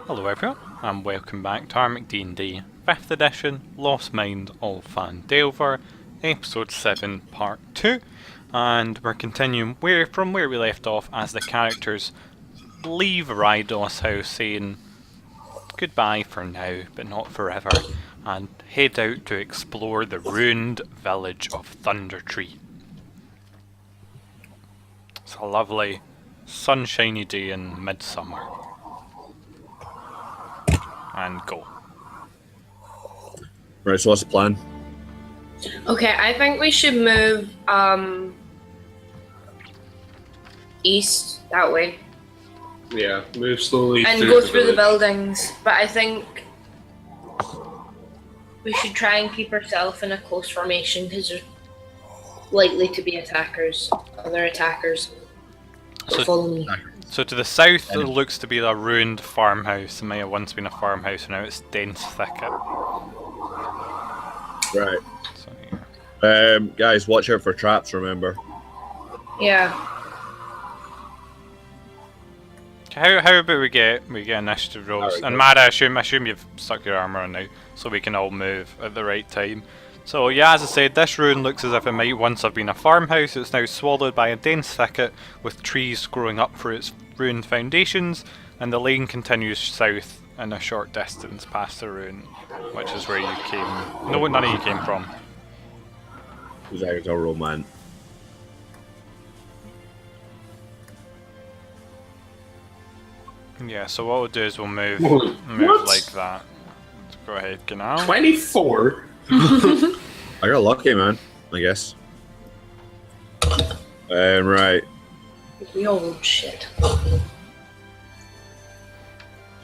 Hello everyone, and welcome back to RMcD&D 5th edition, Lost Mine of Phandelver, episode 7, part 2. And we're continuing from where we left off as the characters leave Rydos's house saying goodbye for now, but not forever, and head out to explore the ruined village of Thunder Tree. It's a lovely, sunshiny day in midsummer. And go. Right, so what's the plan? Okay, I think we should move east that way Yeah, move slowly and go through the village. buildings. But I think we should try and keep ourselves in a close formation because there's likely to be other attackers. So follow me. So to the south, it looks to be a ruined farmhouse. It might have once been a farmhouse, and now it's dense thicket. Right. So, yeah. Guys, watch out for traps, remember. Yeah. How about we get initiative rolls? Alright, And good. Mara, I assume you've stuck your armor on now, so we can all move at the right time. So yeah, as I said, this ruin looks as if it might once have been a farmhouse. It's now swallowed by a dense thicket with trees growing up through its ruined foundations, and the lane continues south in a short distance past the ruin, which is where you came. No, none of you came from. Who's a romance? Yeah, so what we'll do is we'll move What? like that. So go ahead, Genau. 24? I got lucky, man, I guess. Right. We all rolled shit.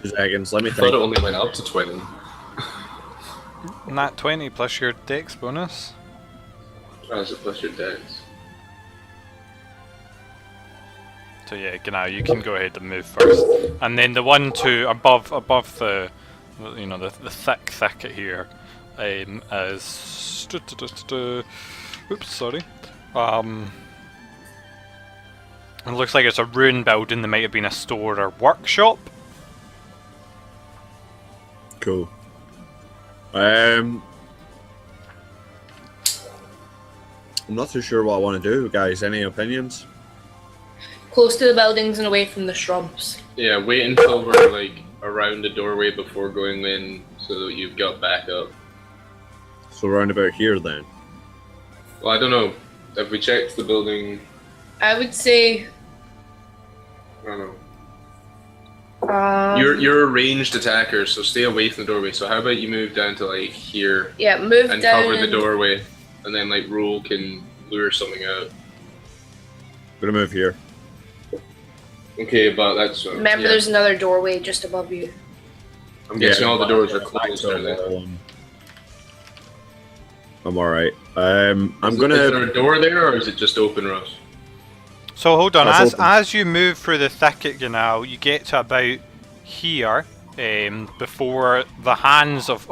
2 seconds, let me I thought it think. only went up to 20. Nat 20 plus your dex bonus. Oh, is it plus your dex? So yeah, Genau, you can go ahead and move first. And then the one to above the thick thicket here is oops, sorry. It looks like it's a ruined building that might have been a store or workshop. Cool. I'm not too sure what I want to do, guys. Any opinions? Close to the buildings and away from the shrubs. Yeah, wait until we're like around the doorway before going in so that you've got backup. So round about here then. Well, I don't know. Have we checked the building? I would say I don't know. You're a ranged attacker, so stay away from the doorway. So how about you move down to like here yeah, move and down cover the doorway, and then like Roll can lure something out. I'm gonna move here. Okay, but that's Remember, yeah. there's another doorway just above you. I'm guessing all the doors are Back closed. to Are they? wall. I'm alright. I'm Is gonna. there a door there, or is it just open, Ross? So hold on, That's open. as you move through the thicket, Genau, you get to about here before the hands of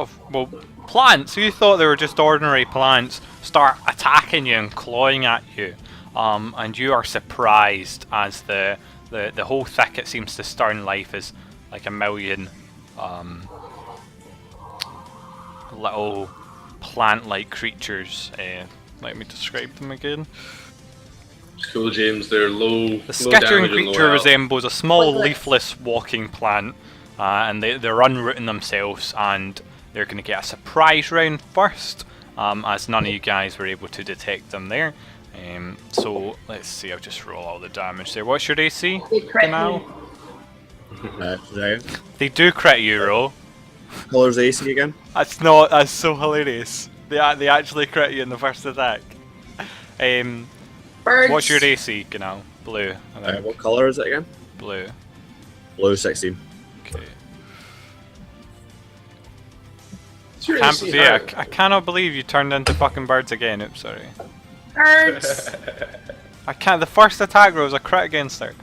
plants. You thought they were just ordinary plants start attacking you and clawing at you, and you are surprised as the whole thicket seems to stir in life as like a million little plant-like creatures. Let me describe them again. Cool, James. They're low. The skittering damage and low creature health. resembles a small Pointless. leafless walking plant, and they're unrooting themselves, and they're going to get a surprise round first, as none of you guys were able to detect them there. So let's see, I'll just roll all the damage there. What's your AC? They crit Genau? me. 2 seconds. They do crit you, roll. Colors AC again. That's so hilarious. They actually crit you in the first attack. Birds. What's your AC, Genau? Blue. I think. What color is it again? Blue. Blue 16. Okay. It's your Can't, AC yeah, higher. I cannot believe you turned into fucking birds again. Oops, sorry. Birds. I can't. The first attack roll was a crit against her.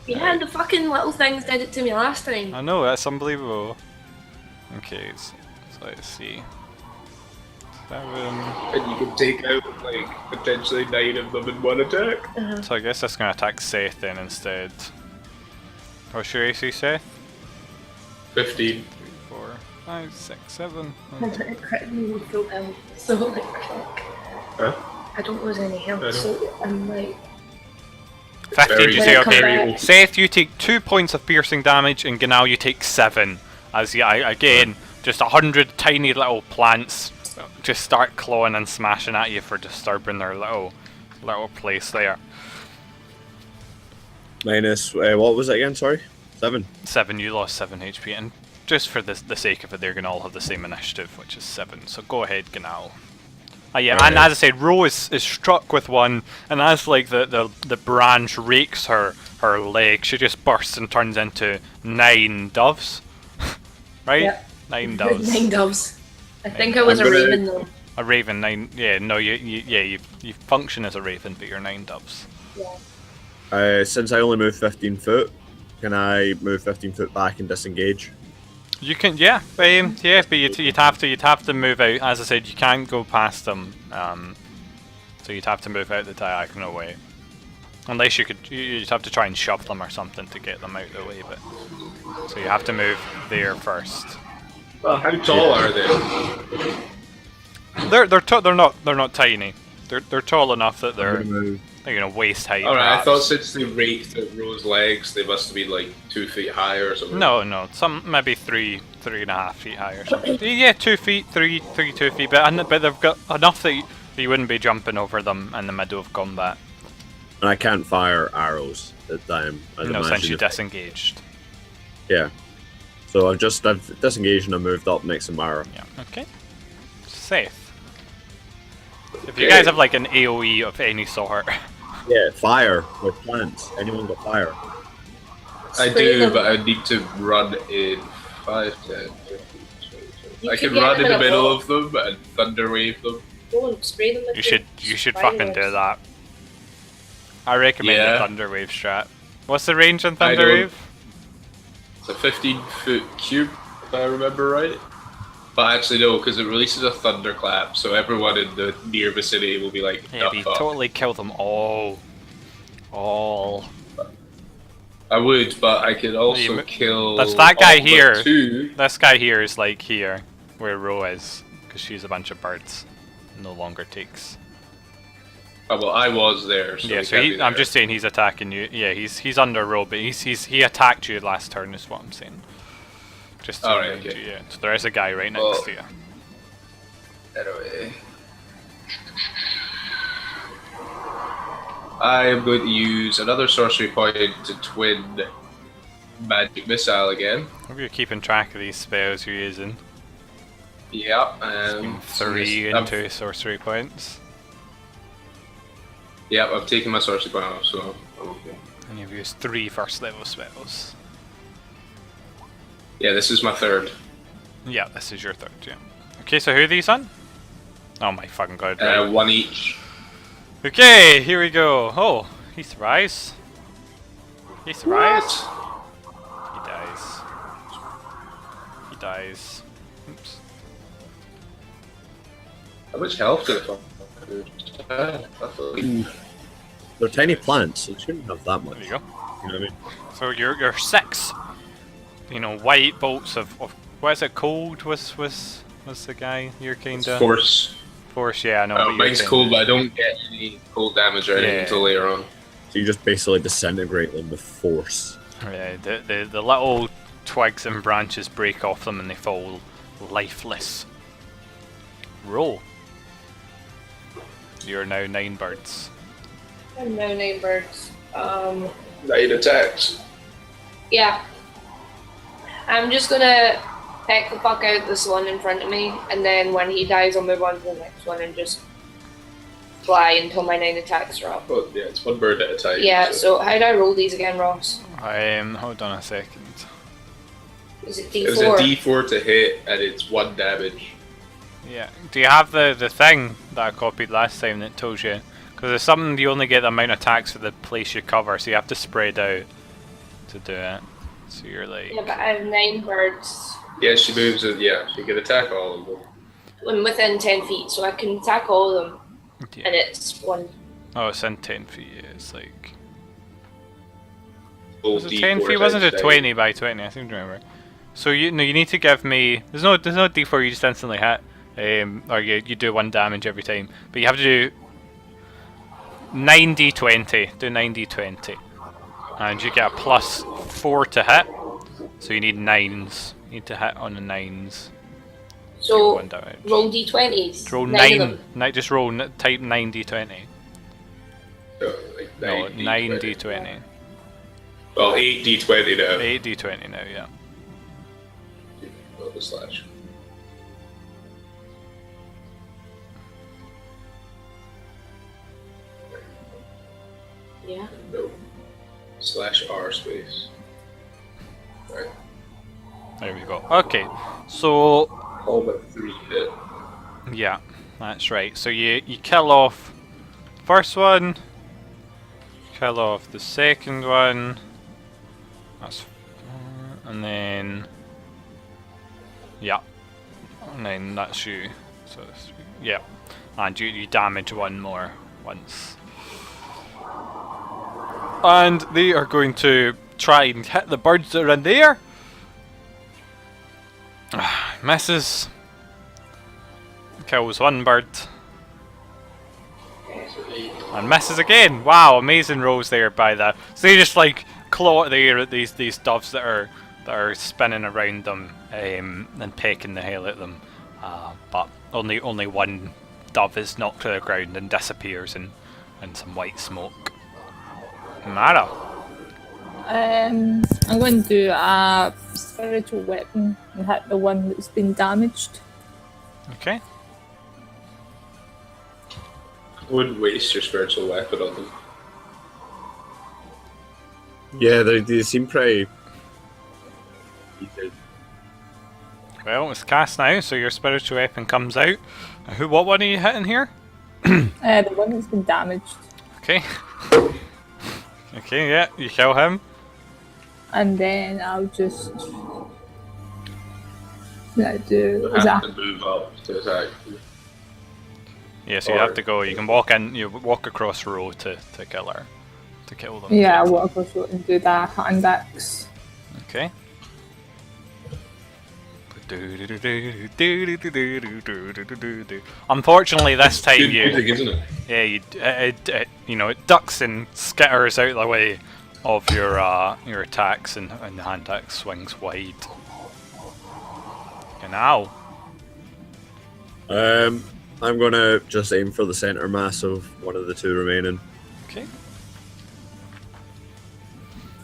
Yeah, the fucking little things did it to me last time. I know, that's unbelievable. Okay, so let's see. 7. And you can take out like potentially 9 of them in one attack. So I guess that's gonna attack Seth then instead. What's your AC, Seth? 15. 4, 5, 6, 7. It crit me with full health, so like, Huh? I don't lose any I health, know. so I'm like, 15, Very you say, When I come okay. back- Seth, you take 2 points of piercing damage, and Ganal, you take 7. As again, just 100 tiny little plants just start clawing and smashing at you for disturbing their little place there. Minus, what was it again? Sorry? 7. 7, you lost 7 HP, and just for the sake of it, they're going to all have the same initiative, which is 7. So go ahead, Ganal. Yeah, Right. and as I said, Ro is struck with one, and as like the branch rakes her leg, she just bursts and turns into 9 doves. Right? Yep. 9 doves. 9 doves. I think I was I'm a gonna- raven though. A raven, 9. Yeah, no, you function as a raven, but you're 9 doves. Yeah. Since I only move 15 foot, can I move 15 foot back and disengage? You can, yeah, but you'd have to move out. As I said, you can't go past them, so you'd have to move out the diagonal way. Unless you'd have to try and shove them or something to get them out of the way. But so you have to move there first. Well, how tall are they? They're not tiny. They're tall enough that I'm they're gonna move. waist height. Alright, I perhaps. thought since they raked at Rose's legs, they must have been like 2 feet high or something. No, some maybe 3.5 feet high or something. Yeah, 2 feet, 2 feet, but they've got enough that you wouldn't be jumping over them in the middle of combat. And I can't fire arrows at them. I'd No, since imagine you if- disengaged. Yeah. So I've disengaged and I moved up next to Mara. Yeah. Okay. Seth. If you guys have like an AOE of any sort, Yeah, fire with plants. Anyone got fire? I Spray do, them. but I need to run in 5, 10, 15, 20, 30. You I can can get run them in in the a middle ball. of them and thunder wave them. Go and spray them with you should spiders. fucking do that. I recommend the Yeah. Thunder Wave strat. What's the range on I Thunder don't- Wave? It's a 15-foot cube, if I remember right. But actually, no, because it releases a thunderclap, so everyone in the near vicinity will be like, Yeah, "Oh, we fuck." totally kill them all. All. I would, but I could also You m- kill. That's that guy all but here. 2. This guy here is like here, where Ro is, because she's a bunch of birds. No longer takes. Oh, well, I was there, so Yeah, he so can't be I'm there. just saying he's attacking you. Yeah, he's under Ro, but he attacked you last turn, is what I'm saying. Just to Alright, remind okay. you, yeah. So there is a guy right next Well- to you. Anyway. I am going to use another sorcery point to twin magic missile again. Hope you're keeping track of these spells you're using. Yeah, So 3 into sorcery points. Yeah, I've taken my sorcery point off, so I'm okay. And you've used 3 first level spells. Yeah, this is my third. Yeah, this is your third, yeah. Okay, so who are these on? Oh my fucking god, right. One each. Okay, here we go. Oh, he survives. He survives. He dies. He dies. Oops. How much health did it fall? They're tiny plants, so it shouldn't have that much. There you go. You know what I mean? So you're 6. You know, white bolts of what is it called? Was the guy you're kinda Force. Force? Yeah, I know. but you're Mine's kinda- cold, but I don't get any cold damage or anything Yeah. until later on. So you just basically disintegrate them with force. Yeah, the little twigs and branches break off them and they fall lifeless. Roll. You're now 9 birds. I'm now 9 birds. 9 attacks. Yeah. I'm just gonna peck the fuck out this one in front of me, and then when he dies, I'll move on to the next one and just fly until my 9 attacks are up. Oh, yeah, it's one bird at a time. Yeah, so how do I roll these again, Ross? Hold on a second. Is it It was a D4? D4 to hit, and it's 1 damage. Yeah. Do you have the thing that I copied last time that tells you? Because there's something you only get the amount of attacks for the place you cover, so you have to spread out to do it. So you're like, Yeah, but I have 9 birds. Yeah, she moves, and yeah, she can attack all of them. I'm within 10 feet, so I can attack all of them, yeah. and it's 1. Oh, it's in 10 feet. Yeah, it's like. Full Was it 10 D4 feet? Wasn't it times 20 by 20? I seem to remember. So you need to give me. There's no D4 you just instantly hit, or you do 1 damage every time. But you have to do 9d20. Do 9d20, and you get a +4 to hit. So you need 9s. You need to hit on the 9s. So 1 damage. roll d20s. Roll 9 of 9. Just roll. Type 9d20. So, like No, 9d20. 9d20. Well, 8d20 now. 8d20 now. Yeah. Oh, the slash. Yeah. No. /R space. Right. There we go. Okay. So All but 3 hit. yeah, that's right. So you kill off first one. Kill off the second one. That's 4, and then yeah, and then that's you. So it's 3, yeah, and you damage one more once, and they are going to try and hit the birds that are in there. Misses. Kills one bird. And misses again. Wow, amazing rolls there by that. So they just like claw at the air at these doves that are spinning around them, and pecking the hell at them. But only one dove is knocked to the ground and disappears in some white smoke. Mara. I'm going to do a spiritual weapon and hit the one that's been damaged. Okay. Wouldn't waste your spiritual weapon on them. Yeah, they seem pretty. Easy. Well, it's cast now, so your spiritual weapon comes out. What one are you hitting here? The one that's been damaged. Okay. Okay, yeah, you kill him. And then I'll just... I do... You Is have that... to move up to attack. Yeah, so you have to go. You can walk in. You walk across the road to kill her, to kill them. Yeah, I'll walk across the road and do the hand axe. Okay. Unfortunately, this time Good you, music, isn't it? yeah, it ducks and skitters out the way of your attacks, and the hand axe swings wide. And now, I'm gonna just aim for the center mass of one of the two remaining. okay.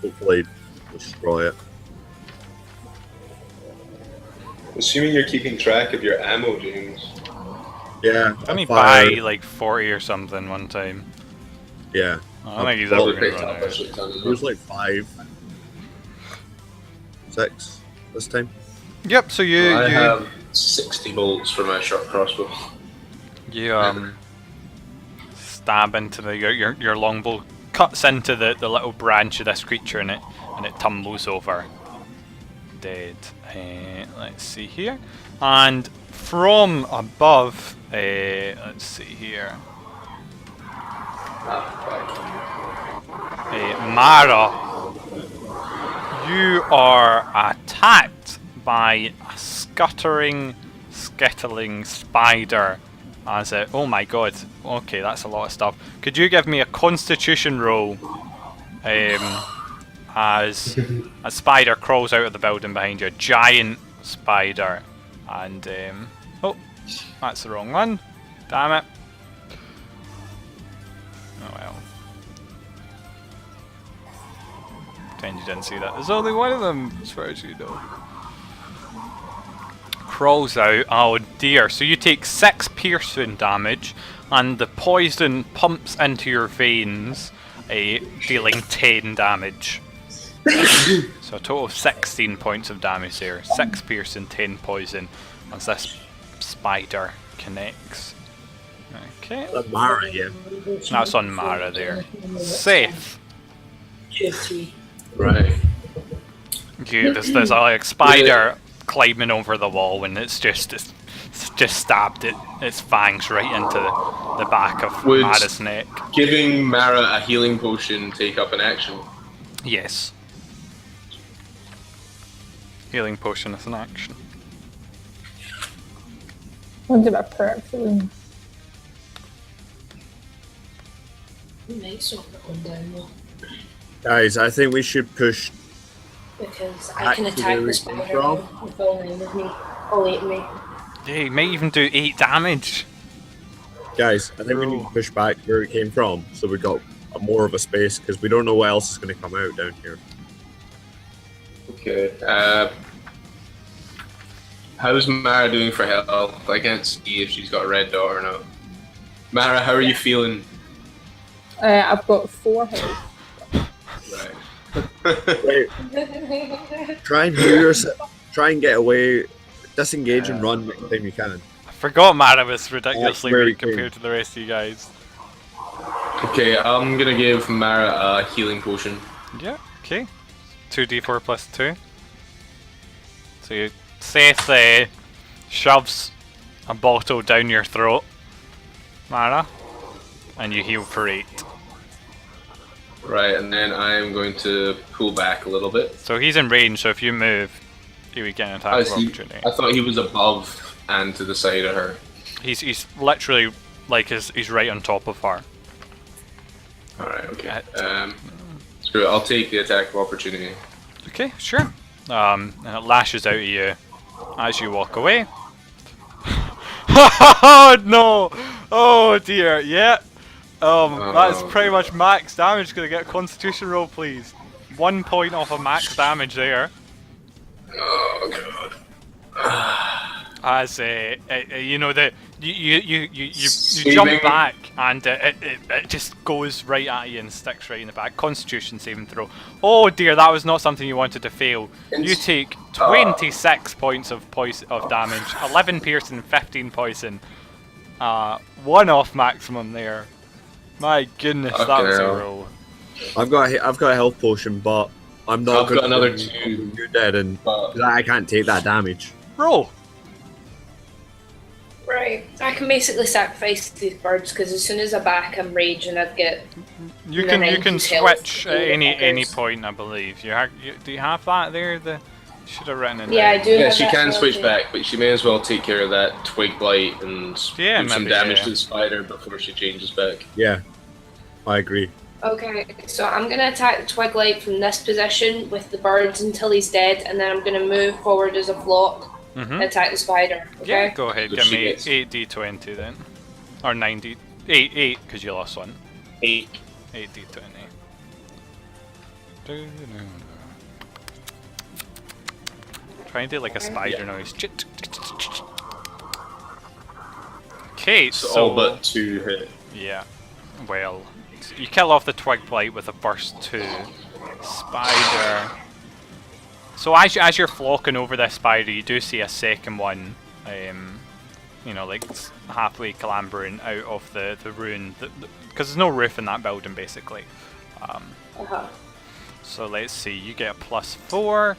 Hopefully, destroy it. Assuming you're keeping track of your ammo, James. Yeah. Didn't he fire- buy like 40 or something one time? Yeah. I don't think he's Well, ever going to run out. It was like 5, 6 this time. Yep. So I you have 60 bolts for my short crossbow. you stab into your longbow, cuts into the little branch of this creature and it tumbles over dead. Let's see here, and from above, let's see here, Mara, you are attacked by a skittling spider. As it, oh my god, okay, that's a lot of stuff. Could you give me a constitution roll as a spider crawls out of the building behind you, a giant spider, and oh, that's the wrong one, damn it. Oh well. Pretend you didn't see that. There's only one of them, as far as you know. Crawls out. Oh dear. So you take 6 piercing damage, and the poison pumps into your veins, dealing 10 damage. So a total of 16 points of damage there. 6 piercing, 10 poison, as this spider connects. Okay. Mara, yeah. That's on Mara there. Seth. Right. There's a like, spider climbing over the wall, and it's just stabbed its fangs right into the back of Would- Mara's neck. Giving Mara a healing potion take up an action. Yes. Healing potion is an action. I'll do my perk healing. Nice one going down though. Guys, I think we should push. Because I can Back to attack where the we spider came from. now with all 9 of me. All 8 of me. Yeah, he might even do 8 damage. Guys, I think we need to push back where we came from, so we got more of a space because we don't know what else is going to come out down here. Okay. How's Mara doing for health? I can't see if she's got a red dot or not. Mara, how are you feeling? I've got 4 health. Right. Wait, try and heal yourself. Try and get away. Disengage and run next time you can. I forgot Mara was ridiculously where he weak compared to the rest of you guys. Okay, I'm gonna give Mara a healing potion. Yeah, okay. 2d4 plus 2. So Seth shoves a bottle down your throat, Mara, and you heal for 8. Right, and then I'm going to pull back a little bit. So he's in range, so if you move, he would get an attack of opportunity. I thought he was above and to the side of her. He's literally like he's right on top of her. Alright, okay. Screw it, I'll take the attack of opportunity. Okay, sure. And it lashes out at you as you walk away. Oh no! Oh dear, yeah. That's pretty much max damage. Gonna get a constitution roll, please. 1 point off of max damage there. Oh god. As you know that you Saving. jump back and it just goes right at you and sticks right in the back. Constitution saving throw. Oh dear, that was not something you wanted to fail. You take 26 points of damage, 11 piercing, 15 poison. 1 off maximum there. My goodness, that was a roll. I've got a health potion, but I'm not. I've got another 2. You're dead, and I can't take that damage. Roll. Right, I can basically sacrifice these birds because as soon as I back, I'm raging. I'd get. You can switch at any point, I believe. Do you have that there? Should have written it. Yeah, down. I do. Yeah, have she that can ability. switch back, but she may as well take care of that twig blight and do some maybe, damage yeah. to the spider before she changes back. Yeah, I agree. Okay, so I'm gonna attack the twig light from this position with the birds until he's dead, and then I'm gonna move forward as a block and attack the spider. Okay. Yeah, go ahead. So Give she me gets- 8d20 then, or 9d. 8 because you lost 1. 8. 8d20. Try and do like a spider noise. Okay, So so all but 2 hit. yeah, well, you kill off the twig blight with the first 2. Spider. So as you're flocking over this spider, you do see a second one, you know, like halfway clambering out of the ruin, because there's no roof in that building basically. So let's see, you get a +4.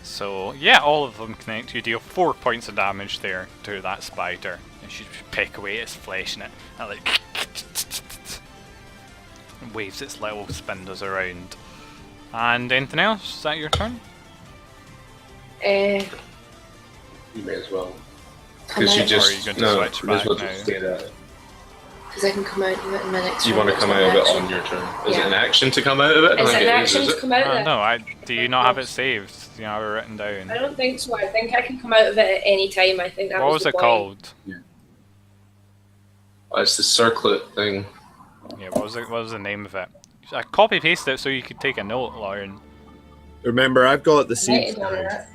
So yeah, all of them connect. You deal 4 points of damage there to that spider, and you pick away its flesh and it like waves its little spindles around. And anything else? Is that your turn? Uh, You may as well. Come Because you out. just Or are you going to switch you may as well back just now? stay there. because I can come out of it in my next You round. want to It's come not out of an it action. on your turn? Is Yeah. it an action to come out of it? I don't Is it think an it is action to it? come out of it? No, do you not have it saved? Do you not have it written down? I don't think so. I think I can come out of it at any time. I think that What was the it point. called? Oh, it's the circlet thing. Yeah, what was the name of it? I copy pasted it so you could take a note, Lauren. Remember, I've got the Right, seeds it's on now, it.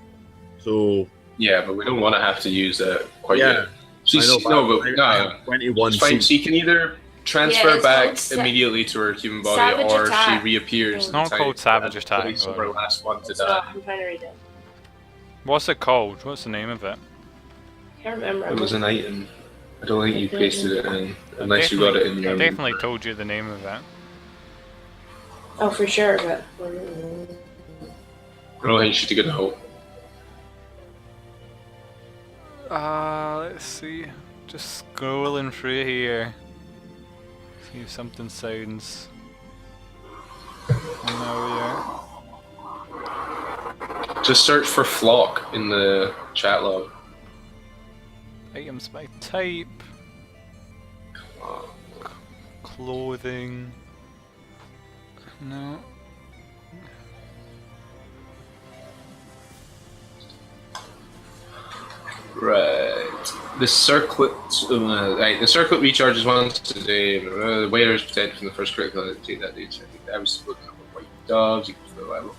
so Yeah, but we don't want to have to use that quite yeah. yet. She's, I know, no, but I no, have 21 it's fine. seeds. She can either transfer Yeah, it's back called immediately to her human body, Savage or attack. she reappears. It's in not time called Savage for Attack, police but- over the last one to So die. I'm trying to read it. What's it called? What's the name of it? Can't remember. It was an item. I don't think you pasted it in, unless you got it in I your. definitely told you the name of it. Oh, for sure, but. I don't think she took it out. Let's see. Just scrolling through here. See if something sounds familiar. Just search for flock in the chat log. Items by type. Clothing. No. Right. The circlet recharges once a day. The waiter is protected from the first critical take that day. I was looking at white dogs equals the level.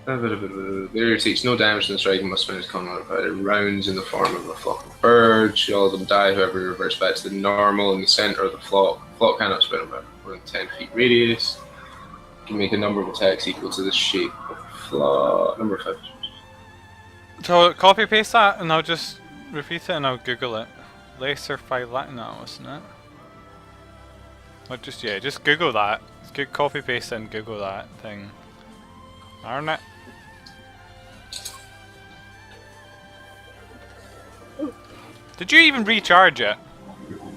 There takes no damage in the strike and must spend his con modifier. Rounds in the form of a flock of birds. All of them die, however, reverse back to the normal in the center of the flock. Flock cannot spin about more than 10 feet radius. You can make a number of attacks equal to the shape of the flock. Number 5. So copy paste that and I'll just repeat it and I'll Google it. Lesser Phylacna, wasn't it? Or just Google that. Just copy paste and Google that thing. Darn it. Did you even recharge it? Bro.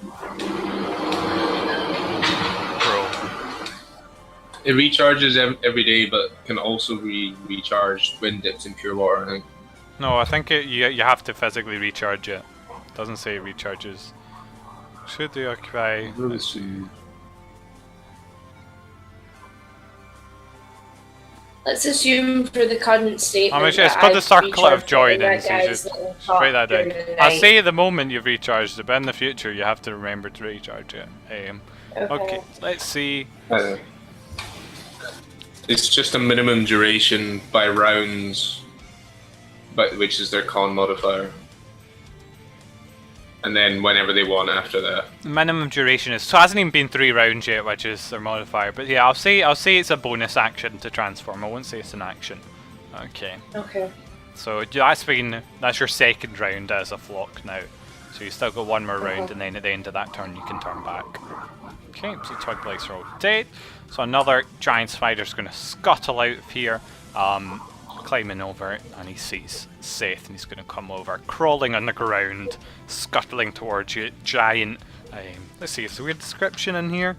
It recharges every day, but can also be recharged when dipped in pure water, I think. No, I think you have to physically recharge it. Doesn't say it recharges. Should they occupy? Let's see. Let's assume for the current statement. It's called the Circlet of Joy then, so you should write that down. I'll say at the moment you've recharged it, but in the future you have to remember to recharge it. Okay, let's see. It's just a minimum duration by rounds, which is their con modifier. And then whenever they want after that. The minimum duration is, so it hasn't even been 3 rounds yet, which is their modifier. But yeah, I'll say it's a bonus action to transform. I won't say it's an action. Okay. Okay. So that's your second round as a flock now. So you still got one more round, and then at the end of that turn you can turn back. Okay, so twig legs are all dead. So another giant spider's going to scuttle out of here. Climbing over, and he sees Seth, and he's going to come over, crawling on the ground, scuttling towards you. Giant, let's see, is there a weird description in here?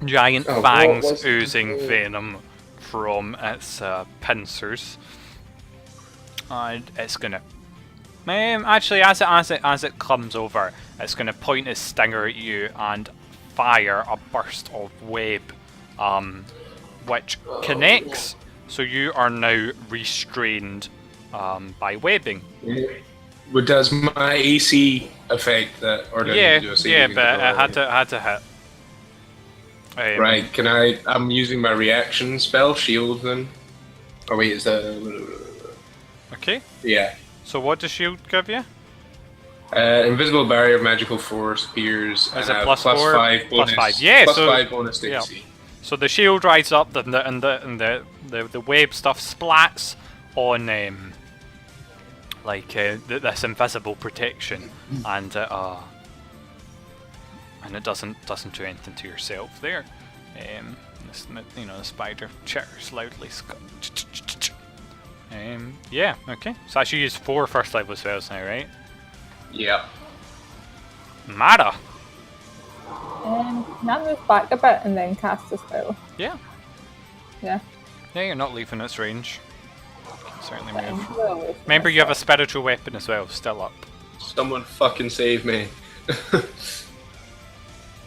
Giant fangs oozing venom from its pincers, and it's going to, actually, as it comes over, it's going to point its stinger at you and fire a burst of web, which connects. So you are now restrained by webbing. Does my AC affect that, or does it do a saving but it had to hit. Right? I'm using my reaction spell, shield. Then. Oh wait, is that? Okay. Yeah. So what does shield give you? Invisible barrier of magical force appears. Is and it +4? +5 bonus. +5. Yeah. Plus so 5 bonus to AC. So the shield rises up, and the web stuff splats on this invisible protection, and it doesn't do anything to yourself there. The spider chitters loudly. Yeah. Okay. So I should use 4 first level spells now, right? Yep. Mara. Can I move back a bit and then cast a spell? Yeah. Yeah. Yeah, you're not leaving its range. You can certainly move. Well, Remember, you have a spiritual weapon as well, still up. Someone fucking save me.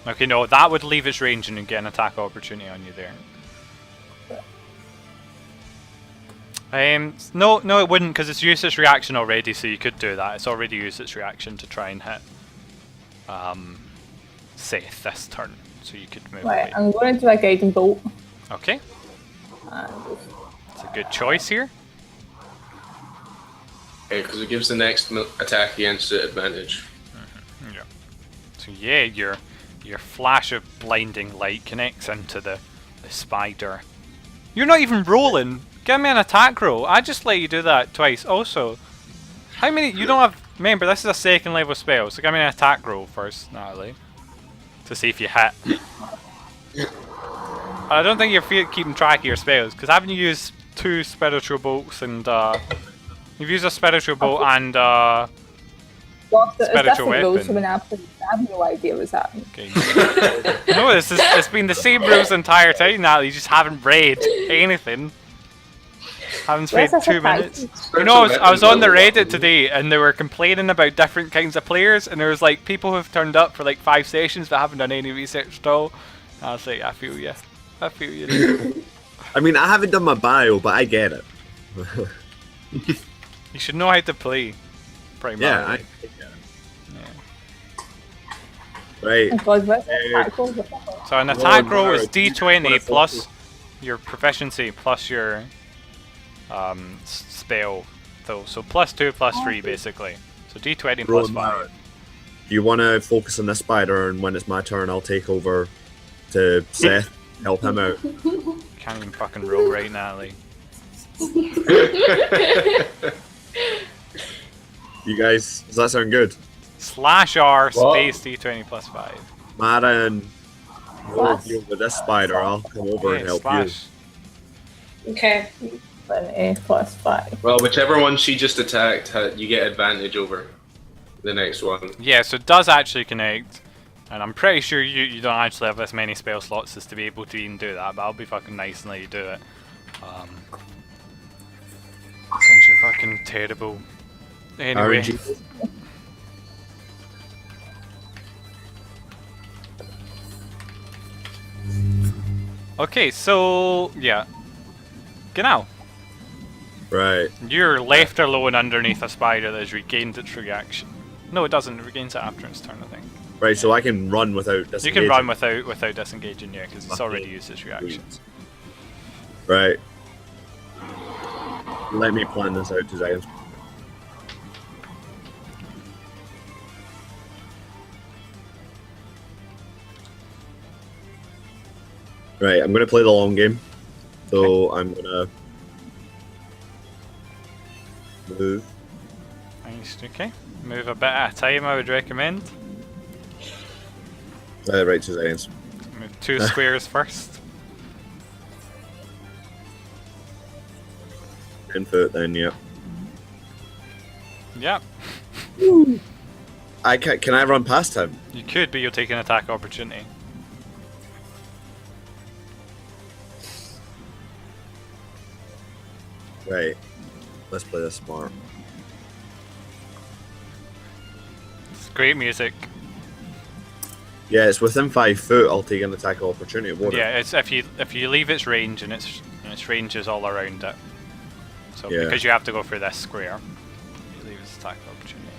Okay, no, that would leave its range and you get an attack opportunity on you there. No, it wouldn't, because it's used its reaction already, so you could do that. It's already used its reaction to try and hit Seth this turn, so you could move away. I'm going to do a guiding bolt. Okay. It's a good choice here. Okay, because it gives the next attack against it advantage. Yeah. So yeah, your flash of blinding light connects into the spider. You're not even rolling. Give me an attack roll. I just let you do that twice. Also, how many? You don't have. Remember, this is a 2nd level spell, so give me an attack roll first, Natalie, to see if you hit. I don't think you're keeping track of your spells, because haven't you used 2 spiritual bolts and you've used a spiritual bolt and spiritual weapon. I have no idea what's happening. Okay. No, it's been the same rules the entire time now. You just haven't read anything. Haven't Where's played this 2 attack? minutes. You know, I was on the Reddit today and they were complaining about different kinds of players, and there was like people who've turned up for like 5 sessions but haven't done any research at all. I was like, I feel you. I feel you. I mean, I haven't done my bio, but I get it. You should know how to play. Primarily. Yeah, I get it. Yeah. Right. Oh God, where's this attack roll? So an attack Oh, roll no, is it's D20 plus 40. your proficiency plus your spell. So +2 +3 basically. So D20 plus Roll 5. Do you want to focus on this spider, and when it's my turn, I'll take over to Seth, help him out? Can't even fucking roll right now, like. You guys, does that sound good? /R What? space D20 plus 5. Marin, we'll Plus. deal with this spider. I'll come over and help slash. Okay. 20 plus 5. Well, whichever one she just attacked, you get advantage over the next one. Yeah, so it does actually connect. And I'm pretty sure you don't actually have as many spell slots as to be able to even do that, but I'll be fucking nice and let you do it. Since you're fucking terrible. Anyway. RNG. Okay, so yeah. Genau. Right. You're left alone underneath a spider that has regained its reaction. No, it doesn't. It regains it after its turn, I think. Right, so I can run without disengaging. You can run without disengaging, yeah, because it's already used its reaction. Right. Let me plan this out, Zion. Right, I'm going to play the long game. So I'm going to move. Nice, okay. Move a bit at a time, I would recommend. Right to Zion's. Move 2 squares first. 10 foot then, yeah. Yep. Can I run past him? You could, but you'll take an attack opportunity. Right. Let's play this smart. It's great music. Yeah, it's within 5 foot. I'll take an attack opportunity. Won't Yeah, it's if you leave its range and its range is all around it. So Yeah. because you have to go through this square, you leave its attack opportunity.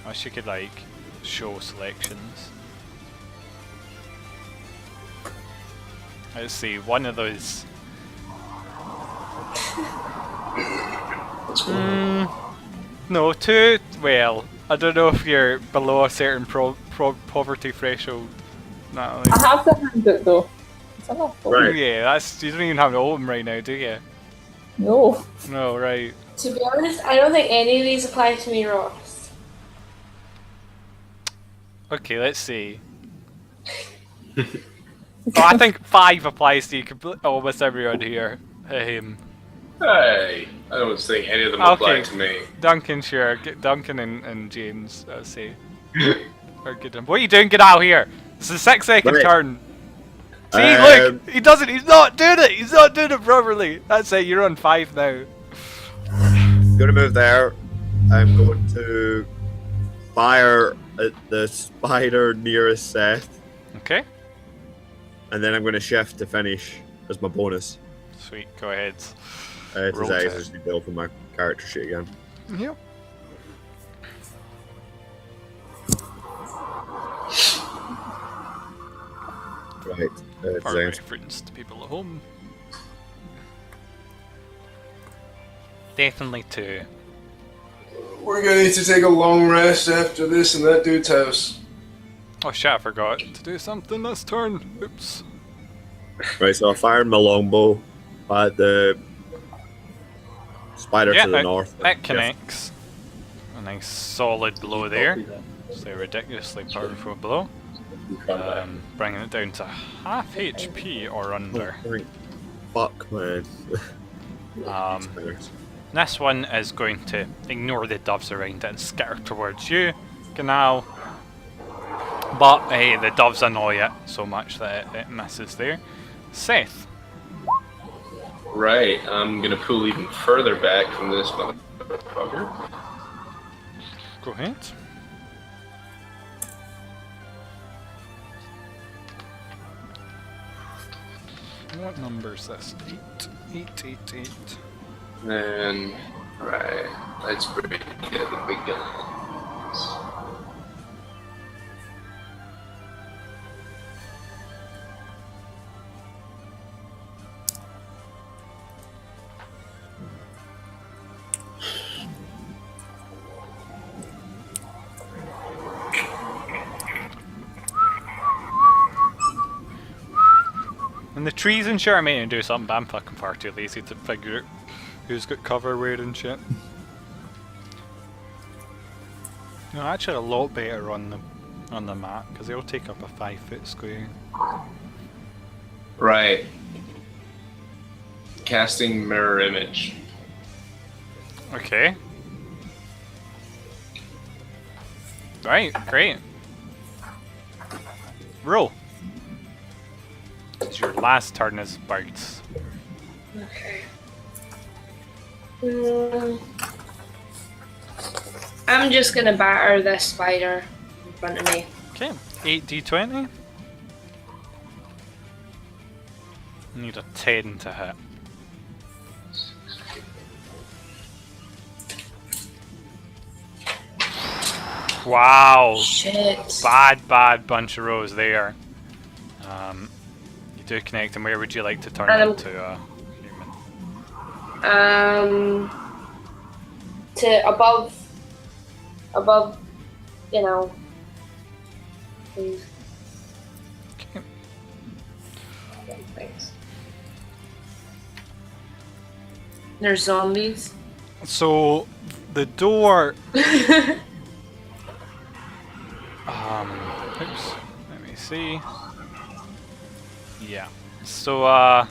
I wish you could like show selections. Let's see, one of those. What's going on? No, 2. Well, I don't know if you're below a certain poverty threshold. Natalie. I have the handbook though. It's enough. Right. Yeah, that's you don't even have to open right now, do you? No. No, right. To be honest, I don't think any of these apply to me, Ross. Okay, let's see. Oh, I think 5 applies to you almost everyone here. Hey, I don't think any of them apply Okay. to me. Duncan, sure. Duncan and James, I'll say. Are good. What are you doing? Get out of here! It's the 6-second Right. turn. See, look! He's not doing it! He's not doing it properly! That's it, you're on 5 now. Gonna move there. I'm going to fire at the spider nearest Seth, Okay. and then I'm going to shift to finish as my bonus. Sweet, go ahead. To Roll Zach, test. as you build for my character sheet again. Yep. Right. For Zach. reference to people at home. Definitely 2. We're gonna need to take a long rest after this in that dude's house. Oh shit, I forgot to do something this turn. Oops. Right, so I fired my longbow at the spider Yeah, to the north. That connects. A nice solid blow there. It's a ridiculously powerful blow. Bringing it down to half HP or under. Fuck, man. This one is going to ignore the doves around it and skitter towards you, Canal. But the doves annoy it so much that it misses there. Seth. Right, I'm gonna pull even further back from this motherfucker. Go ahead. What number is this? 8. And right, let's bring it the big guns. And the trees and shit are meant to do something, but I'm fucking far too lazy to figure out who's got cover where and shit. No, actually a lot better on the map, because they'll take up a 5-foot square. Right. Casting mirror image. Okay. Right, great. Roll. This is your last turn as birds. Okay. I'm just gonna batter this spider in front of me. Okay, 8d20. Need a 10 to hit. Wow. Shit. Bad bunch of rows there. You do connect, and where would you like to turn into a human? To above, you know, please. Okay. Thanks. There's zombies. So the door. Oops. Let me see. Yeah. So let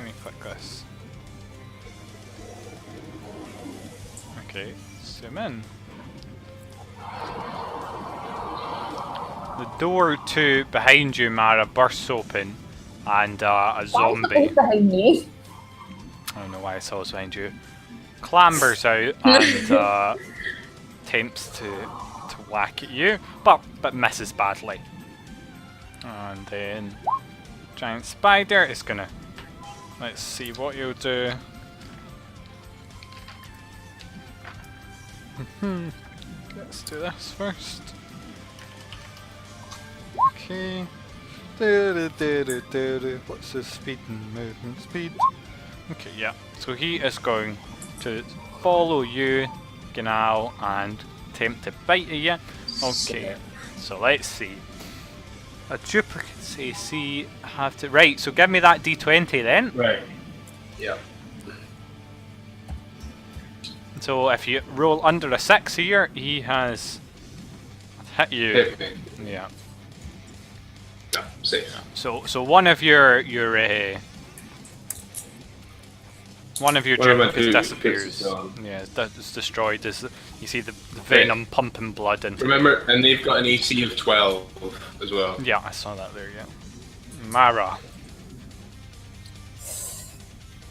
me click this. Okay. Zoom in. The door to behind you, Mara, bursts open, and a zombie. Behind me. I don't know why I saw it behind you. Clambers out and attempts to whack at you, but misses badly. And then giant spider is gonna. Let's see what he'll do. Let's do this first. Okay. What's his speed and movement speed? Okay, yeah. So he is going to follow you, genau, and attempt to bite at you. Okay, so let's see. A duplicate AC have to. Right, so give me that d20 then. Right. Yeah. So if you roll under a 6 here, he has hit you. Hit me. Yeah. No, safe. So one of your one of your One of my duplicates two disappears. is gone. Yeah, it's destroyed. As you see the venom pumping blood into. Remember, and they've got an AC of 12 as well. Yeah, I saw that there. Yeah. Mara.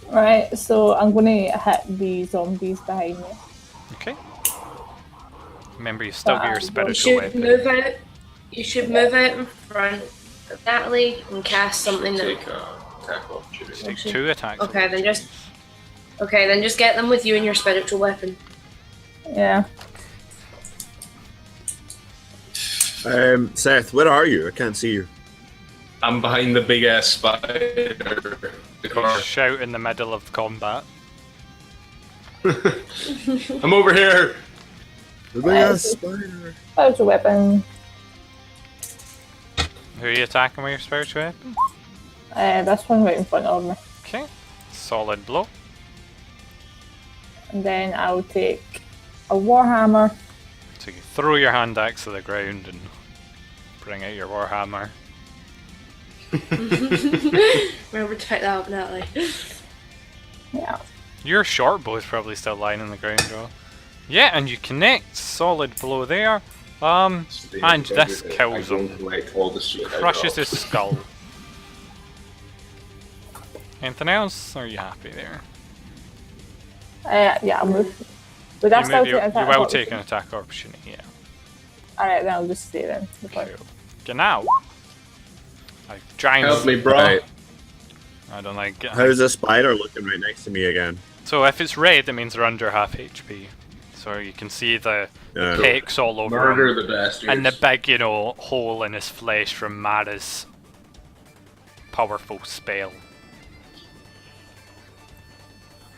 Right, so I'm gonna hit the zombies behind me. Okay. Remember, you still get your You spiritual should weapon. move out. You should move out in front of Natalie and cast something that. Take attack opportunity. Take 2 attacks. Okay, then just get them with you and your spiritual weapon. Yeah. Seth, where are you? I can't see you. I'm behind the big ass spider. The car. Shout in the middle of combat. I'm over here. The big ass spider. Spiritual weapon. Who are you attacking with your spiritual weapon? This one right in front of me. Okay. Solid blow. And then I'll take a warhammer. So you throw your hand axe to the ground and bring out your warhammer. Remember to pick that up, Natalie. Yeah. Your short bow is probably still lying on the ground, though. Yeah, and you connect. Solid blow there. And this kills him. Like all the shit I Crushes got. his skull. Anything else? Or are you happy there? Yeah, I'll move. Would I still take an attack? You will take an attack opportunity, yeah. Alright, then I'll just stay then. Cool. Genau. Giant. Help me, bro. Right. I don't like it. How's the spider looking right next to me again? So if it's red, it means they're under half HP. So you can see the cakes all over Murder him. the bastards. And the big, hole in his flesh from Mara's powerful spell.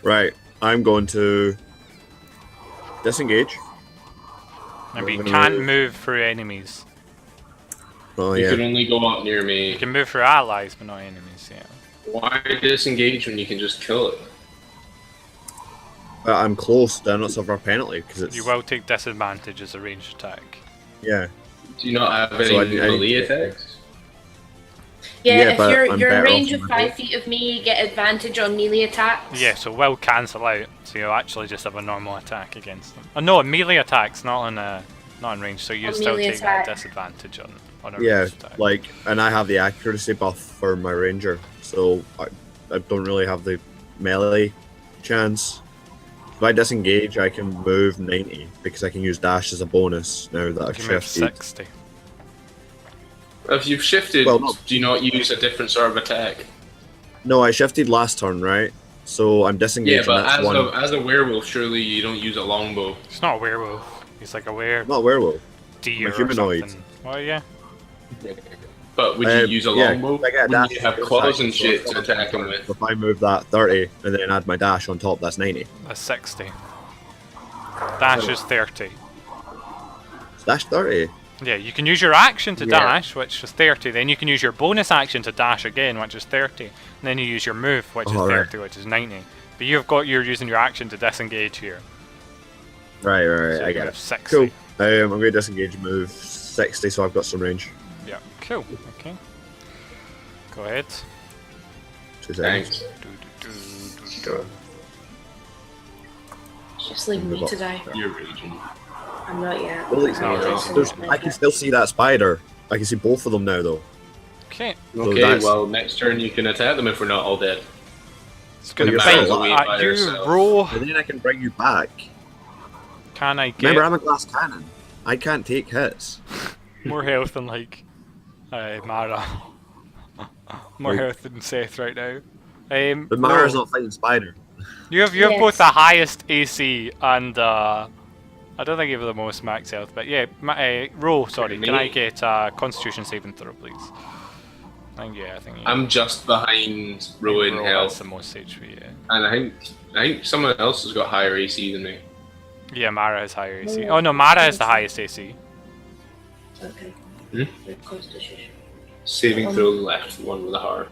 Right, I'm going to disengage. Remember, you can't move through enemies. Oh You yeah. can only go up near me. You can move through allies, but not enemies, yeah. Why disengage when you can just kill it? But I'm close. Do I not suffer a penalty? Because it's You will take disadvantage as a ranged attack. yeah. Do you not have any So I need melee to- attacks? Yeah, Yeah, if but you're I'm in better range off of on my 5 feet of me, you get advantage on melee attacks. Yeah, so will cancel out, so you'll actually just have a normal attack against them. Oh no, a melee attack's not in range, so you A still melee take that attack. disadvantage on a Yeah, ranged attack. like, and I have the accuracy buff for my ranger, so I don't really have the melee chance. If I disengage, I can move 90 because I can use dash as a bonus now that I've you can move shifted. 60. If you've shifted, Well, no. do you not use a different sort of attack? No, I shifted last turn, right? So I'm Yeah, disengaging. but that's one. as a werewolf, surely you don't use a longbow. It's not a werewolf. He's like a I'm not a werewolf. deer I'm a humanoid. or something. Oh yeah. But would you use a yeah, longbow? I get a Wouldn't dash you have on claws side, and so shit it's to attack him with? If I move that 30 and then add my dash on top, that's 90. That's 60. Dash is 30. So dash 30. Yeah, you can use your action to Yeah. dash, which is 30. Then you can use your bonus action to dash again, which is 30. And then you use your move, which is Oh, right. 30, which is 90. But you're using your action to disengage here. Right, So I you get move it. 60. Cool. I'm going to disengage, move 60, so I've got some range. Yeah, cool. Okay. Go ahead. 2 seconds. Thanks. Go. Just leave me to die. You're raging. I'm not yet. Well, it's No, not. I can still see that spider. I can see both of them now, though. Okay. Okay, that's- well, next turn you can attack them if we're not all dead. It's gonna you're bite still alive by you, yourself. roll. And then I can bring you back. Can I get Remember, I'm a glass cannon. I can't take hits. more health than like Mara? More Like- health than Seth right now. But Mara's roll. not fighting spider. You have Yes. both the highest AC and I don't think you have the most max health, but yeah, roll. Sorry, can I get Constitution saving throw, please? I think yeah. I'm just behind Rowan roll health, has the most HP. Yeah. and I think someone else has got higher AC than me. Yeah, Mara has higher AC. No, Oh no, Mara has the highest AC. Okay. Hmm? Your constitution. Saving throw left, one with a heart.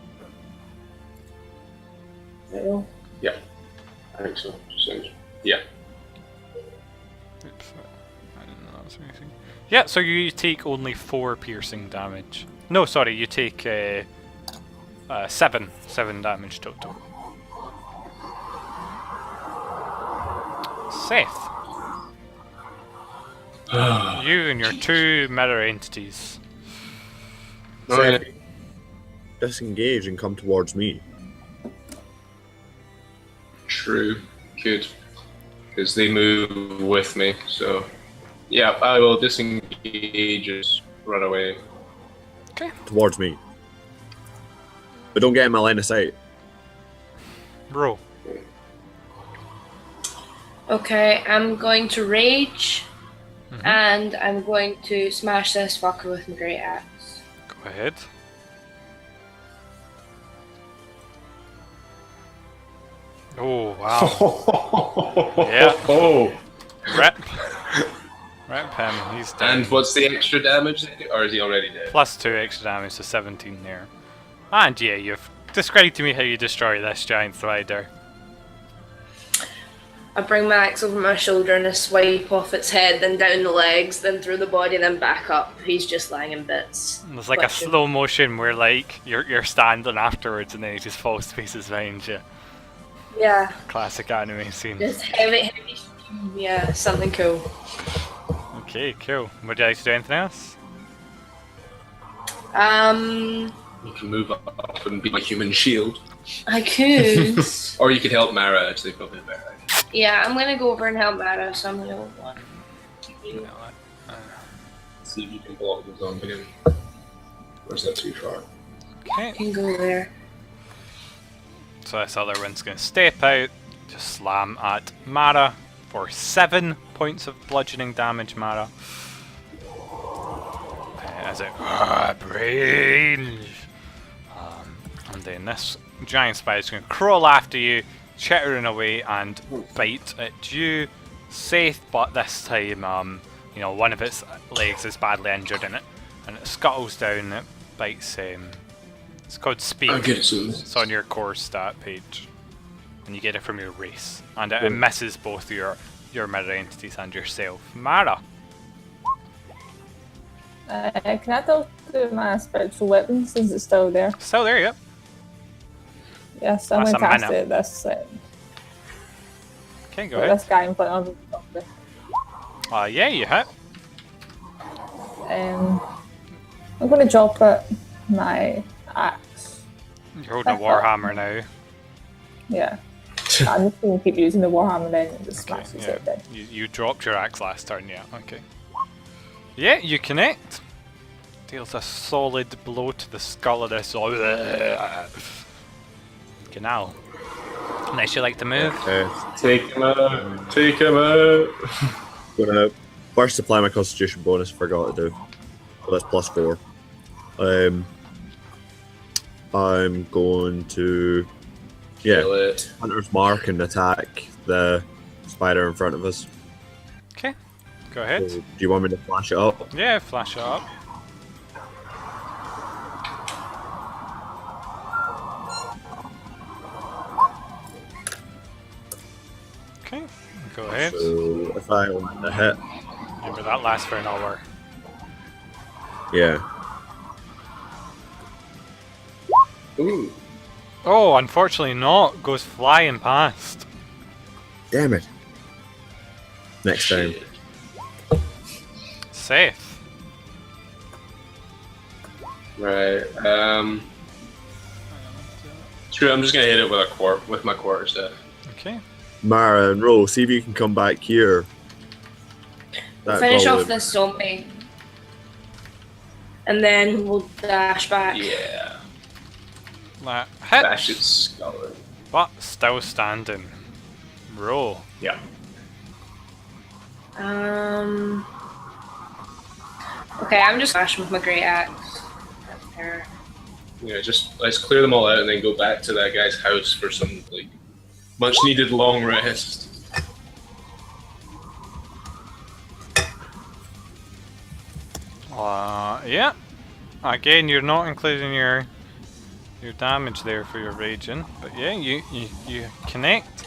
Right roll. I think so. Yeah. Oops, I didn't know that was anything. Yeah, so you take only 4 piercing damage. No, sorry, you take 7 damage total. Seth, you and your 2 mirror entities. Oh, yeah. Disengage and come towards me. True. Good. Because they move with me, so... Yeah, I will disengage and run away. Towards me. But don't get in my line of sight. Roll. Okay, I'm going to rage, Mhm. and I'm going to smash this fucker with my great axe. Go ahead. Oh, wow. Yeah. Oh! Rip. Rip him, he's dead. And what's the extra damage? Or is he already dead? Plus 2 extra damage, so 17 there. And yeah, you've described to me how you destroy this giant spider. I bring my axe over my shoulder and I swipe off its head, then down the legs, then through the body, then back up. He's just lying in bits. And there's like a Bless you. slow motion where like you're standing afterwards and then he just falls to pieces behind you. Yeah, Classic anime scene. just heavy. Yeah, something cool. Okay, cool. Would you like to do anything else? You can move up and be my human shield. I could. Or you could help Mara, actually, probably better. Yeah, I'm gonna go over and help Mara, so I'm gonna go one. See if you can block the zombie again. Or is that too far? I can go there. So this other one's going to step out, just slam at Mara for 7 points of bludgeoning damage, Mara. As it range. And then this giant spider is going to crawl after you, chittering away and bite at you, Seth, but this time, you know, one of its legs is badly injured in it, and it scuttles down, it bites, it's called Speed. I'll get it soon. It's on your core stat page, and you get it from your race, and it misses both your mirror entities and yourself. Mara. Can I still do my spiritual weapon since it's still there? Still there, yep. Yes, I'm That's going to a cast minute. it this Okay, go ahead. this guy in front of me. Yeah, you hit. I'm going to drop it my axe. You're holding a warhammer now. Yeah. I'm just going to keep using the warhammer then and just Okay, smash his yeah. head then. You dropped your axe last turn, yeah. Okay. Yeah, you connect. Deals a solid blow to the skull of this. Canal. Nice, you like to move? Okay. Take him out. Take him out. Gonna first apply my Constitution bonus. Forgot to do. So that's +4. I'm going to Kill it. Hunter's Mark and attack the spider in front of us. Okay, go ahead. So, do you want me to flash it up? Yeah, flash it up. Okay, go ahead. So if I want to hit, Remember that lasts for an hour. yeah. Ooh. Oh, unfortunately not. Goes flying past. Damn it. Next time. Shit. Seth. Right. True. I'm just gonna hit it with my quarterstaff. Okay. Mara and Ro, see if you can come back here. That Finish off goblin- this zombie. And then we'll dash back. Yeah. That hit. Bash its skull. But still standing. Roll. Yeah. Okay, I'm just bashing with my great axe. There. Yeah. Just let's clear them all out and then go back to that guy's house for some like much needed long rest. Yeah. Again, you're not including your damage there for your raging, but yeah, you connect.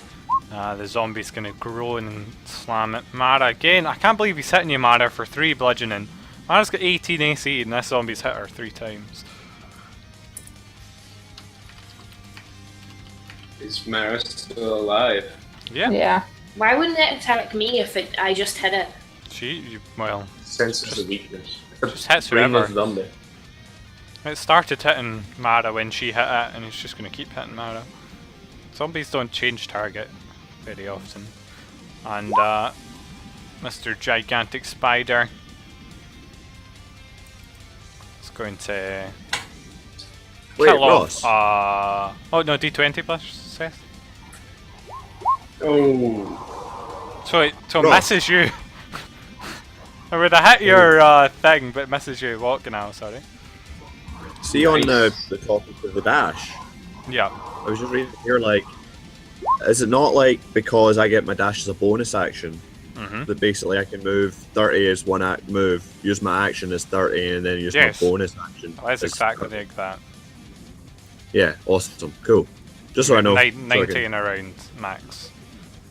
The zombie's gonna groan and slam it. Mara again. I can't believe he's hitting you, Mara, for 3 bludgeoning. Mara's got 18 AC and this zombie's hit her 3 times. Is Mara still alive? Yeah. Yeah. Why wouldn't it attack me if I just hit it? Well, Senses of weakness. just hits Brainless whoever. zombie. It started hitting Mara when she hit it, and it's just gonna keep hitting Mara. Zombies don't change target very often. And Mr. Gigantic Spider is going to Wait, kill Ross. off. Oh no, D20 plus Seth. Oh. So it Ross. misses you. I would have hit your thing, but it misses you. What now? Sorry. See on Nice. the top of the dash. Yeah. I was just reading here, like, is it not like because I get my dash as a bonus action Mhm. that basically I can move 30 as one act move, use my action as 30, and then use Yes. my bonus action? That's as exactly 30? like that. Yeah, awesome, cool. Just so I know. so I 90 can- in a round max.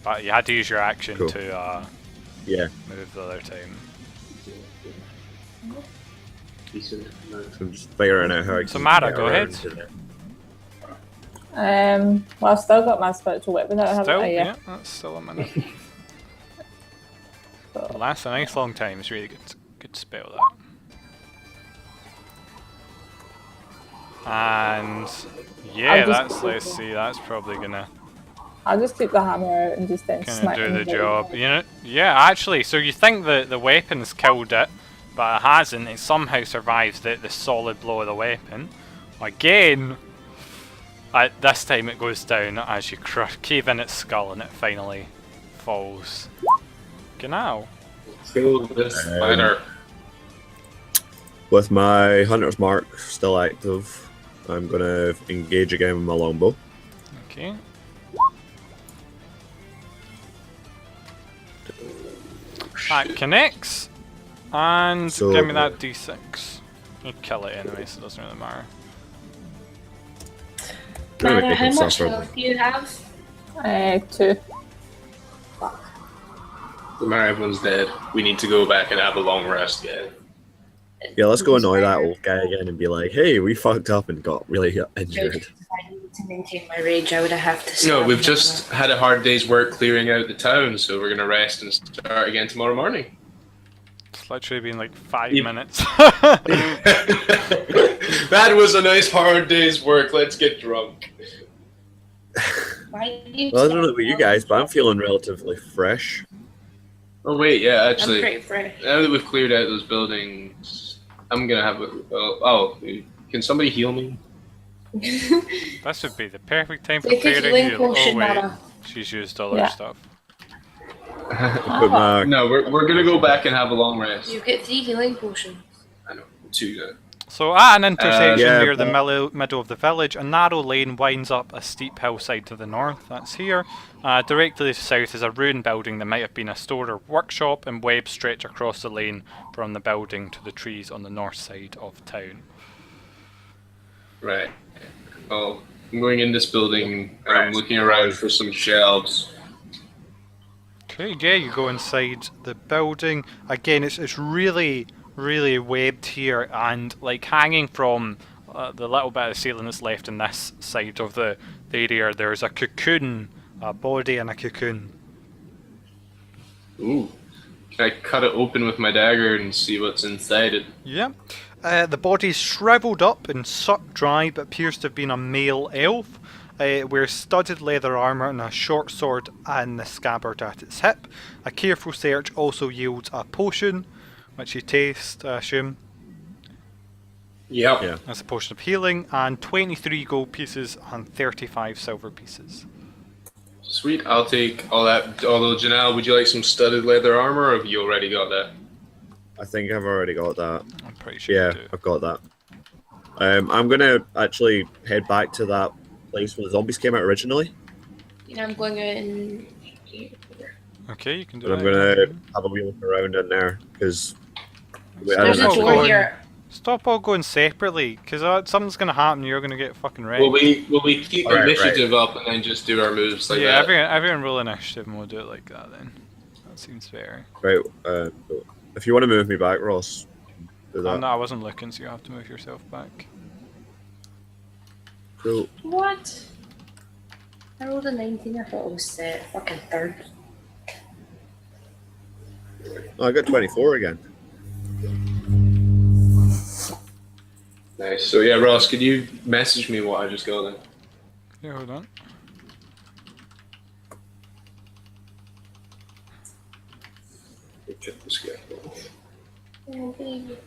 But you had to use your action Cool. to yeah, move the other time. Decent. I'm just figuring out how I can So Mara, get go around ahead. to there. Well, I've still got my spiritual weapon out, haven't Still, I? yeah, that's still a minute. So, Lasts a nice long time. It's really good spell that. And yeah, let's see, that's probably gonna I'll just take the hammer out and just then kind smack of do him the in job. You know, yeah, actually, so you think the weapon's killed it, but it hasn't. It somehow survives the solid blow of the weapon. Again, this time it goes down as you cave in its skull and it finally falls. Genau. Kill this spider. With my Hunter's Mark still active, I'm gonna engage again with my longbow. Okay. That connects, and So- give me that d6. You kill it anyway, so it doesn't really matter. Trying to Mara, make how him much suffer. health do you have? 2. Tomorrow everyone's dead. We need to go back and have a long rest, yeah. Yeah, let's go annoy that old guy again and be like, hey, we fucked up and got really injured. If I needed to maintain my rage, I would have to. No, stab we've him. just had a hard day's work clearing out the town, so we're gonna rest and start again tomorrow morning. It's literally been like 5 Yeah. minutes. That was a nice hard day's work. Let's get drunk. Why do you Well, I don't know stab about you him? guys, but I'm feeling relatively fresh. Oh wait, yeah, I'm actually, pretty fresh. now that we've cleared out those buildings, I'm gonna have a. Can somebody heal me? This would be the perfect time for Take a clearing healing you. potion, Oh wait, Mara. she's used all her Yeah. stuff. Put my No, we're gonna go back and have a long rest. You get 3 healing potions. I know, 2. So at an intersection yeah, near the but- middle of the village, a narrow lane winds up a steep hillside to the north. That's here. Directly south is a ruined building that might have been a store or workshop, and webs stretch across the lane from the building to the trees on the north side of town. Right. Well, I'm going in this building and I'm looking around for some shelves. Okay, yeah, you go inside the building. Again, it's really webbed here, and like hanging from the little bit of ceiling that's left in this side of the area, there's a cocoon, a body and a cocoon. Ooh. Can I cut it open with my dagger and see what's inside it? Yeah. The body's shriveled up and sucked dry, but appears to have been a male elf. Wears studded leather armour and a short sword and the scabbard at its hip. A careful search also yields a potion, which you taste, I assume, Yep. Yeah. as a potion of healing, and 23 gold pieces and 35 silver pieces. Sweet, I'll take all that. Although, Janelle, would you like some studded leather armor, or have you already got that? I think I've already got that. I'm pretty sure Yeah, you do. I've got that. I'm gonna actually head back to that place where the zombies came out originally, You know, I'm going out and. Okay, you can do but I'm that. gonna have a wee look around in there because There's a Stop door going- here. Stop all going separately, because something's going to happen, you're going to get fucking wrecked. Will we keep Alright, initiative up and then just do our moves like yeah, that? everyone roll initiative and we'll do it like that then. That seems fair. right. If you want to move me back, Ross, do that. No, I wasn't looking, so you have to move yourself back. Cool. What? I rolled a 19, I thought it was fucking third. Oh, I got 24 again. Nice. So yeah, Ross, could you message me what I just got then? Yeah, hold on. Check this guy. Oh, baby.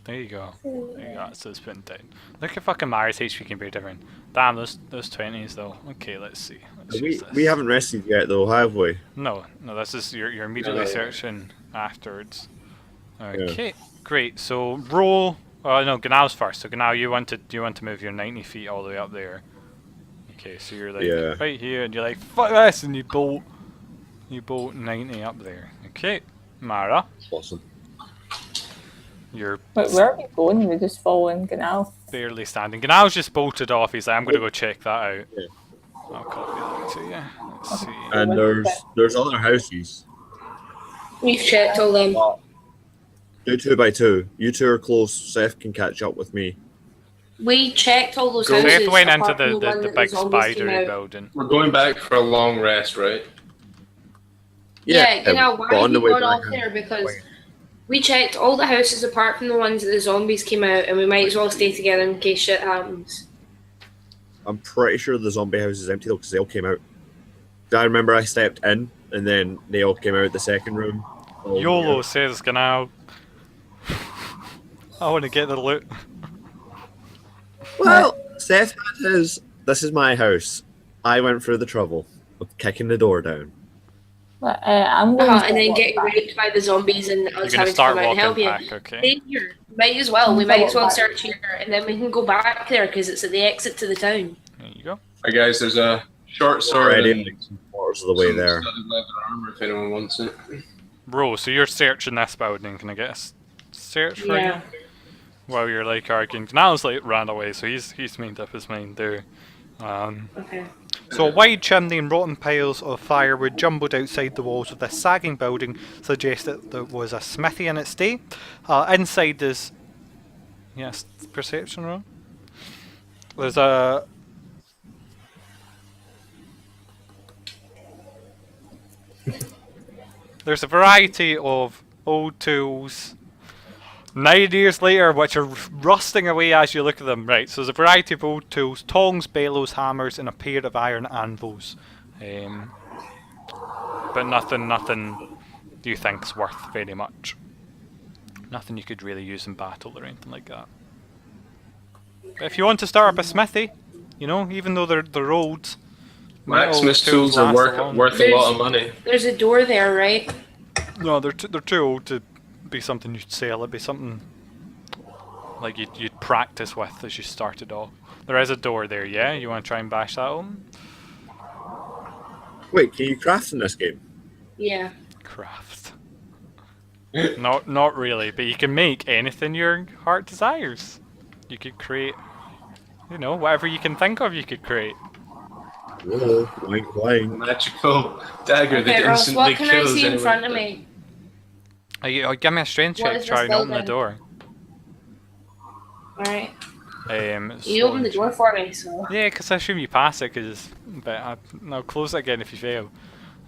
There you go. There you go, so it's putting down. Look at fucking Mari's HP compared to everyone. Damn, those 20s though. Okay, let's see. Let's use this. We haven't rested yet though, have we? No, this is you're immediately No. searching afterwards. Okay, great. So roll. No, Ganal's first. So Ganal, you want to move your 90 feet all the way up there. Okay, so you're like Yeah. right here, and you're like fuck this, and you bolt 90 up there. Okay, Mara, Awesome. you're Wait, where are we going? We're just following Canal. barely standing. Ganal's just bolted off. He's like, I'm gonna go check that out. Yeah. I'll copy that to you. Let's see. And there's other houses. We've checked all them. Do 2 by 2. You two are close. Seth can catch up with me. We checked all those So houses. Seth went into apart from the one that big zombies came spidery out. building. We're going back for a long rest, right? Yeah, you know, but why on are the you way going back, off there? Because We checked all the houses apart from the ones that the zombies came out, and we might as well stay together in case shit happens. I'm pretty sure the zombie house is empty though, because they all came out. I remember I stepped in, and then they all came out the second room. Oh, YOLO yeah. says Ganao. I want to get the loot. Well, Seth had his. This is my house. I went through the trouble of kicking the door down. I'm going to And then walk getting back. raped by the zombies and You're us gonna having to start come out and help walking you. back, okay? Stay here. Might as well. We might as well search here, and then we can go back there because it's at the exit to the town. There you go. Hi guys, there's a short sword Already and like 3/4 of the way some there. studded leather armor if anyone wants it. Bro, so you're searching this building. Can I get a search for Yeah. you? While you're like arguing. Niall's like ran away, so he's made up his mind there. Okay. So a wide chimney and rotten piles of firewood jumbled outside the walls of this sagging building suggest that there was a smithy in its day. Inside is... Yes, perception roll. There's a... There's a variety of old tools 9 years later, which are rusting away as you look at them. Right, so there's a variety of old tools, tongs, bellows, hammers, and a pair of iron anvils. But nothing you think's worth very much. Nothing you could really use in battle or anything like that. But if you want to start up a smithy, you know, even though they're old, Blacksmith's metal tools are last long. worth a lot of money. There's a door there, right? No, they're too old to be something you'd sell. It'd be something like you'd practice with as you started off. There is a door there, yeah? You want to try and bash that open? Wait, can you craft in this game? Yeah. Craft. Not really, but you can make anything your heart desires. You could create, you know, whatever you can think of you could create. Whoa, wink, wink. Magical dagger Okay, that Ross, instantly what can I kills see in anyone. front of me? Give me a strength What check is to try this and open the building? door. Alright. It's You open the door for me, so. Yeah, because I assume you pass it, but I'll close it again if you fail.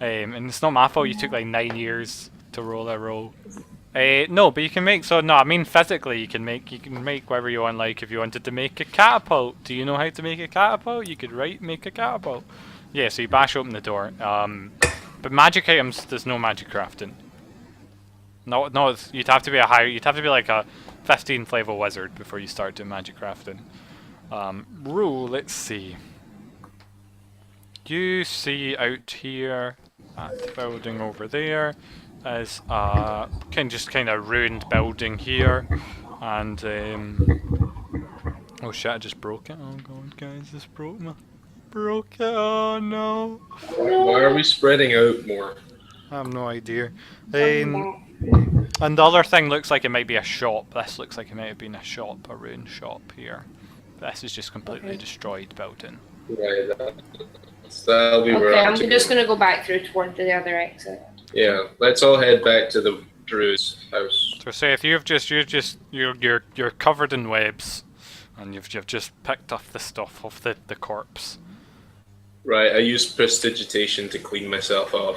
And it's not my fault, you took like 9 years to roll a roll. No, but you can make, I mean physically you can make whatever you want, like if you wanted to make a catapult. Do you know how to make a catapult? You could make a catapult. Yeah, so you bash open the door. But magic items, there's no magic crafting. No, you'd have to be like a 15th level wizard before you start doing magic crafting. Rule, let's see. You see out here at the building over there is a kind of ruined building here, and oh shit! I just broke it. Oh god, guys, this broke it. Oh no! Why are we spreading out more? I have no idea. And the other thing looks like it might be a shop. This looks like it might have been a shop, a ruined shop here. This is just completely destroyed building. Right, that'll be where Okay, I'm I'm just gonna go back through toward the other exit. Yeah, let's all head back to the druid's house. So say if you're covered in webs, and you've just picked up the stuff off the corpse. Right, I used prestidigitation to clean myself off.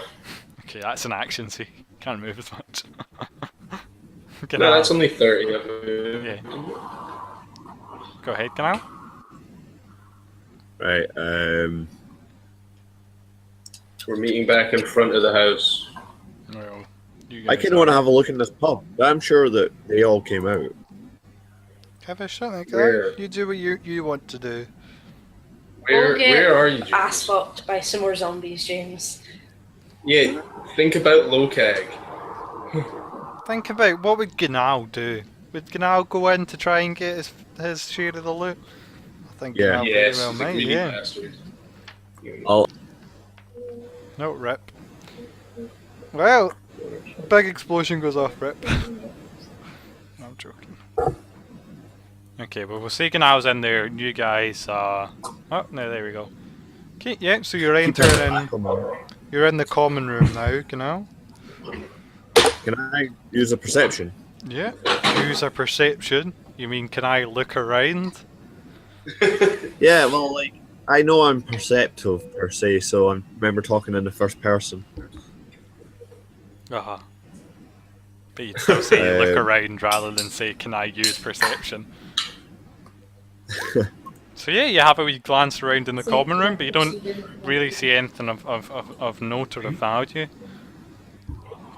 Okay, that's an action, so you can't move as much. No, that's only 30 of it. Yeah. Go ahead, Canal. Right, We're meeting back in front of the house. Well, you I guys kind of want to have a look in this pub, but I'm sure that they all came out. have a shot, like Where? You do what you want to do. Where are you, James? Ass fucked by some more zombies, James. Yeah, think about Lokag. Think about what would Gnal do. Would Gnal go in to try and get his share of the loot? I think Yeah. Gnal Yes, very well he's a might, greedy yeah. bastard. I'll No, rip. Well, big explosion goes off, rip. No, I'm joking. Okay, well we'll see Gnal's in there, and you guys, oh, no, there we go. Okay, yeah, so you're entering, come on. you're in the common room now, Gnal. Can I use a perception? Yeah, use a perception. You mean, can I look around? Yeah, well, like I know I'm perceptive per se, so I remember talking in the first person. Uh-huh. But you'd still say look Um, around rather than say, can I use perception? So yeah, you have a wee glance around in the common room, but you don't really see anything of note or of value.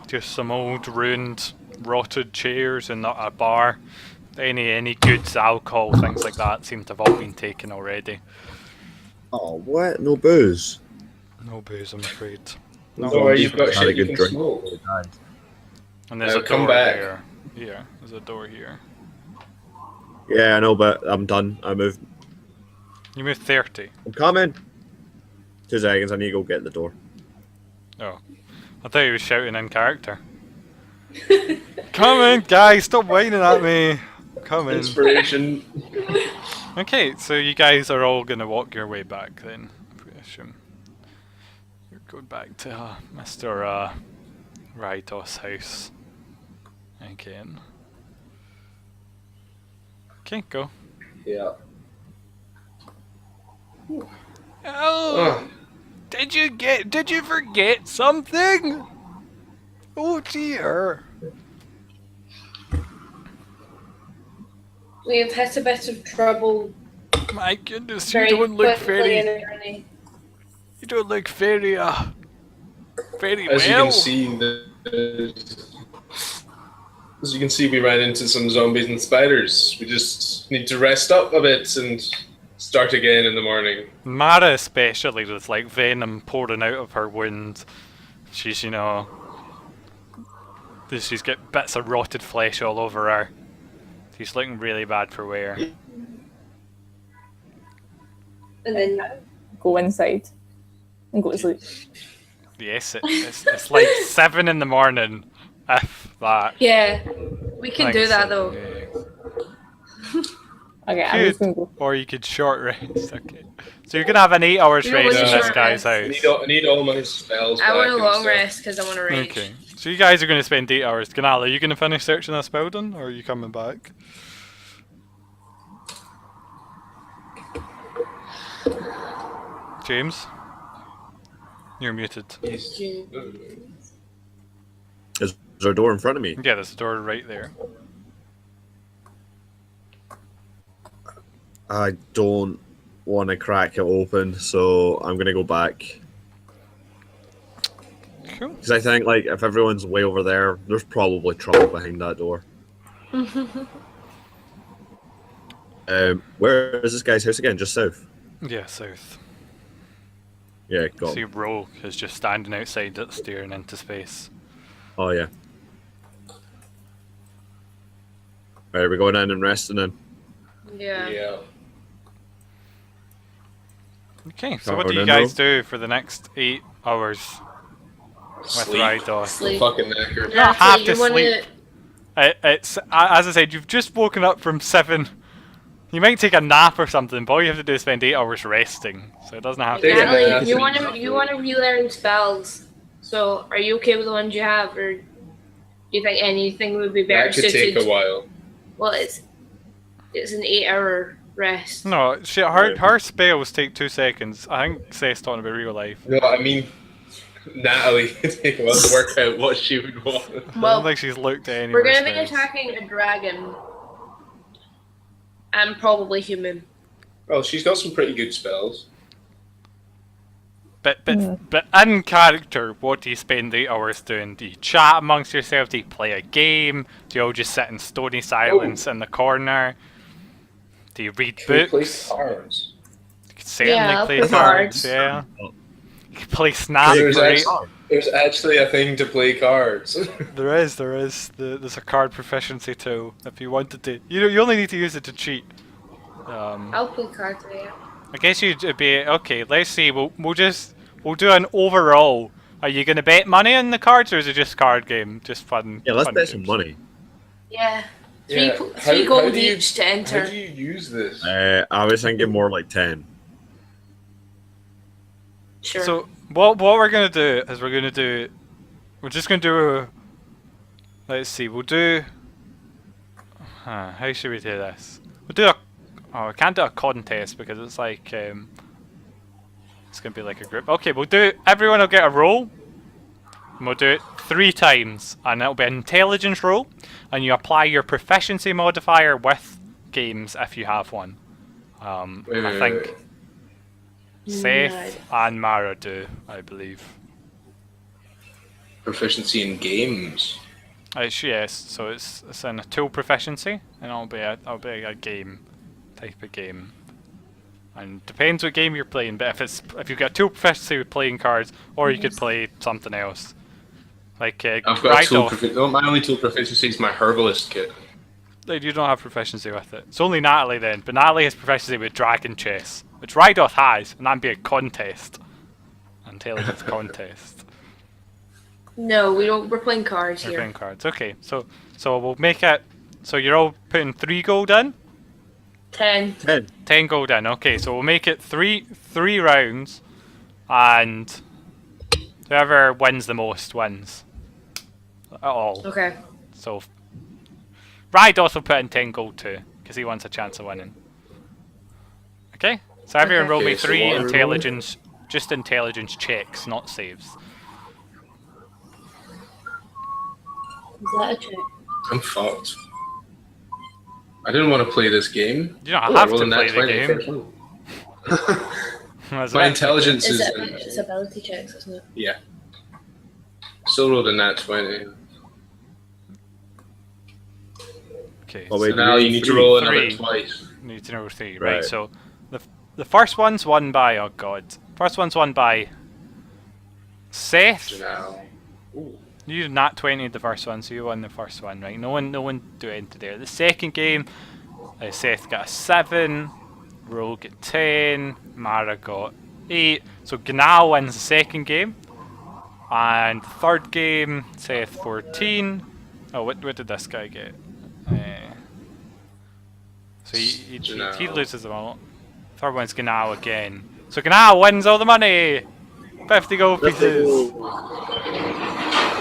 Just some old ruined, rotted chairs and not a bar. Any goods, alcohol, things like that seem to have all been taken already. Oh, what? No booze? No booze, I'm afraid. Don't worry, you've got Had a shit you good can drink. smoke. And there's a come door back. there. Here, there's a door here. Yeah, I know, but I'm done. I moved. You moved 30. I'm coming. 2 seconds, I need to go get the door. Oh. I thought he was shouting in character. Come in, guys, stop whining at me. Come in. Inspiration. Okay, so you guys are all gonna walk your way back then, I assume. You're going back to Mr. Raidos' house again. Okay, go. Yeah. Oh! Did you forget something? Oh dear. We have had a bit of trouble My goodness, you very don't look quickly in very, the journey. you don't look very, very As you well. can see, as you can see, we ran into some zombies and spiders. We just need to rest up a bit and start again in the morning. Mara especially with like venom pouring out of her wound. She's, you know, she's got bits of rotted flesh all over her. She's looking really bad for wear. And then Go inside and go to sleep. Yes, it's like 7 in the morning, if that. yeah, we can do that though. Yeah. Okay, I'm just gonna go. Or you could short rest. Okay. So you're gonna have an 8 hours You don't rest want in a this short guy's rest. house. I need all my spells. I want back a and long stuff. rest because I want to rage. Okay. So you guys are gonna spend 8 hours. Ganal, are you gonna finish searching this building, or are you coming back? James? You're muted. Yes. Is there a door in front of me? Yeah, there's a door right there. I don't want to crack it open, so I'm going to go back. Cool. Because I think, like, if everyone's way over there, there's probably trouble behind that door. Where is this guy's house again? Just south? Yeah, south. Yeah, got See, him. Rogue is just standing outside it, staring into space. Oh, yeah. Right, we're going in and resting in. Yeah. Yeah. Okay, so what do you Covered in guys though. do for the next 8 hours with Sleep. Raidos? Sleep. Fucking knackered. You don't have to you wanna- sleep. It's as I said, you've just woken up from 7. You might take a nap or something, but all you have to do is spend 8 hours resting. So it doesn't have to. Yeah, be Natalie, that's you what want to relearn spells. So, are you okay with the ones you have, or do you think anything would be better That could suited? take a while. Well, it's an 8-hour rest. No, her spells take 2 seconds. I think Seth's talking about real life. No, I mean, Natalie could take a while to work out what she would want. I don't Well, think she's looked at any we're of her gonna be spells. attacking a dragon. And probably human. Well, she's got some pretty good spells. But in character, what do you spend 8 hours doing? Do you chat amongst yourselves? Do you play a game? Do you all just sit in stony silence in the corner? Do you read Can we play books? cards? You could certainly Yeah, I'll play play cards, cards. yeah. You could play Snap There's, for 8 actually, there's actually a thing to play cards. There is. There's a card proficiency tool if you wanted to. You only need to use it to cheat. I'll play cards with you. I guess you'd be okay. Let's see. We'll do an overall. Are you gonna bet money on the cards, or is it just card game, just fun? Yeah, let's fun bet some games? money. Yeah. Yeah, Three how gold do you- each to enter. How do you use this? I was thinking more like 10. Sure. So what we're gonna do is we're just gonna do. Let's see. We'll do. How should we do this? We'll do a. Oh, we can't do a contest because it's like it's gonna be like a group. Okay, we'll do. Everyone will get a roll. And we'll do it 3 times, and it'll be an intelligence roll, and you apply your proficiency modifier with games if you have one. I think Seth and Mara do, I believe. Proficiency in games. Yes, so it's in a tool proficiency, and it'll be a game, type of game. And depends what game you're playing, but if you've got tool proficiency with playing cards, or you could play something else. Like I've got my only tool proficiency is my herbalist kit. You don't have proficiency with it. It's only Natalie then, but Natalie has proficiency with dragon chess, which Rydoth has, and that'd be a contest. Intelligence contest. No, we don't. We're playing cards We're here. playing cards. Okay, so we'll make it. So you're all putting 3 gold in. 10. 10 gold in. Okay, so we'll make it three rounds, and whoever wins the most wins. At all. Okay. So Rydoth will put in 10 gold too, because he wants a chance of winning. Okay? So everyone roll me Okay, so 3 what are we intelligence, just intelligence checks, not saves. Is that a check? I'm fucked. I didn't want to play this game. You don't have to rolled a play nat the 20 game. first. My intelligence is... It's ability checks, isn't it? Yeah. Still rolled a nat 20. Okay, Oh, so wait, So now you need to roll another 3. twice. you need to know 3, right? Right. So the first one's won by, oh god. First one's won by Seth. So now... Ooh. You did nat 20 the first one, so you won the first one, right? No one do anything there. The second game, Seth got a 7, Roll got 10, Mara got 8. So Gnal wins the second game. And the third game, Seth 14. Oh, what did this guy get? So he loses them all. Third one's Gnal again. So Gnal wins all the money! 50 gold pieces!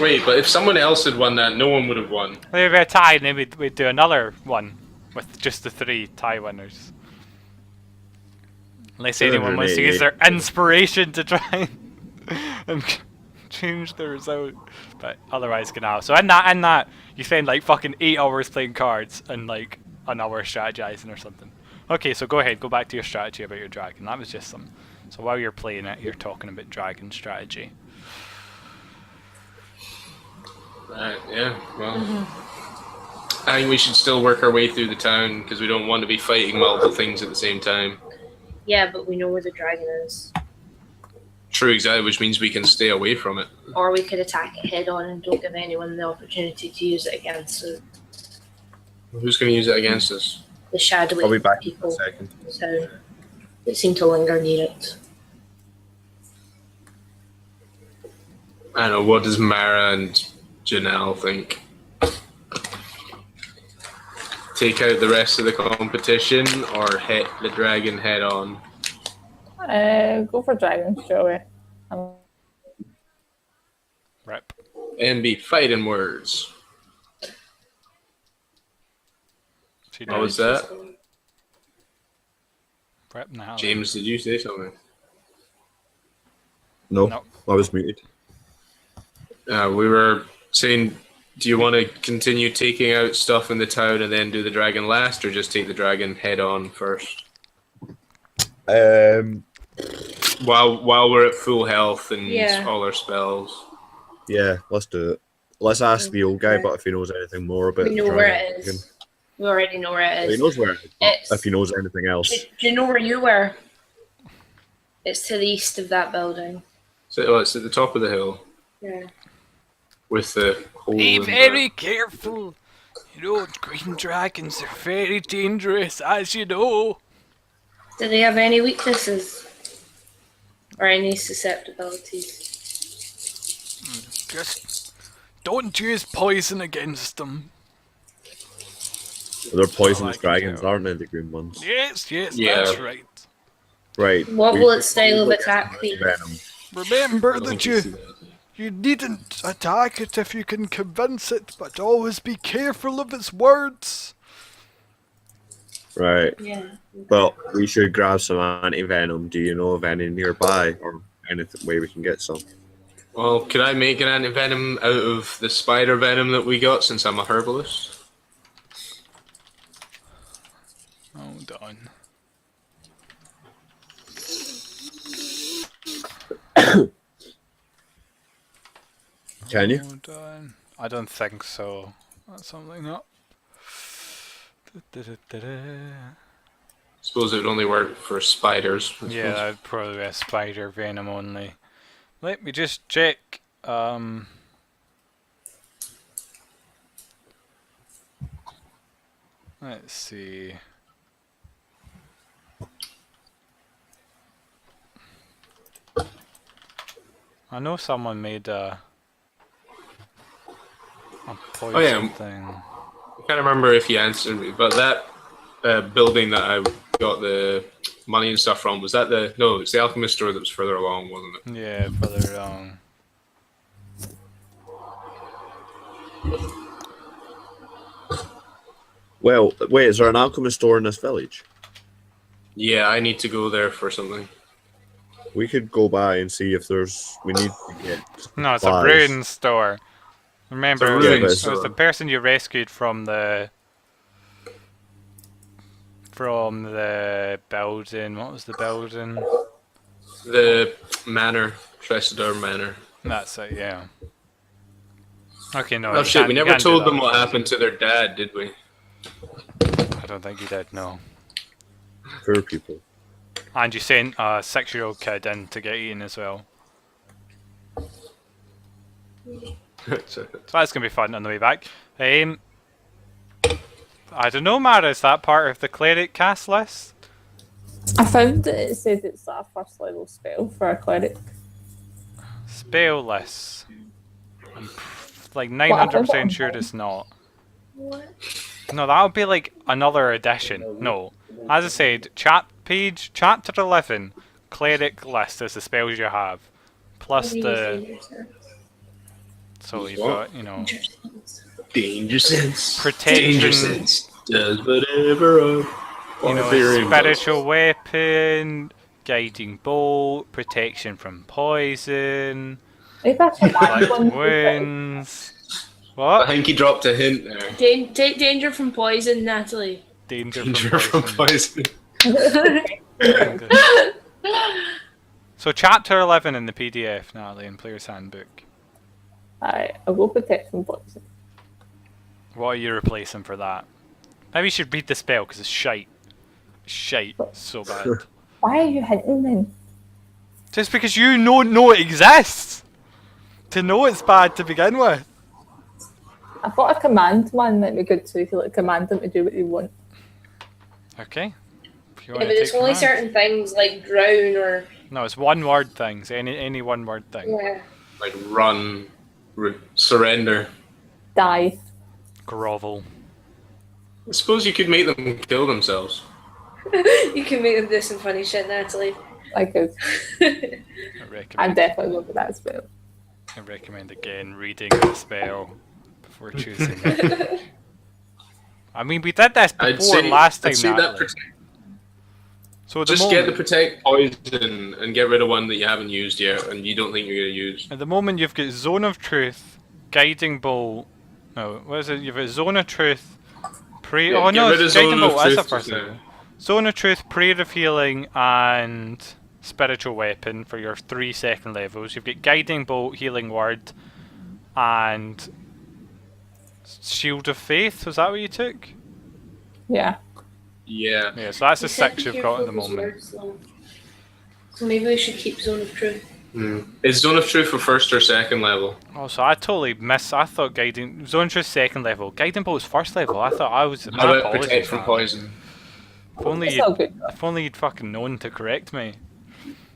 Wait, but if someone else had won that, no one would have won. Maybe a tie, and then we'd do another one with just the 3 tie winners. Unless anyone wants to use their inspiration to try and change the result. But otherwise, Gnal. So in that, you spend like fucking 8 hours playing cards and like an hour strategizing or something. Okay, so go ahead, go back to your strategy about your dragon. That was just some. So while you're playing it, you're talking about dragon strategy. Right, yeah, well... I think we should still work our way through the town, because we don't want to be fighting multiple things at the same time. Yeah, but we know where the dragon is. True, exactly, which means we can stay away from it. Or we could attack it head on and don't give anyone the opportunity to use it against us. Who's going to use it against us? The shadowy I'll be back in a people. second. So they seem to linger near it. I don't know, what does Mara and Janelle think? Take out the rest of the competition or hit the dragon head on? Go for dragons, Joey. Rip. And be fighting words. What was that? Rip now. James, did you say something? No, No. I was muted. We were saying, do you want to continue taking out stuff in the town and then do the dragon last, or just take the dragon head on first? While we're at full health and all our spells. Yeah, let's do it. Let's ask the old guy, but if he knows anything more about We know the where dragon, it is. We already know where it He is. knows where it is, but It's- if he knows anything else. Do you know where you were? It's to the east of that building. So, it's at the top of the hill Yeah. with the hole. Be in very careful. You know, green dragons are very dangerous, as you know. Do they have any weaknesses? Or any susceptibilities? Just don't use poison against them. They're poisonous I can dragons, tell. aren't they, the green ones? Yes, Yeah. that's right. Right. What will its style of attack be? Venom. Remember I don't that think you needn't attack it if you can convince it, but always be careful of its words. Right. Yeah. Well, we should grab some anti-venom. Do you know of any nearby or anything way we can get some? Well, could I make an anti-venom out of the spider venom that we got since I'm a herbalist? Hold on. Can you? Hold on. I don't think so. That's something up. Suppose it would only work for spiders. I Yeah, suppose. that'd probably be a spider venom only. Let me just check. Let's see. I know someone made a poison yeah. thing. I can't remember if you answered me, but that building that I got the money and stuff from, was that the... No, it's the alchemist store that was further along, wasn't it? Yeah, further along. Well, wait, is there an alchemist store in this village? Yeah, I need to go there for something. We could go by and see if there's. We need to get. No, it's a supplies. ruin store. Remember, It's a it was, ruin it was store. the person you rescued from the building. What was the building? The manor, Tresidor Manor. That's it. Yeah. Okay, no. Oh you shit, can't- we you never can't do told that them what with happened to their dad, did we? I don't think you did. No. Poor people. And you sent a 6-year-old kid in to get eaten as well. So that's gonna be fun on the way back. I don't know, Mara, is that part of the cleric cast list? I found that it said it's a first level spell for a cleric. Spell lists. I'm like Well, I found 900% it sure online. it's not. What? No, that would be like another edition. No. As I said, chapter 11, cleric list is the spells you have. Plus the... So you've got, you know... Danger sense. Protection. Danger sense. Does whatever a You know, barbarian does. spiritual weapon, guiding bolt, protection from poison, Maybe I should add like one. wounds. I What? think he dropped a hint there. Take danger from poison, Natalie. Danger Danger from from poison. poison. So chapter 11 in the PDF, Natalie, in Player's Handbook. Alright, I'll go protect from poison. What are you replacing for that? Maybe you should read the spell because it's shite. Shite. So bad. Why are you hinting then? Just because you know it exists! To know it's bad to begin with. I thought a command one might be good too. If you like command them to do what you want. Okay. If you Yeah, want but to it's take only command. certain things like drown or No, it's one word things. Any one word thing. yeah. Like run, surrender. Die. Grovel. I suppose you could make them kill themselves. You can make them do some funny shit, Natalie. I could. I I'm recommend. definitely going for that spell. I recommend again reading the spell before choosing it. I mean, we did this before last time, I'd say that Natalie. So at the just get the moment, protect poison and get rid of one that you haven't used yet and you don't think you're going to use. at the moment you've got Zone of Truth, Guiding Bolt. No, what is it? You've got Zone of Truth, Prayer. Yeah, Oh get no, rid it's of Guiding Zone of Bolt. That's the Truth first just thing. now. Zone of Truth, Prayer of Healing, and Spiritual Weapon for your 3 second levels. You've got Guiding Bolt, Healing Word, and Shield of Faith. Was that what you took? Yeah. Yeah. Yeah, so that's the You said 6 be you've got at the careful with moment. words, though. So maybe we should keep Zone of Truth. Is Zone of Truth for first or second level? Oh, so I totally missed. I thought Guiding Zone Truth second level, Guiding Bolt's first level. I thought I was. How My about apologies, protect from man. poison? If only It's you, all good. if only you'd fucking known to correct me.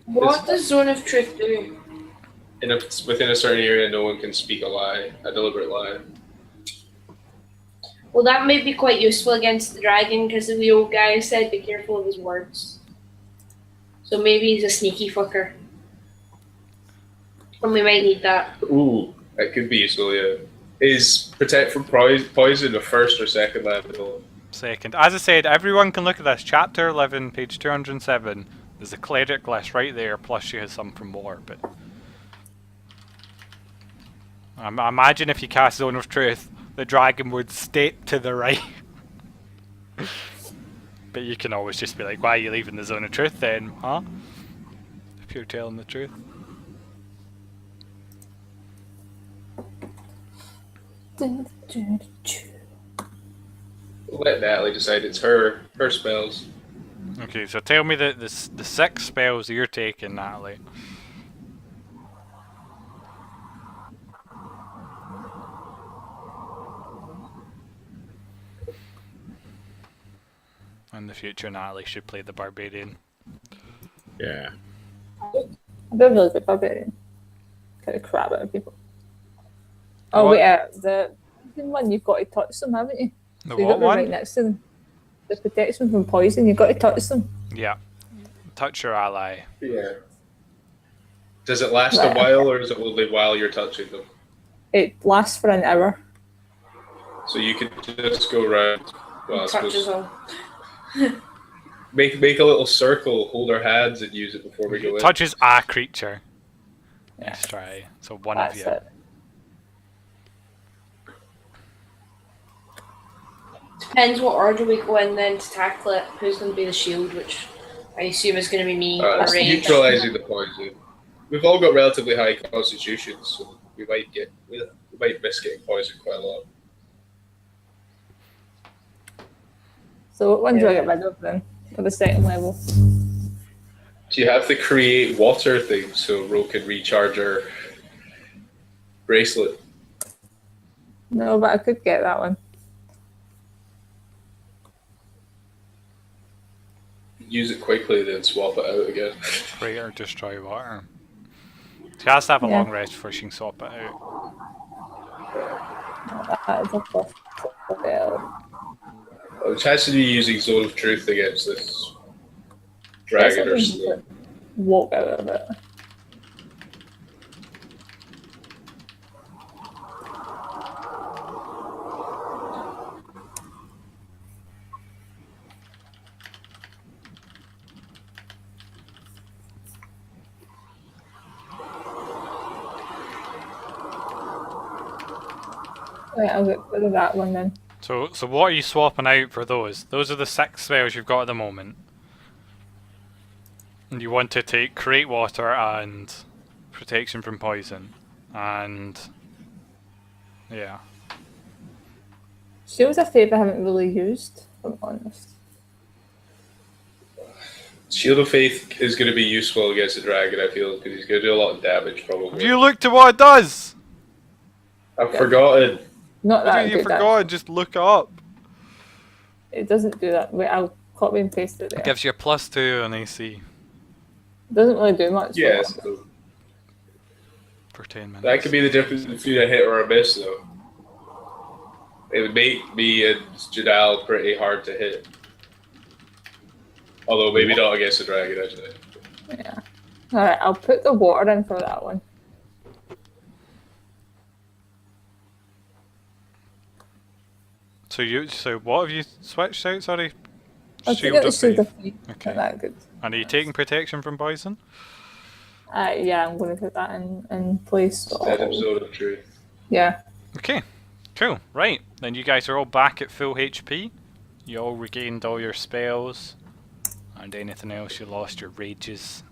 What does Zone of Truth do? Within a certain area, no one can speak a lie, a deliberate lie. Well, that may be quite useful against the dragon because the wee old guy said be careful of his words. So maybe he's a sneaky fucker. And we might need that. Ooh, that could be useful, yeah. Is protect from poison a first or second level? Second, as I said, everyone can look at this. Chapter 11, page 207. There's a cleric list right there. Plus, she has some from War, but Imagine if you cast Zone of Truth, the dragon would step to the right. But you can always just be like, why are you leaving the Zone of Truth then, huh? If you're telling the truth. Let Natalie decide. It's her spells. Okay, so tell me the 6 spells you're taking, Natalie. In the future, Natalie should play the Barbarian. Yeah. I'd be a really good barbarian. Kind of crap out of people. Oh, What? wait, the one you've got to touch them, haven't you? The So you've what got to be right one? next to them. The protection from poison, you've got to touch them. Yeah. Touch your ally. Yeah. Does it last Right. a while, or is it only while you're touching them? It lasts for an hour. So you could just go around. Well, I Touches suppose all. make a little circle, hold our hands, and use it before we go in. Touches a creature. Yeah. Let's try. So one That's of you. it. Depends what order we go in then to tackle it. Who's going to be the shield, which I assume is going to be me. It's or Ray. neutralizing the poison. We've all got relatively high constitutions, so we might miss getting poisoned quite a lot. So what one do I Yeah. get rid of then? For the second level? Do you have the create water thing so Ro can recharge her bracelet? No, but I could get that one. Use it quickly, then swap it out again. Create or destroy water. She has to have a Yeah. long rest before she can swap it out. That is a plus spell. Which has to be using Zone of Truth against this dragon or something. Walk out of it. Right, I'll get rid of that one then. So what are you swapping out for those? Those are the 6 spells you've got at the moment. And you want to take Create Water and Protection from Poison. And... yeah. Shield's a favour I haven't really used, if I'm honest. Shield of Faith is going to be useful against the dragon, I feel, because he's going to do a lot of damage, Have probably. you looked at what it does? I've forgotten. Not What that have you good. forgotten? Just look it up. It doesn't do that. Wait, I'll copy and paste it there. It gives you a +2 on AC It doesn't really do much. Yeah, but- so for 10 minutes. that could be the difference between a hit or a miss, though. It would make me and Jadal pretty hard to hit. Although maybe not against the dragon, actually. Yeah. Alright, I'll put the water in for that one. So what have you switched out, sorry? I'll Shield get the of shield Faith. of faith. Okay. Not that good. And are you taking Protection from Poison? Yeah, I'm going to put that in place. So Instead of Zone of Truth. yeah. Okay, cool. Right, then you guys are all back at full HP. You all regained all your spells. And anything else, you lost your rages,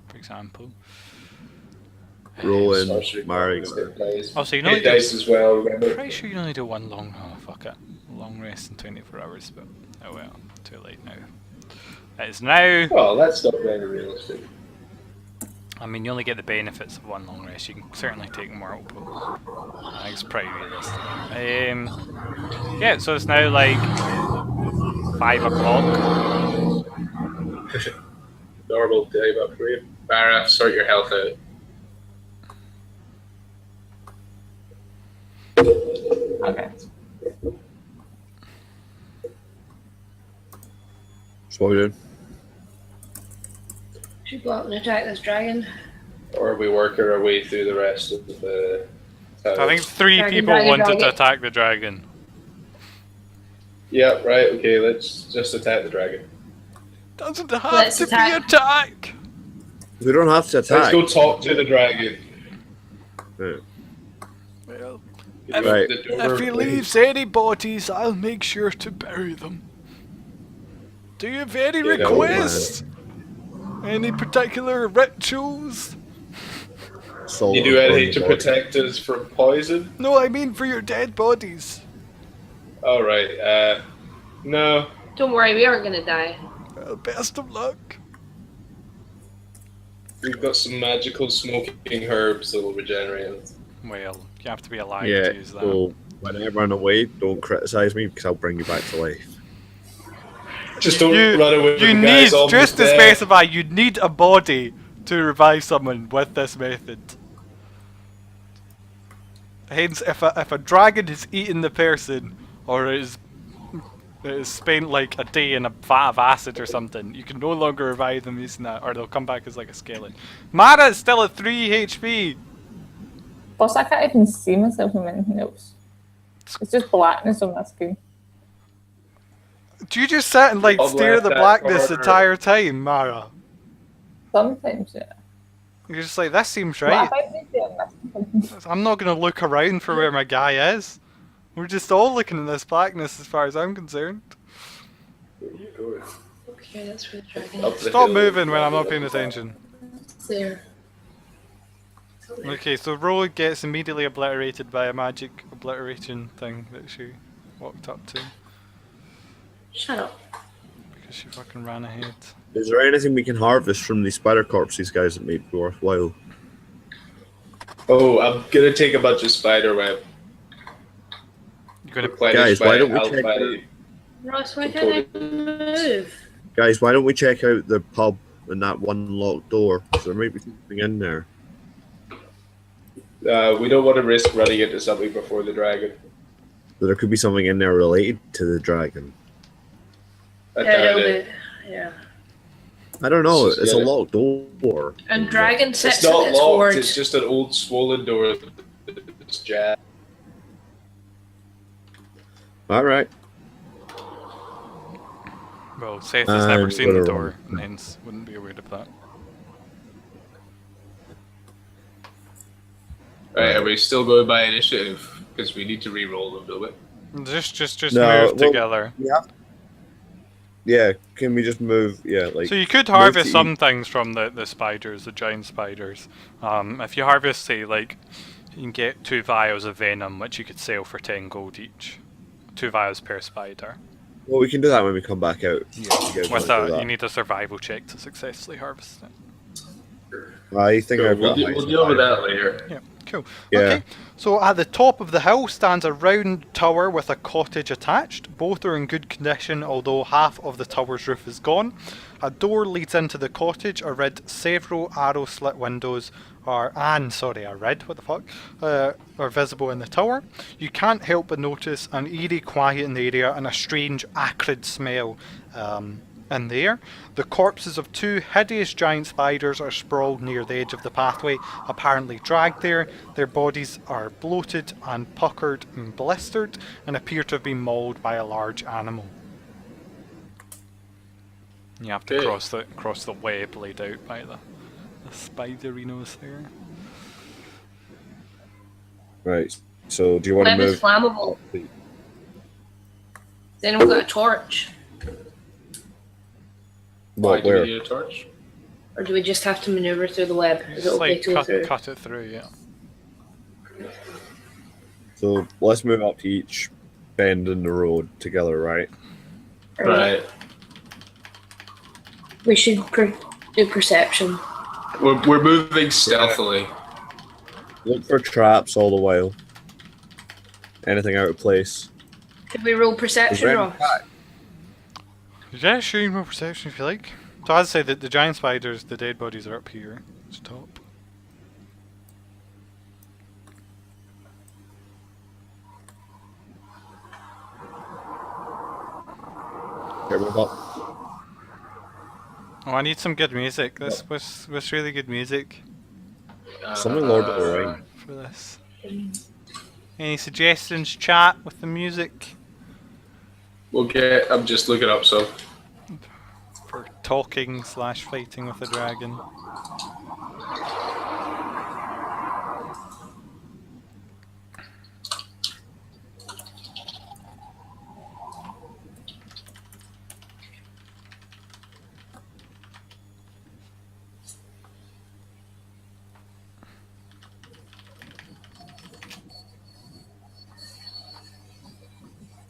for example. Roll Sorcery in Mary. points, hit dice. Oh, so you Hit only dice do... as well, remember? Pretty sure you only do one long... oh, fuck it. Long rest in 24 hours, but... oh well, too late now. It is now... Well, that's not very realistic. I mean, you only get the benefits of one long rest. You can certainly take multiple. I think it's pretty realistic. Yeah, so it's now like 5 o'clock. Normal day up for you. Barra, sort your health out. Okay. So what are we doing? Should go out and attack this dragon. Or are we working our way through the rest of the town? I think 3 Dragon, people dragon, wanted to dragon. attack the dragon. Yeah, right, okay, let's just attack the dragon. Doesn't have Let's to attack. be attack! We don't have to Let's attack. go talk to the dragon. Yeah. Well, Right. The door, if he leaves any bodies, I'll make sure to bury them. Do you have any Yeah, requests? Any particular rituals? Salt You do and anything to burn the protect us from poison? No, I mean for your dead bodies. Alright, no. Don't worry, we aren't gonna die. Well, best of luck. We've got some magical smoking herbs that will regenerate us. Well, you have to be alive Yeah, to use that. so when I run away, don't criticize me because I'll bring you back to life. Just don't You, run away you with the need, guys almost just to dead. specify, you need a body to revive someone with this method. Hence, if a dragon has eaten the person, or is spent like a day in a vat of acid or something, you can no longer revive them using that, or they'll come back as like a skeleton. Mara's still at 3 HP! Boss, I can't even see myself in anything else. It's just blackness on my screen. Do you just sit and like I'll stare at the left that blackness the corner. entire time, Mara? Sometimes, yeah. You're just like, this seems But right. I think maybe I'm missing something. I'm not gonna look around for where my guy is. We're just all looking at this blackness as far as I'm concerned. Okay, that's where the dragon Up is. the Stop hill. moving when I'm not paying attention. It's there. Okay, so Roll gets immediately obliterated by a magic obliteration thing that she walked up to Shut up. because she fucking ran ahead. Is there anything we can harvest from these spider corpses these guys have made worthwhile? Oh, I'm gonna take a bunch of spider web. You're gonna Guys, why don't we check out? Ross, why can't I move? Guys, why don't we check out the pub and that one locked door? So there might be something in there. We don't want to risk running into something before the dragon. So there could be something in there related to the dragon. I Yeah, doubt it'll it. be. Yeah. I don't know. Let's It's just a get it. locked door. And dragon It's sits not in its locked. hoard. It's just an old swollen door. It's jammed. All right. Well, Seth has never I'm seen the gonna door, run. and hence wouldn't be aware of that. Right, are we still going by initiative? Because we need to re-roll them, don't we? Just No, move well, together. Yeah. Can we just move? Yeah, like. So you could move harvest to some things from the spiders, the giant spiders. If you harvest, say, like, you can get 2 vials of venom, which you could sell for 10 gold each. 2 vials per spider. Well, we can do that when we come back out. Yeah. You guys With wanna do that, that? you need a survival check to successfully harvest it. I think Sure, I've got. we'll high deal with survival. that later. Yeah, cool. Yeah. Okay, so at the top of the hill stands a round tower with a cottage attached. Both are in good condition, although half of the tower's roof is gone. A door leads into the cottage. Several arrow slit windows are visible in the tower. You can't help but notice an eerie quiet in the area and a strange acrid smell in there. The corpses of 2 hideous giant spiders are sprawled near the edge of the pathway, apparently dragged there. Their bodies are bloated and puckered and blistered and appear to have been mauled by a large animal. You have to Okay. cross the web laid out by the spiderinos there. Right. So, do you want to Web is move? flammable. Then we've got a torch. Why What? do we Where? need a torch? Or do we just have to maneuver through the web? Is Just it okay like to go through? cut it through, yeah. So let's move up to each bend in the road together, right? Right. We should do perception. We're moving stealthily. Look for traps all the while. Anything out of place. Should we roll Is perception, there any Ross? track? Yeah, sure, you can roll perception if you like. So as I say, the giant spiders, the dead bodies are up here. It's top. Here, move up. Oh, I need some good music. This was really good music Something Lord of the Rings. for this. Any suggestions, chat, with the music We'll get. I'm just looking up. So for talking / fighting with a dragon?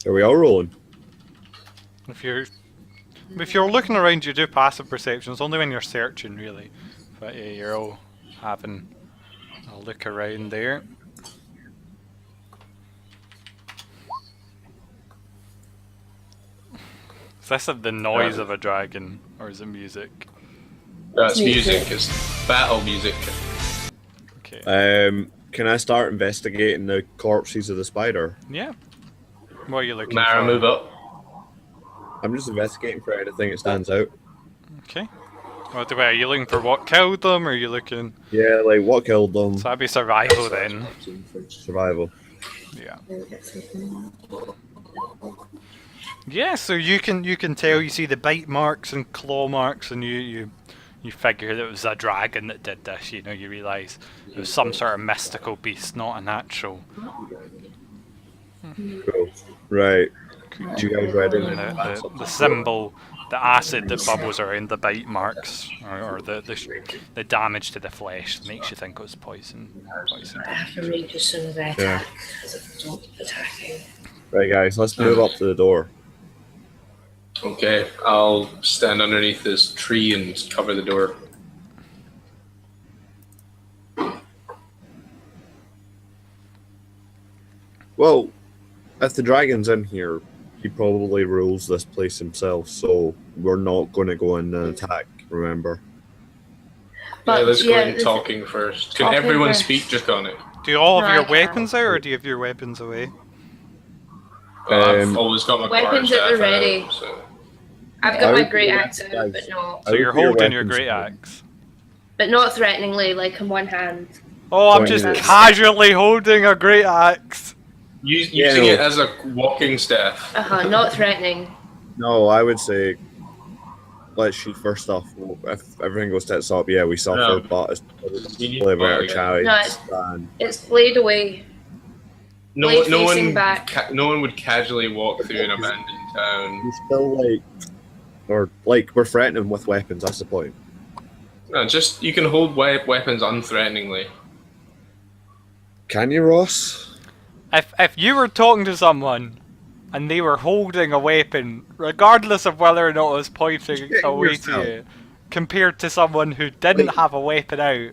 Are we all rolling? If you're looking around, you do passive perception. It's only when you're searching, really. But yeah, you're all having a look around there. Is this the noise of a dragon, or is it music? That's music. It's battle music. Okay. Can I start investigating the corpses of the spider? Yeah. What are you looking Mara, for? move up. I'm just investigating for anything that stands out. Okay. What are you looking for? What killed them? Or are you looking? Yeah, like what killed them? So that'd be survival then. Survival. Yeah. Yeah. So you can tell. You see the bite marks and claw marks, and you figure that it was a dragon that did this. You know, you realise it was some sort of mystical beast, not a natural. Cool. Right. Do you guys ready? And the symbol, the acid that bubbles around the bite marks, or the damage to the flesh, makes you think it was poison. I have to rage as soon as I attack, because if I don't keep attacking. Right, guys, let's move up to the door. Okay, I'll stand underneath this tree and cover the door. Well, if the dragon's in here, he probably rules this place himself, so we're not going to go in and attack, remember? Yeah, let's go in talking first. Can everyone speak Draconic? Do you all have No, your I weapons out, or do you have your weapons away? I've always got my weapons at the ready. Out, so. I've got my great axe out, but not. So you're holding your great axe. But not threateningly, like in one hand. Oh, I'm just casually holding a great axe. Using it as a walking staff. Not threatening. No, I would say let's shoot first off. If everything goes tits up, yeah, we suffer, but it's probably a better chance. It's blade away. No facing back. No one would casually walk through an abandoned town. We still we're threatening with weapons. That's the point. No, just you can hold weapons unthreateningly. Can you, Ross? If you were talking to someone and they were holding a weapon, regardless of whether or not it was pointing away to you, compared to someone who didn't have a weapon out,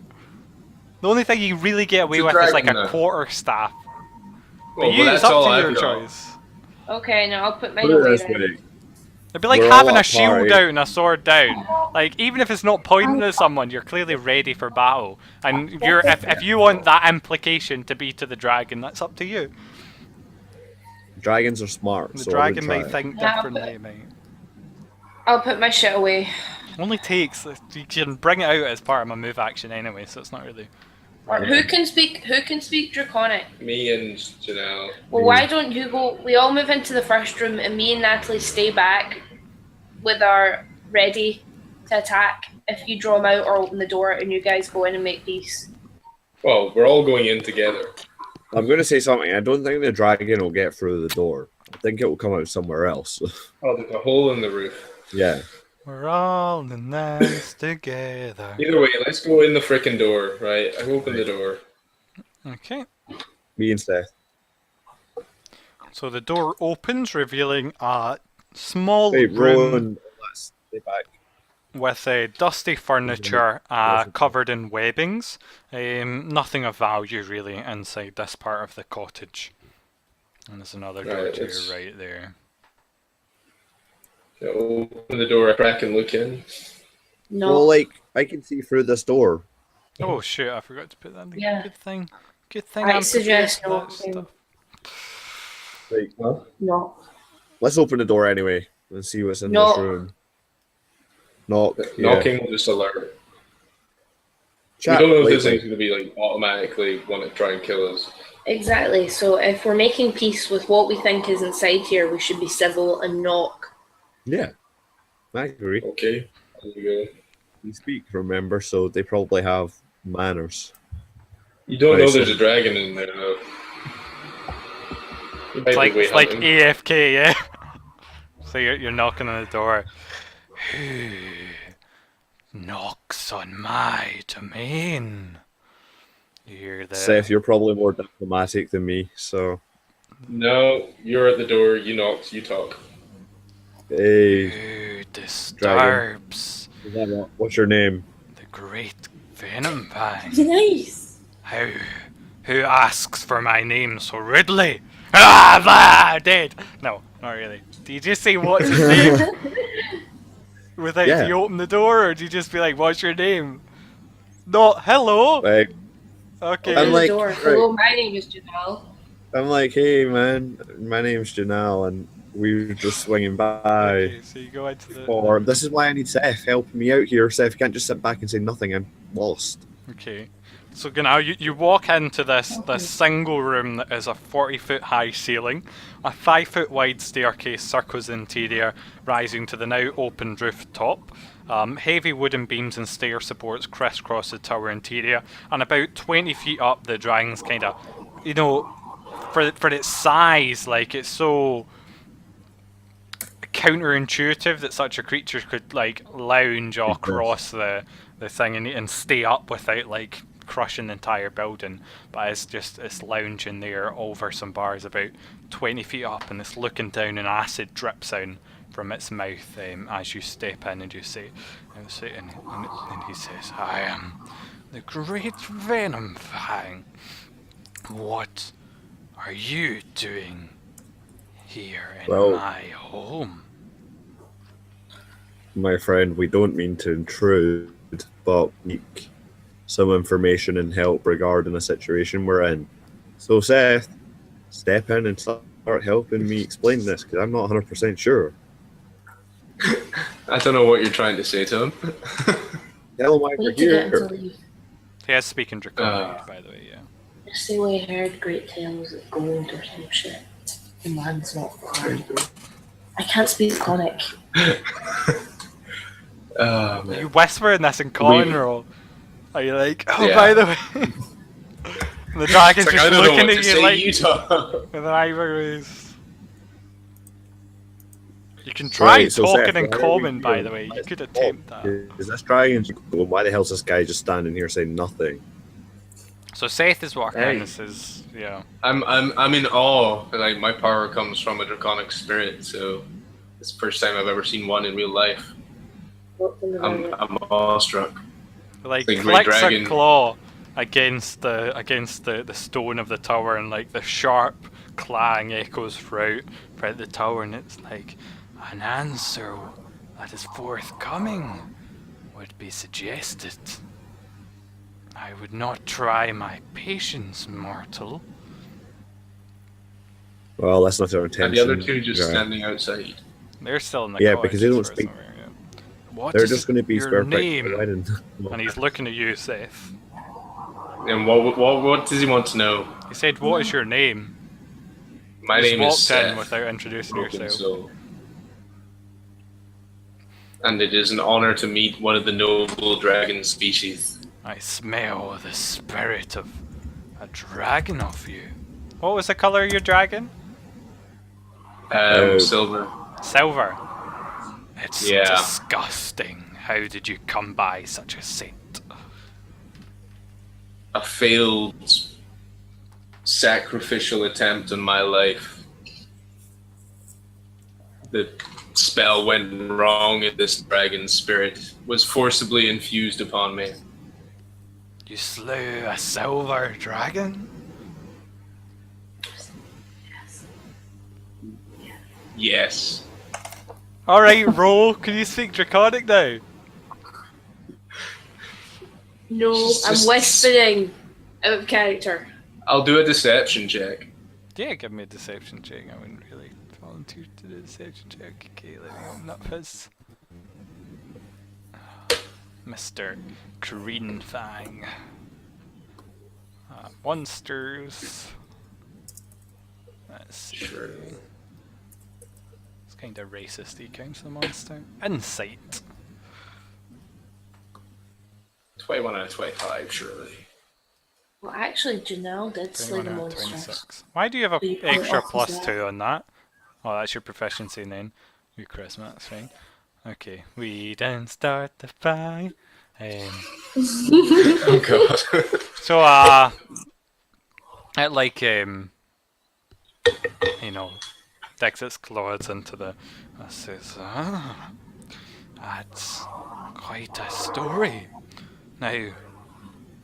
the only thing you really get away with is like a quarterstaff. Well, but that's it's up all to I've your got. choice. Okay, now I'll put mine Put it away this then. way. It'd be like We're having all a at shield party. out and a sword down. Like, even if it's not pointing at someone, you're clearly ready for battle. And if you want that implication to be to the dragon, that's up to you. Dragons are smart. The so dragon I may would try it. think differently, mate. I'll put my shit away. Only takes, you can bring it out as part of my move action anyway, so it's not really... Or who can speak Draconic? Me and Janelle. Well, why don't you go? We all move into the first room, and me and Natalie stay back with our ready to attack. If you draw them out or open the door, and you guys go in and make peace. Well, we're all going in together. I'm going to say something. I don't think the dragon will get through the door. I think it will come out somewhere else. Oh, there's a hole in the roof. Yeah. We're all in this together. Either way, let's go in the frickin' door, right? I open the door. Okay. Me and Steph. So the door opens, revealing a small Hey, room Rowan, let's stay back. with dusty furniture covered in webbings. Nothing of value really inside this part of the cottage. And there's another door to your right there. Open the door, I crack and look in. No. Well, like, I can see through this door. Oh shoot, I forgot to put that in. Yeah. Good thing. Good thing I I'm suggest prepared no. for that stuff. Like, huh? No. Let's open the door anyway and see what's in No. this room. Knock. Yeah. Knocking will just alert. Chat We don't know if later. this thing's going to be like automatically want to try and kill us. Exactly. So if we're making peace with what we think is inside here, we should be civil and knock. Yeah. I agree. Okay, there you go. We speak, remember, so they probably have manners. You don't Right, know so- there's a dragon in there, though. You might be It's like hunting. AFK, yeah. So you're knocking on the door. Who knocks on my domain? You hear the Seth, you're probably more diplomatic than me, so No, you're at the door. You knocked. You talk. Hey, Who disturbs what's your name? the great Venom Fang? Nice. Who asks for my name so rudely? Ah, blah, dead. No, not really. Do you just say what's his name without Yeah. do you open the door, or do you just be like, what's your name? Not hello. Like, Okay. I'm Open like, the door. right. Hello, my name is Janelle. I'm like, hey man, my name's Janelle, and we were just swinging by. Okay, so you go into the. Or this is why I need Seth helping me out here. Seth can't just sit back and say nothing. I'm lost. Okay. So now you walk into this single room that is a 40-foot high ceiling, a 5-foot wide staircase circles the interior, rising to the now opened rooftop. Heavy wooden beams and stair supports crisscross the tower interior, and about 20 feet up, the dragon's kind of, you know, for its size, like it's so counterintuitive that such a creature could like lounge across the thing and stay up without like crushing the entire building, but it's lounging there over some bars about 20 feet up, and it's looking down, and acid drips down from its mouth as you step in, and you say, and he says, I am the great Venom Fang. What are you doing here in Well, my home? my friend, we don't mean to intrude, but seek some information and help regarding the situation we're in. So, Seth, step in and start helping me explain this, because I'm not 100% sure. I don't know what you're trying to say to him. Tell him why We we're need to get him to here. leave. He is speaking Draconic, by the way, yeah. Say we heard great tales of gold or some shit. The man's not hard. I can't speak Conic. Man. You whispering this in common roll? Are you like, oh, Yeah. by the way? And the dragon's It's like, just I don't know looking what at to you say. like You talk. with an eyebrow raise. You can try Right, so talking Seth, in why are common, we by here? the way. You could Is attempt that. this dragon going? Why the hell's this guy just standing here saying nothing? So Seth is walking in Hey. and says, yeah. I'm in awe. Like my power comes from a draconic spirit, so it's the first time I've ever seen one in real life. I'm awestruck. Like The great clicks a dragon. claw against the stone of the tower, and like the sharp clang echoes throughout the tower, and it's like an answer that is forthcoming would be suggested. I would not try my patience, mortal. Well, that's not our intention. And the other two just Right. standing outside. They're still in the Yeah, cottage because they don't as far as speak. I'm aware, yeah. What They're is just going to be your spare parts name? for the wedding. And he's looking at you, Seth. And what does he want to know? He said, "What is your name?" My You just name walked is Seth. in without introducing Broken yourself. Soul. And it is an honor to meet one of the noble dragon species. I smell the spirit of a dragon off you. What was the color of your dragon? Silver. Silver. It's Yeah. disgusting. How did you come by such a saint? A failed sacrificial attempt on my life. The spell went wrong and this dragon spirit was forcibly infused upon me. You slew a silver dragon? Yes. Alright, roll. Can you speak Draconic now? No, Just- I'm whispering out of character. I'll do a deception check. Yeah, give me a deception check. I wouldn't really volunteer to do a deception check. Okay, let me open up his. Mr. Green Fang. Monsters. Let's see. Sure. It's kind of racist, he counts the monster. Insight. 21 out of 25, surely. Well, actually, Janelle did slay 21 the out of monsters. 26. Why do you have So you an put it extra off as plus well. 2 on that? Oh, that's your proficiency then. You charisma, that's fine. Okay, we didn't start the fight. Oh god. So, at like, you know, digs its claws into the. Says, ah, that's quite a story. Now,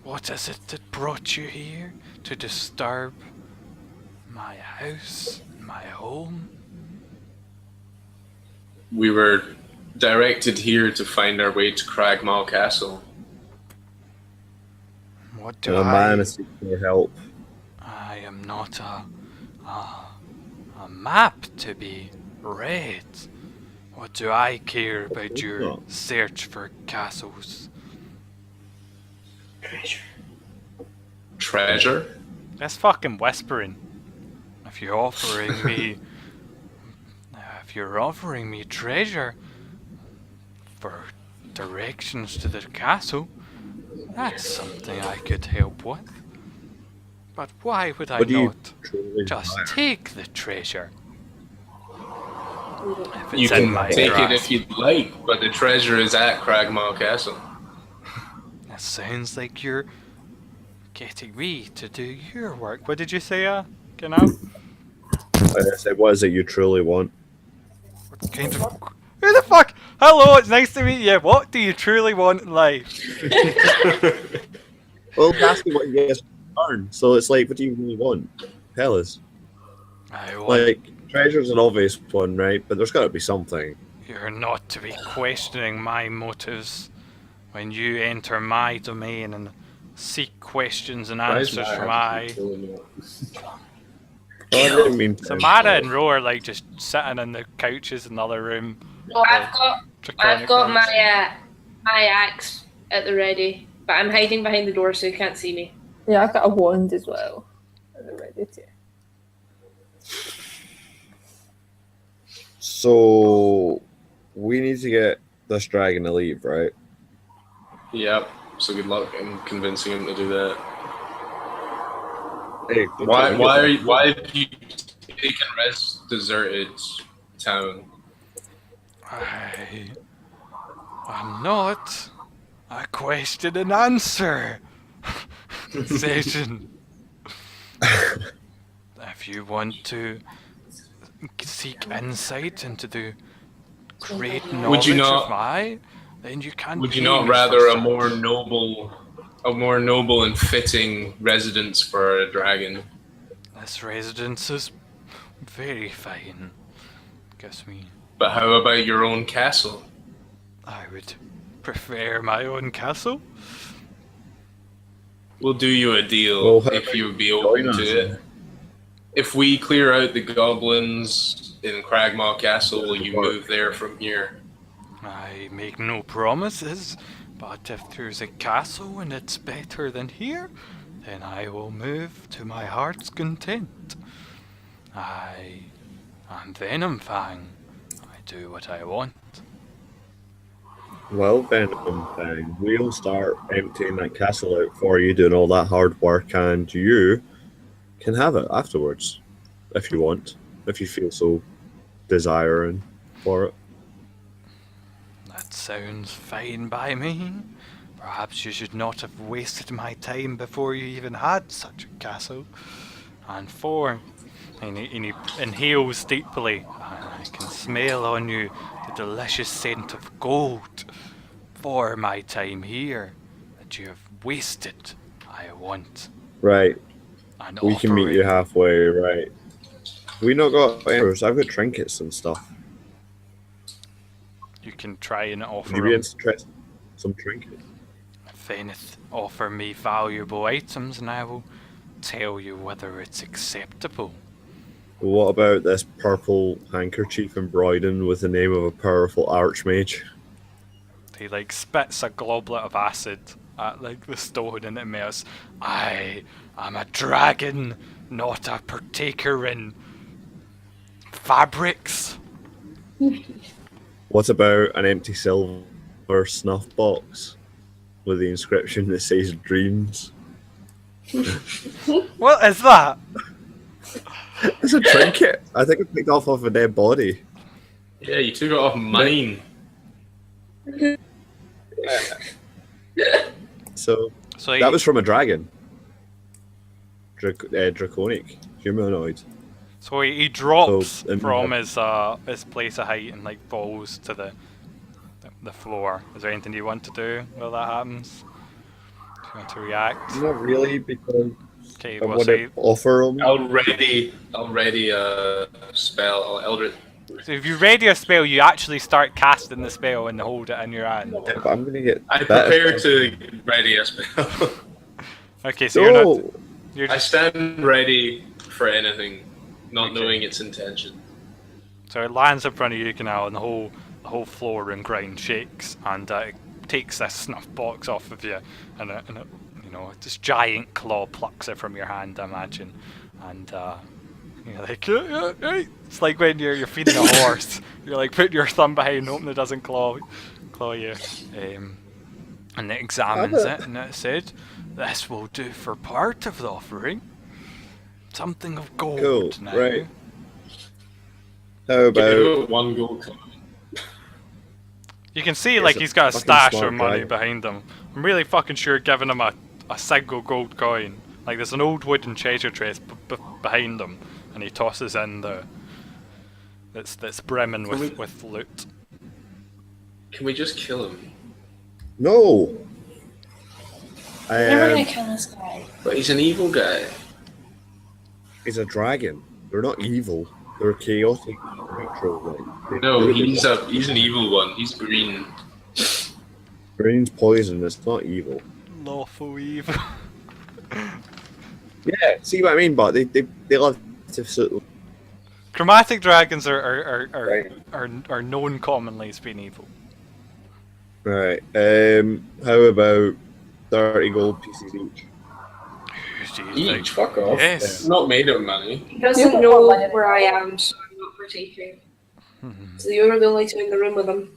what is it that brought you here to disturb my house, my home? We were directed here to find our way to Cragmaw Castle. What do And a man is seeking your help. I am not a map to be read. What do I care about your search for castles? Treasure? That's fucking whispering. If you're offering me treasure for directions to the castle, that's something I could help with. But why would I What do you not truly just desire? take the treasure? If You it's in can my take it grasp. if you'd like, but the treasure is at Cragmaw Castle. That sounds like you're getting me to do your work. What did you say, Genau? I said, what is it you truly want? What kind of... Who the fuck? Hello, it's nice to meet you. What do you truly want in life? Well, ask me what you guys earn. So it's like, what do you really want? Tell us. I want Like, treasure's an obvious one, right? But there's got to be something. you're not to be questioning my motives when you enter my domain and seek questions and answers from I. Oh, I didn't mean to. Samara and Ro are like just sitting in the couches in the other room. No, I've got Draconic my ones. my axe at the ready, but I'm hiding behind the door so you can't see me. Yeah, I've got a wand as well. I'm ready to. So, we need to get this dragon to leave, right? Yep. So good luck in convincing him to do that. Hey, Why have you taken rest deserted town? I'm not a question and answer session. If you want to seek insight into the great knowledge of my, then you can. Would you pay not me rather for a such. more noble and fitting residence for a dragon? This residence is very fine. Guess me. But how about your own castle? I would prefer my own castle. We'll do you a deal Well, how if about you would be you open join to us it. If we clear out the goblins in Cragmaw Castle, will you move there from here? I make no promises, but if there's a castle and it's better than here, then I will move to my heart's content. I am Venomfang. I do what I want. Well, Venom Fang, we'll start emptying that castle out for you, doing all that hard work, and you can have it afterwards, if you want, if you feel so desiring for it. That sounds fine by me. Perhaps you should not have wasted my time before you even had such a castle. And he inhales deeply. I can smell on you the delicious scent of gold. For my time here, that you have wasted, I want Right, an we can meet you offering. halfway, right? We not got embers, I've got trinkets and stuff. You can try and Would offer you be him, interested in some trinkets? if anything, offer me valuable items, and I will tell you whether it's acceptable. What about this purple handkerchief embroidered with the name of a powerful archmage? He like spits a goblet of acid at like the stone and it melts. I am a dragon, not a partaker in fabrics. What about an empty silver snuff box with the inscription that says dreams? What is that? It's a trinket. I think it picked off of a dead body. Yeah, you took it off mine. So So that was from a dragon. Draconic humanoid. So he drops So, from his place of height and like falls to the floor. Is there anything you want to do while that happens? Do you want to react? Not really, because Okay, I well, want so, to offer him. I'll ready spell. I'll Eldritch. so if you ready a spell, you actually start casting the spell and hold it in your hand. Yeah, but I'm gonna get. I better prepare spells. to ready a spell. Okay, so you're not. No! You're I just, stand ready for anything, not Okay. knowing its intention. so it lands in front of you, Canal, and the whole floor and ground shakes, and it takes this snuff box off of you, and it, you know, this giant claw plucks it from your hand, I imagine, and you're like, it's like when you're feeding a horse, you're like putting your thumb behind, hoping it doesn't claw you, and it examines it, and it said, "This will do for part of the offering. Something of gold Cool, now." right. How Give about. it 1 gold coin. You can see He's like a he's got a fucking stash smart of money guy. behind him. I'm really fucking sure giving him a single gold coin. Like there's an old wooden treasure chest behind him, and he tosses in that's brimming with loot. Can we just kill him? No! I'm never gonna Um, kill this guy. But he's an evil guy. he's a dragon. They're not evil. They're chaotic, neutral. Like, they No, really he's an evil one. He's green. Green's poison. It's not evil. Lawful evil. Yeah, see what I mean? But they love to sort of. Chromatic dragons are Right. known commonly as being evil. Right. How about 30 gold pieces each? Do you think? Each, fuck off. Yes. Not made of money. He doesn't know where I am, so I'm not partaking. So you're the only two in the room with him.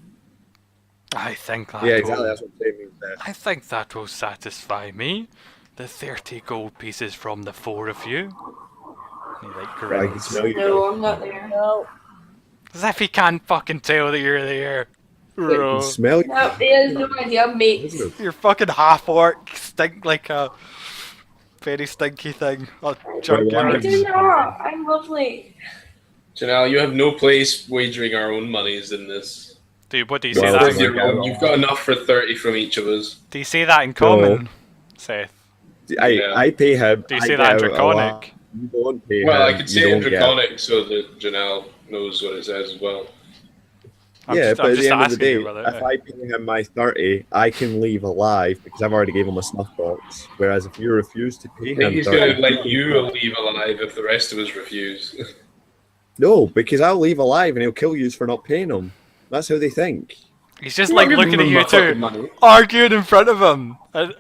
I think that. Yeah, exactly. will- That's what I'm saying. Means that. I think that will satisfy me. The 30 gold pieces from the 4 of you. He like I can grins. smell you. No, I'm not there. No. As if he can't fucking tell that you're there. I can Bro. smell you. No, he has no idea, mate. You're fucking half orc, stink like a very stinky thing. I'll jump Well, I your do not. I'm lovely. Janelle, you have no place wagering our own monies in this. Dude, what do you Well, say that's that? my You've God. you've got enough for 30 from each of us. Do you say that in common, Seth? I pay him. Do you I say get that in out a lot. Draconic? You don't pay Well, him. I could you say it in don't get- Draconic so that Janelle knows what it says as well. I'm Yeah, just, but I'm at just the end of the asking day, you whether. if I pay him my 30, I can leave alive because I've already gave him a snuff box. Whereas if you refuse to pay I think him he's 30, going to let you leave alive if the rest of us refuse. no, because I'll leave alive and he'll kill you for not paying him. That's how they think. He's just I'm like not giving looking at him you my fucking two, money. arguing in front of him. And-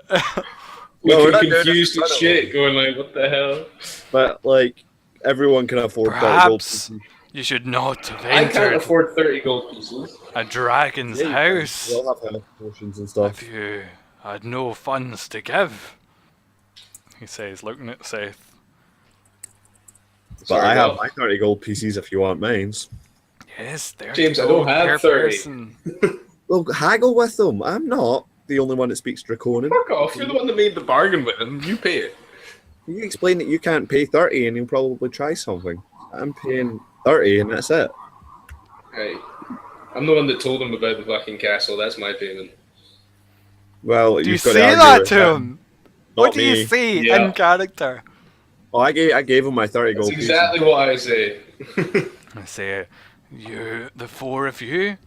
No, we're Looking not doing it confused in as front of shit, him. going like, what the hell? But like, everyone can afford 30 gold Perhaps pieces. you should not have I can't entered afford 30 gold pieces. a dragon's Yeah, you can. house We all have health potions and stuff. if you had no funds to give. He says, looking at Seth. But Sorry, I have what? my 30 gold pieces if you want mine. Yes, there. James, I don't have 30. Well, haggle with them. I'm not the only one that speaks Draconian. Fuck off, you're the one that made the bargain with him. You pay it. You explain that you can't pay 30 and he'll probably try something. I'm paying 30 and that's it. Hey, I'm the one that told him about the fucking castle. That's my payment. Well, Do you you've got say argue that with to him, him? not What do you me. say Yeah. in character? Oh, I gave him my 30 That's gold pieces. exactly what I say. I say, you, the 4 of you,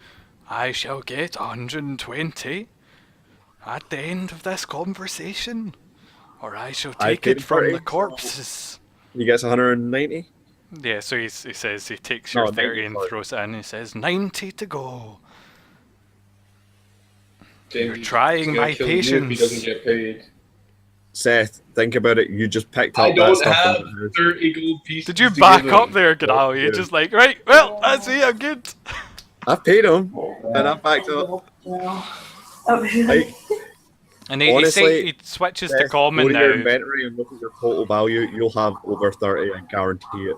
I shall get 120 at the end of this conversation, or I shall I take paid it from 30, the so- corpses. He gets 190. Yeah, so he says he takes No, your 30 and 90, throws it in. He says 90 to go. James, You're trying he's gonna my kill you if He patience. doesn't get paid. Seth, think about it. You just picked I up that don't stuff. have from the house. 30 gold pieces. Did you to back give up him. there, Gadal? You're Yeah. just like, right, well, that's it, I'm good. I've paid him and I've backed up. Like, And he Honestly, he switches Seth, to common go to your now. inventory and look at your total value. You'll have over 30, I guarantee it.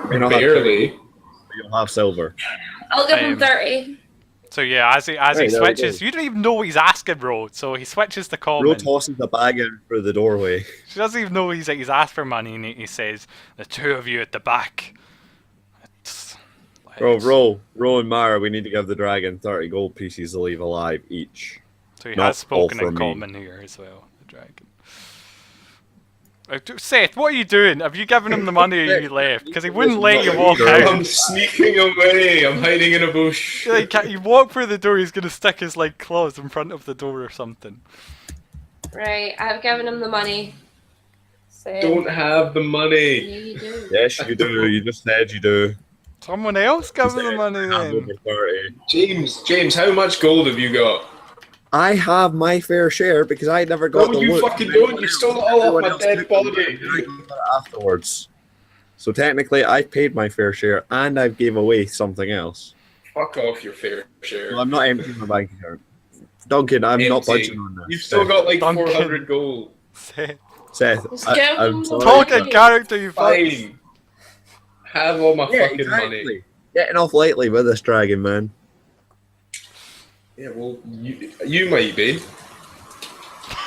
You may not have 30, Barely. but you'll have silver. I'll give him Um, 30. So yeah, as he Right, there we switches, go. you don't even know what he's asking, bro. So he switches to Ro common. tosses the bag in through the doorway. She doesn't even know he's asked for money, and he says, "The two of you at the back." Ro and Mara, we need to give the dragon 30 gold pieces to leave alive each. So he Not has spoken all in for me. common here as well, the dragon. Seth, what are you doing? Have you given him the money or you left? Because he wouldn't let you walk I'm out. sneaking away. I'm hiding in a bush. Like, you walk through the door, he's going to stick his like claws in front of the door or something. Right, I've given him the money. Same. Don't have the money. Yeah, you do. Yes, you do. You just said you do. Someone else give him the Said money I have then. over 30. James, how much gold have you got? I have my fair share because I never got No, the you loot. fucking don't. You stole it all off my dead body. I got it afterwards. So technically, I paid my fair share and I gave away something else. Fuck off your fair share. So I'm not emptying my bank account. Duncan, I'm not Empty. budging on this. You've still got like Duncan. 400 gold. Seth, Seth, Just I, give I'm him sorry. the talk money. in character, you fucks. Fine. Have all my Yeah, fucking exactly. money. Getting off lightly with this dragon, man. Yeah, well, you might be.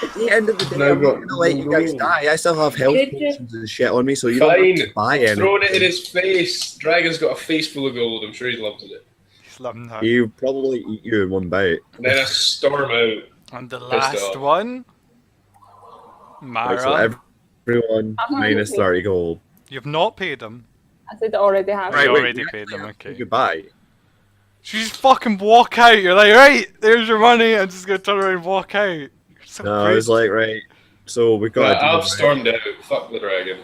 At the end of the day, No, I'm not but- gonna let you guys die. I still have health Could you- potions and shit on me, so you don't have Fine. to buy any. Throwing it in his face. Dragon's got a face full of gold. I'm sure he loves it. He's loving that. You probably eat you in one bite. And then I storm out. And the Pissed last off. one, Right, so Mara, everyone I'm not minus eating. 30 gold. you've not paid him. I did already have Right, it. wait. already you paid them, actually have to okay. say Goodbye. So you just fucking walk out. You're like, right, there's your money. I'm just gonna turn around and walk out. You're so No, rude. it's like, right, so we've got I've stormed out. Fuck the dragon.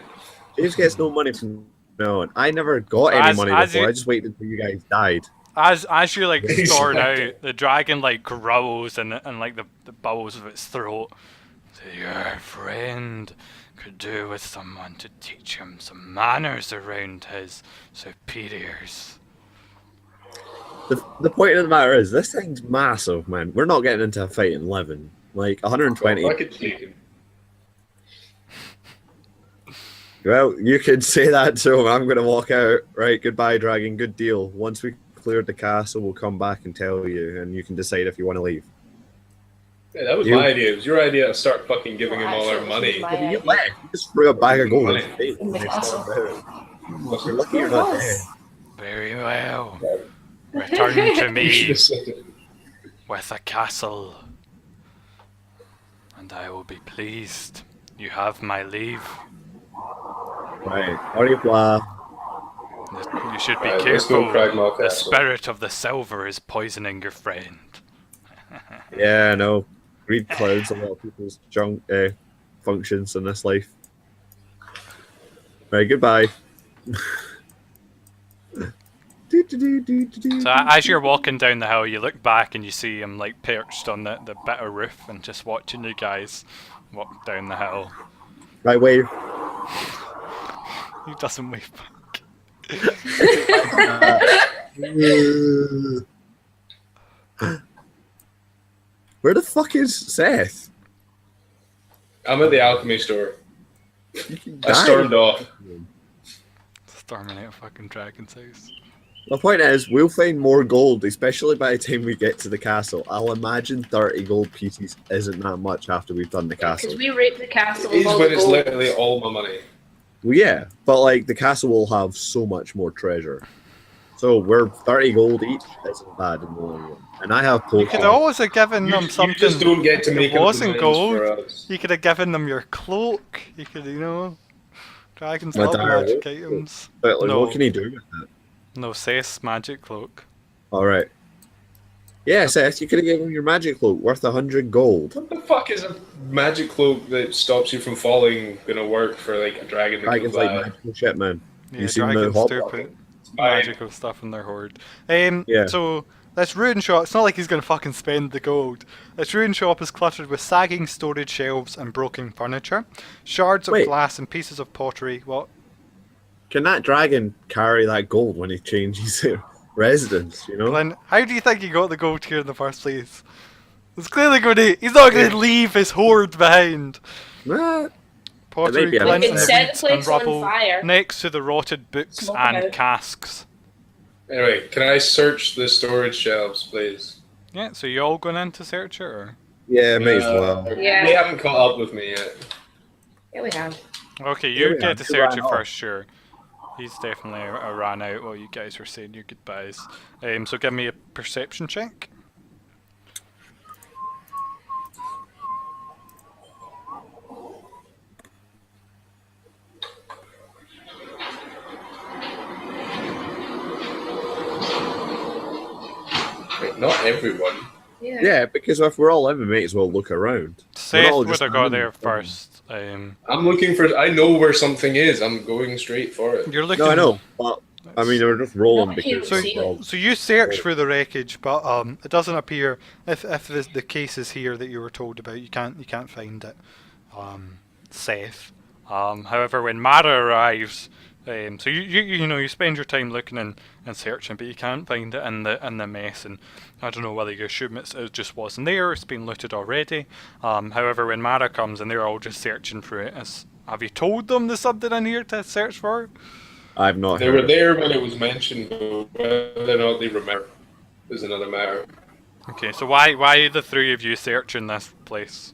James gets no money from now on. I never got any As- money as before. you- I just waited until you guys died. As you're like stored Exactly. out, the dragon like growls and like the bubbles of its throat. So your friend could do with someone to teach him some manners around his superiors. The point of the matter is, this thing's massive, man. We're not getting into a fight in 11. Like, 120. I could take him. Well, you could say that to him. I'm going to walk out. Right, goodbye, dragon. Good deal. Once we cleared the castle, we'll come back and tell you, and you can decide if you want to leave. Yeah, that was You- my idea. It was your idea to start fucking giving him all our money. You left. You just threw a bag of gold in Money. his face. In the and they castle. stormed out. You're lucky you're not dead. Very well. Return to me with a castle, and I will be pleased. You have my leave. Right. Au revoir. You should be Right, let's go careful. Cragmaw The Castle. spirit of the silver is poisoning your friend. Yeah, I know. Greed clouds a lot of people's functions in this life. Right, goodbye. So as you're walking down the hill, you look back and you see him like perched on the bit of roof and just watching you guys walk down the hill. Right, wave. He doesn't wave back. Where the fuck is Seth? I'm at the alchemy store. You can I die. stormed off. Storming out of fucking dragon's house. The point is, we'll find more gold, especially by the time we get to the castle. I'll imagine 30 gold pieces isn't that much after we've done the Because castle. we raped the castle It with is all when the it's gold. literally all my money. Well, yeah, but like the castle will have so much more treasure. So we're 30 gold each isn't bad in the long run. And I have You potions. could always have given them You something. just don't get to that make up wasn't the gold. for us. You could have given them your cloak. You could, dragons My love dire magic wolf. items. But like, No. what can he do with that? No, Seth's magic cloak. All right. Yeah, Seth, you could have given him your magic cloak worth 100 gold. What the fuck is a magic cloak that stops you from falling gonna work for like a dragon that Dragons can like fly? magical shit, man. Yeah, You seen the dragons do Hobgoblin? put Fine. magical stuff in their hoard. Yeah. So this ruin shop, it's not like he's gonna fucking spend the gold. This ruin shop is cluttered with sagging storage shelves and broken furniture, shards of Wait. glass and pieces of pottery. What? Can that dragon carry that gold when he changes residence, you know? Glenn, how do you think he got the gold here in the first place? It's clearly going to. He's not going to leave his hoard behind. Nah. Pottery, be a glint bit in It the set the weeds and place on rubble fire. next to the rotted books Smoke and it out. casks. Anyway, can I search the storage shelves, please? Yeah, so you all going in to search it, or? Yeah, may as well. Yeah. They haven't caught up with me yet. Yeah, we have. Okay, Yeah, you we get have. to You search ran it off. first, sure. He's definitely ran out while you guys were saying your goodbyes. So give me a perception check. Wait, not everyone. Yeah. Yeah, because if we're all in, we may as well look around. We're not Seth all would just have got standing there there. first. I'm looking for. I know where something is. I'm going straight for it. You're looking. No, I know, but I mean, we're just rolling Not because here, we're all. So you search for the wreckage, but it doesn't appear. If the case is here that you were told about, you can't find it. Seth. However, when Mara arrives, so you spend your time looking and searching, but you can't find it in the mess, and I don't know whether you assume it just wasn't there. It's been looted already. However, when Mara comes and they're all just searching for it, have you told them there's something in here to search for? I've not. They heard were it. there when it was mentioned, but whether or not they remember is another matter. Okay, so why are the three of you searching this place?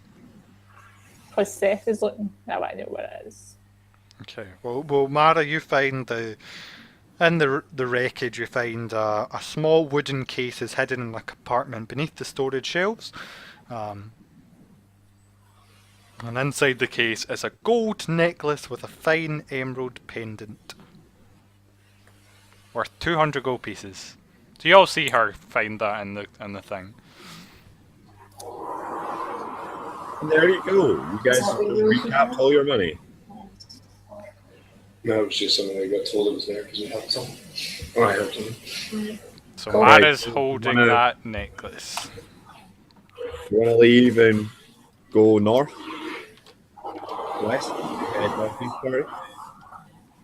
Because Seth is looking. Now I know where it is. Okay. Well, Mara, you find in the wreckage, you find a small wooden case is hidden in a compartment beneath the storage shelves. And inside the case is a gold necklace with a fine emerald pendant. Worth 200 gold pieces. So you all see her find that in the thing. And there you go. You guys just recapped all your money. No, it was just something I got told it was there because we helped someone. Oh, I helped someone. So Cool. Mara's Right, holding wanna- that necklace. You want to leave and go north? West? Head northeast, sorry.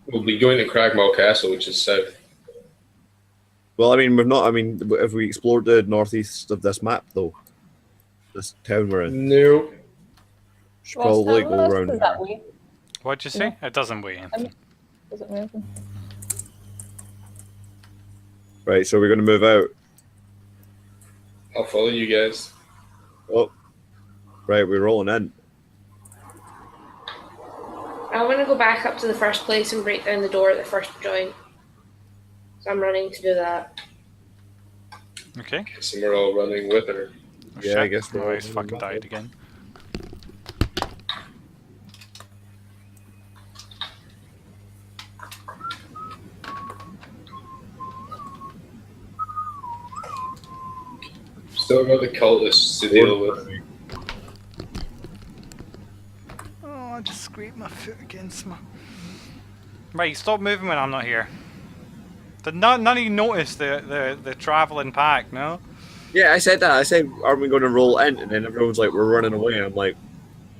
We'll be going to Cragmaw Castle, which is south. Well, I mean, we've not. I mean, if we explored the northeast of this map, though, this town we're in, No. should probably go around. Is that way? What'd you say? It doesn't weigh anything. Does it move? Right, so we're going to move out. I'll follow you guys. Oh, right, we're rolling in. I want to go back up to the first place and break down the door at the first joint. So I'm running to do that. Okay. So we're all running with her. Oh, Yeah, shit. I guess we're Oh, all he's fucking running died back. again. Still got the cultists to deal with. Oh, I just scraped my foot against my... Right, stop moving when I'm not here. Did none of you notice the travelling pack, no? Yeah, I said that. I said, aren't we going to roll in? And then everyone's like, we're running away. I'm like,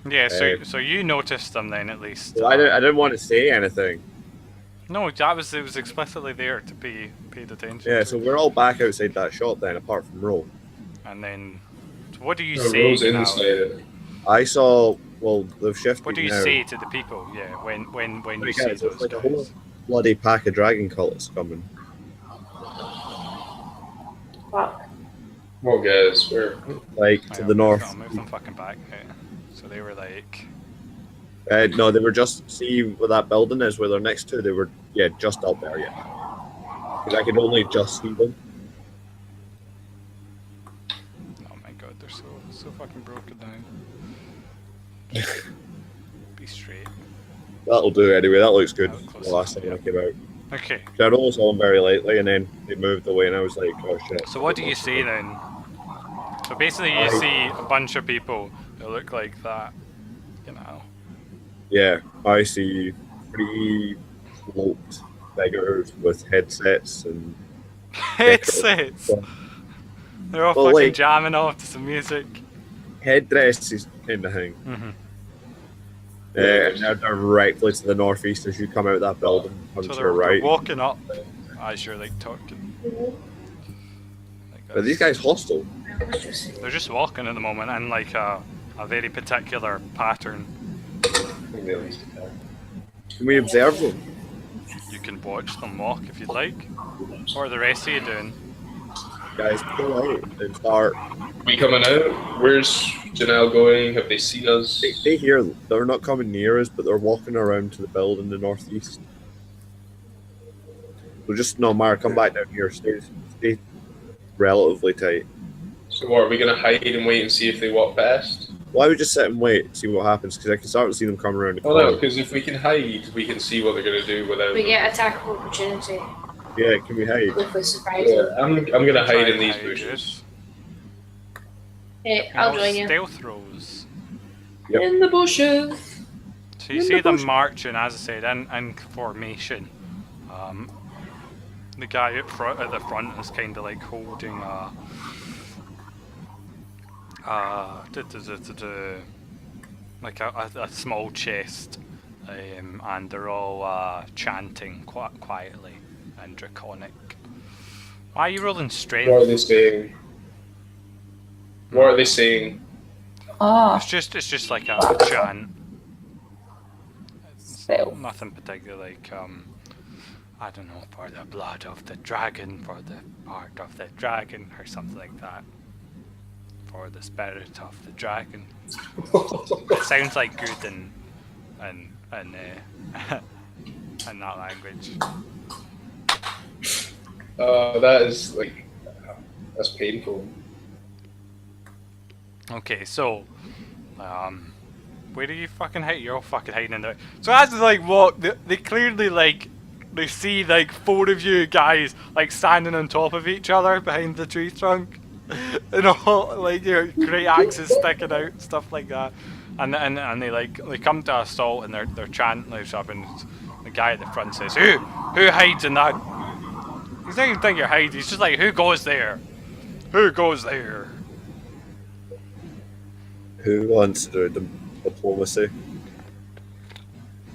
Yeah, so you noticed them then at least. well, I didn't want to say anything. No, it was explicitly there to be paid attention Yeah, to. so we're all back outside that shop then, apart from Ro. And then, so what do you No, say Rose now? inside it. I saw, well, they've shifted What do you now. say to the people? Yeah, when you Hey see guys, those there's like a guys. whole bloody pack of dragon cultists coming. Fuck. Well, guys, we're Like, to the north. I'll move them fucking back. Yeah. So they were like... No, they were just, see where that building is, where they're next to, they were, yeah, just up there, yeah. Because I could only just see them. Oh my god, they're so fucking broken down. Be straight. That'll do anyway, that looks good. That was close The last enough, time I came out. Okay, I only saw them very lately, and then they moved away, and I was like, oh shit. so what do you see then? So basically you see a bunch of people that look like that, you know. Yeah, I see 3 cloaked figures with headsets and Headsets! They're all Well, fucking like- jamming off to some music. headdresses kind of thing. Mm-hmm. And they're directly to the northeast as you come out of that building. So Onto they're, your right. they're walking up as you're like talking. Like Are these guys hostile? They're just walking at the moment in like a very particular pattern. Can we observe them? You can watch them walk if you'd like. What are the rest of you doing? Guys, pull out and start. We coming out? Where's Janelle going? Have they seen us? They hear. They're not coming near us, but they're walking around to the building in the northeast. So just no, Mara, come back down here. Stay relatively tight. So what, are we gonna hide and wait and see if they walk past? Well, I would just sit and wait, see what happens, because I can start to see them come around the Oh corner. no, because if we can hide, we can see what they're gonna do without. We them. get attack of opportunity Yeah, can we hide? with the surprise. Yeah, I'm gonna Try hide in and these hide, bushes. Hey, good. I'll No join you. stealth rolls. Yep. In the bushes. So you see them marching, as I said, in formation. The guy at the front is kind of like holding like a small chest, and they're all chanting quietly and draconic. Why are you rolling strength? What are they saying? What are they saying? Ah, It's just like a chant. spell. Nothing particular, like I don't know, for the blood of the dragon, for the heart of the dragon, or something like that. For the spirit of the dragon. It sounds like good in in that language. That is like, that's painful. Okay, so where do you fucking hide? You're all fucking hiding in there. So as they like walk, they clearly like they see like 4 of you guys like standing on top of each other behind the tree trunk, and all like your great axes sticking out, stuff like that. And they come to a stall and they're chanting like stuff, and the guy at the front says, "Who hides in that?" He doesn't even think you're hiding. He's just like, "Who goes there? Who goes there?" Who wants to do the diplomacy?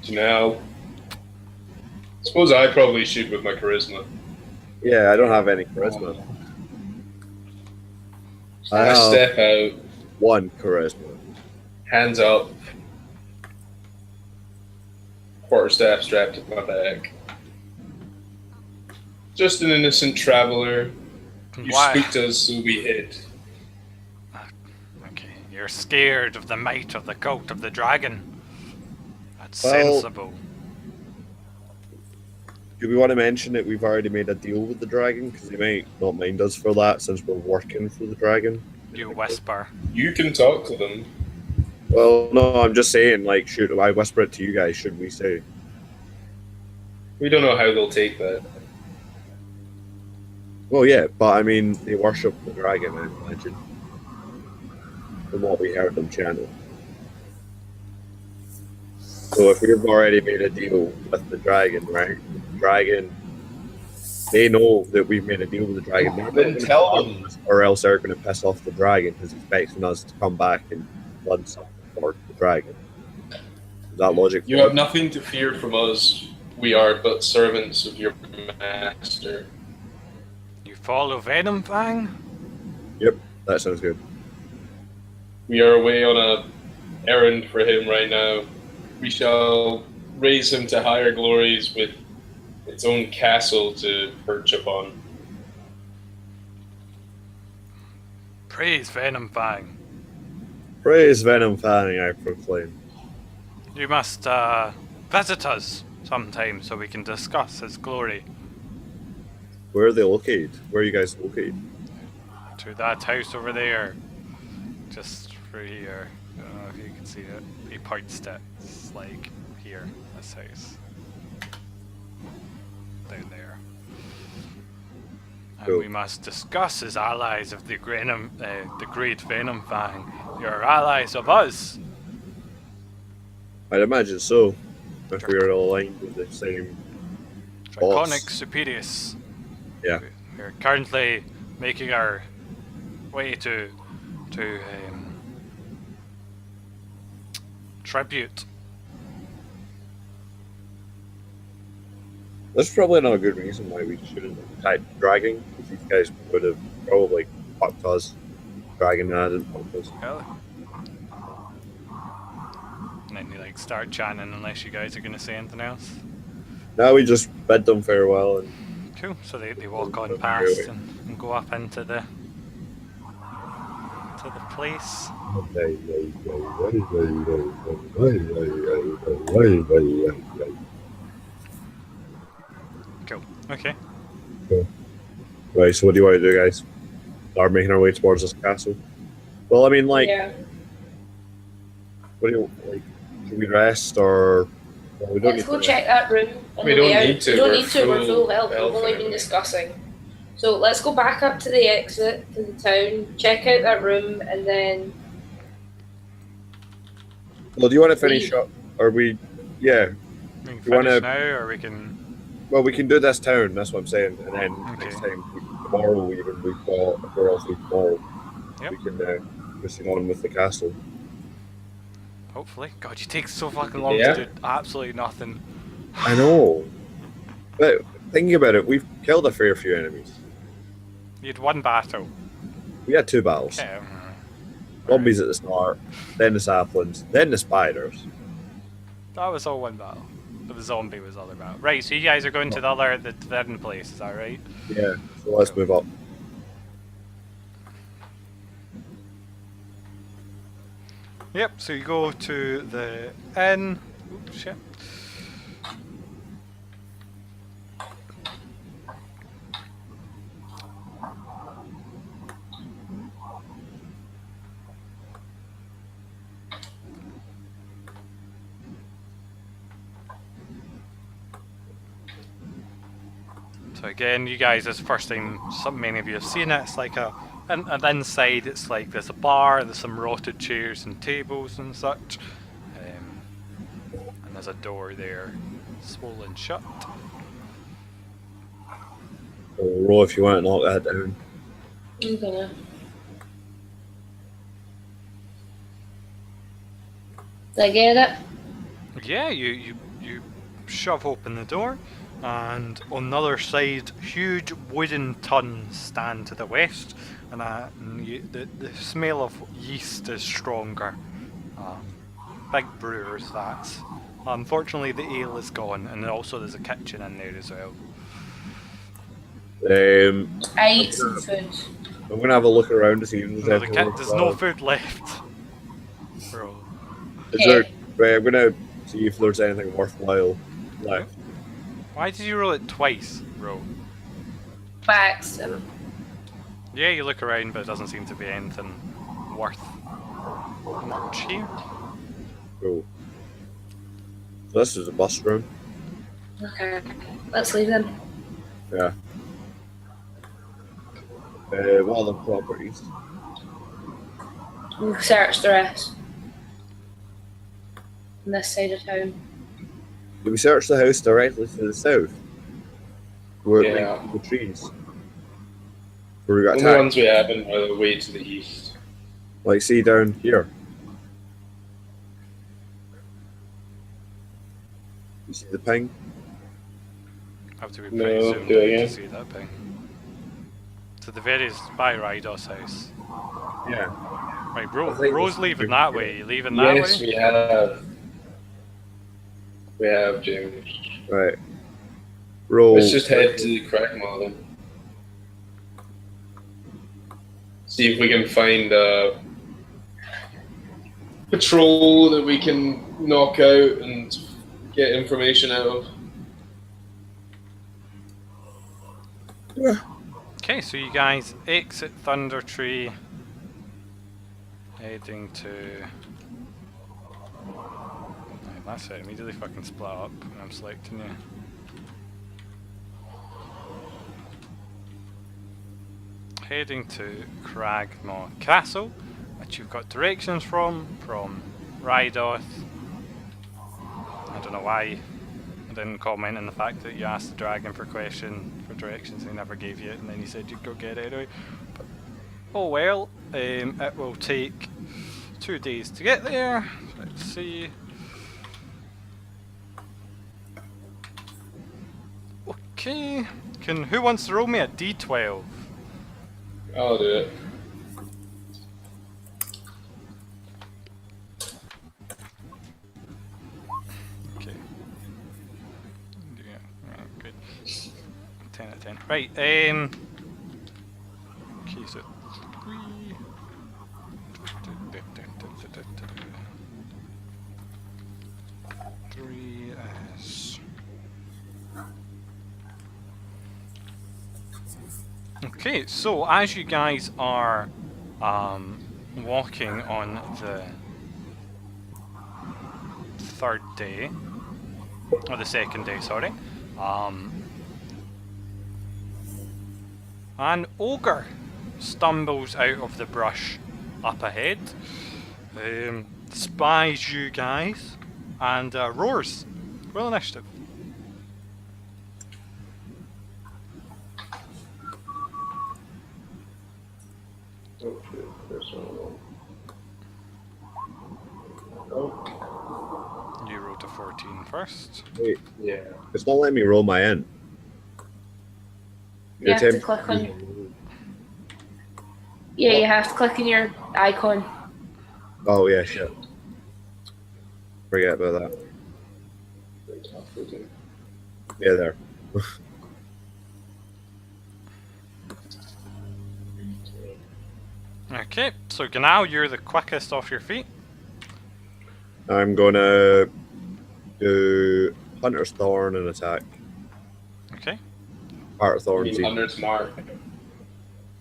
Janelle. Suppose I probably should with my charisma. Yeah, I don't have any charisma. I I have step out, 1 charisma. hands up, quarterstaff strapped to my back. Just an innocent traveler. You Why? spooked us, so we hid. Okay, you're scared of the might of the cult of the dragon. That's Well- sensible. Do we want to mention that we've already made a deal with the dragon? Because they might not mind us for that, since we're working for the dragon. You whisper. You can talk to them. Well, no, I'm just saying, like, should I whisper it to you guys, should we say? We don't know how they'll take that. Well, yeah, but I mean, they worship the dragon, I imagine. From what we heard them channel. So if we've already made a deal with the dragon, right? The dragon, they know that we've made a deal with the dragon. They're not Then gonna tell harm them. us, or else they're going to piss off the dragon because he's expecting us to come back and run something for the dragon. Is that logic? You have nothing to fear from us. We are but servants of your master. You follow Venom Fang? Yep, that sounds good. We are away on a errand for him right now. We shall raise him to higher glories with its own castle to perch upon. Praise Venom Fang. Praise Venom Fanning, I proclaim. You must visit us sometime so we can discuss his glory. Where are they located? Where are you guys located? To that house over there. Just through here. I don't know if you can see it. He points to it's like here, this house. Down there. And Cool. we must discuss as allies of the great Venom Fang. You're allies of us. I'd imagine so. If we are all aligned with the same. Draconic Boss. Superius. Yeah. We're currently making our way to tribute. That's probably not a good reason why we shouldn't have tried dragging, because these guys would have probably fucked us. Dragging that and fucked us. Really? And then you like start chanting unless you guys are gonna say anything else. Now we just bid them farewell and Cool. So they walk on past and go up into the place. Cool. Okay. Right, so what do you want to do, guys? Are making our way towards this castle? Well, I mean, like, Yeah. what do you like? Should we rest or? Well, we don't Let's need go to check that room. On We the way don't out. need to, We don't we're need to. We're full full health. We've health only anyway. been discussing. So let's go back up to the exit to the town, check out that room, and then. Well, do you want to finish up? Or we? Yeah. We can You finish wanna- now, or we can. Well, we can do this town. That's what I'm saying. And then Okay. next time, tomorrow, even we've got if we're all free tomorrow, Yep. we can proceed on with the castle. Hopefully. God, you take so fucking long Yeah. to do absolutely nothing. I know. But thinking about it, we've killed a fair few enemies. You had one battle. We had 2 battles. Okay. Zombies at the start, then the saplings, then the spiders. That was all one battle. The zombie was all about. Right, so you guys are going to the hidden place, is that right? Yeah. So let's move up. Yep, so you go to the inn. Oops, shit. So again, you guys, it's the first time many of you have seen it. It's like and inside it's like there's a bar, there's some rotted chairs and tables and such. And there's a door there, swollen shut. Roll if you want to knock that down. I'm gonna. Did I get it? Yeah, you shove open the door, and on the other side, huge wooden tuns stand to the west, and the smell of yeast is stronger. Big brewers, that's. Unfortunately, the ale is gone, and also there's a kitchen in there as well. I eat some food. I'm gonna have a look around to see if there's No, anything there's no worthwhile. food left. Bro. Is there? Right, I'm gonna see if there's anything worthwhile left. Why did you roll it twice, bro? Facts. Yeah, you look around, but it doesn't seem to be anything worth much here. Cool. So this is a bus room. Okay. Let's leave them. Yeah. What other properties? We've searched the rest. On this side of town. Did we search the house directly to the south? Where it Yeah. linked to the trees? Where we got The attacked? ones we have are the way to the east. Like, see down here. You see the ping? Have to be No, pretty zoomed do it in to again. see that thing. To the very by Rydos house. Yeah. Right, I think Bro's this- leaving that way. You leaving that Yes, way? we have. We have, James. Right. Roll. Let's just head to the Crackmall then. See if we can find a patrol that we can knock out and get information out of. Okay, so you guys exit Thunder Tree, heading to. Right, that's it. Immediately fucking split up when I'm selecting you. Heading to Cragmaw Castle, which you've got directions from Rydoth. I don't know why I didn't comment on the fact that you asked the dragon for directions and he never gave you it, and then he said you'd go get it anyway. But, oh well, it will take 2 days to get there. Let's see. Okay, who wants to roll me a d12? I'll do it. Okay. Yeah, 10 out of 10. Right, okay, so 3. 3 is... Okay, so as you guys are walking on the third day, or the second day, sorry, an ogre stumbles out of the brush up ahead, spies you guys, and roars. Roll initiative. Oh shit, there's one. Oh. You rolled a 14 first. Wait, Yeah. it's not letting me roll my end. You have to click on. Yeah, you have to click on your icon. Oh yeah, shit. Forget about that. Yeah, there. Okay, so now you're the quickest off your feet. I'm gonna do Hunter's Thorn and attack. Okay. Heart of Thorns. Hunter's Mark.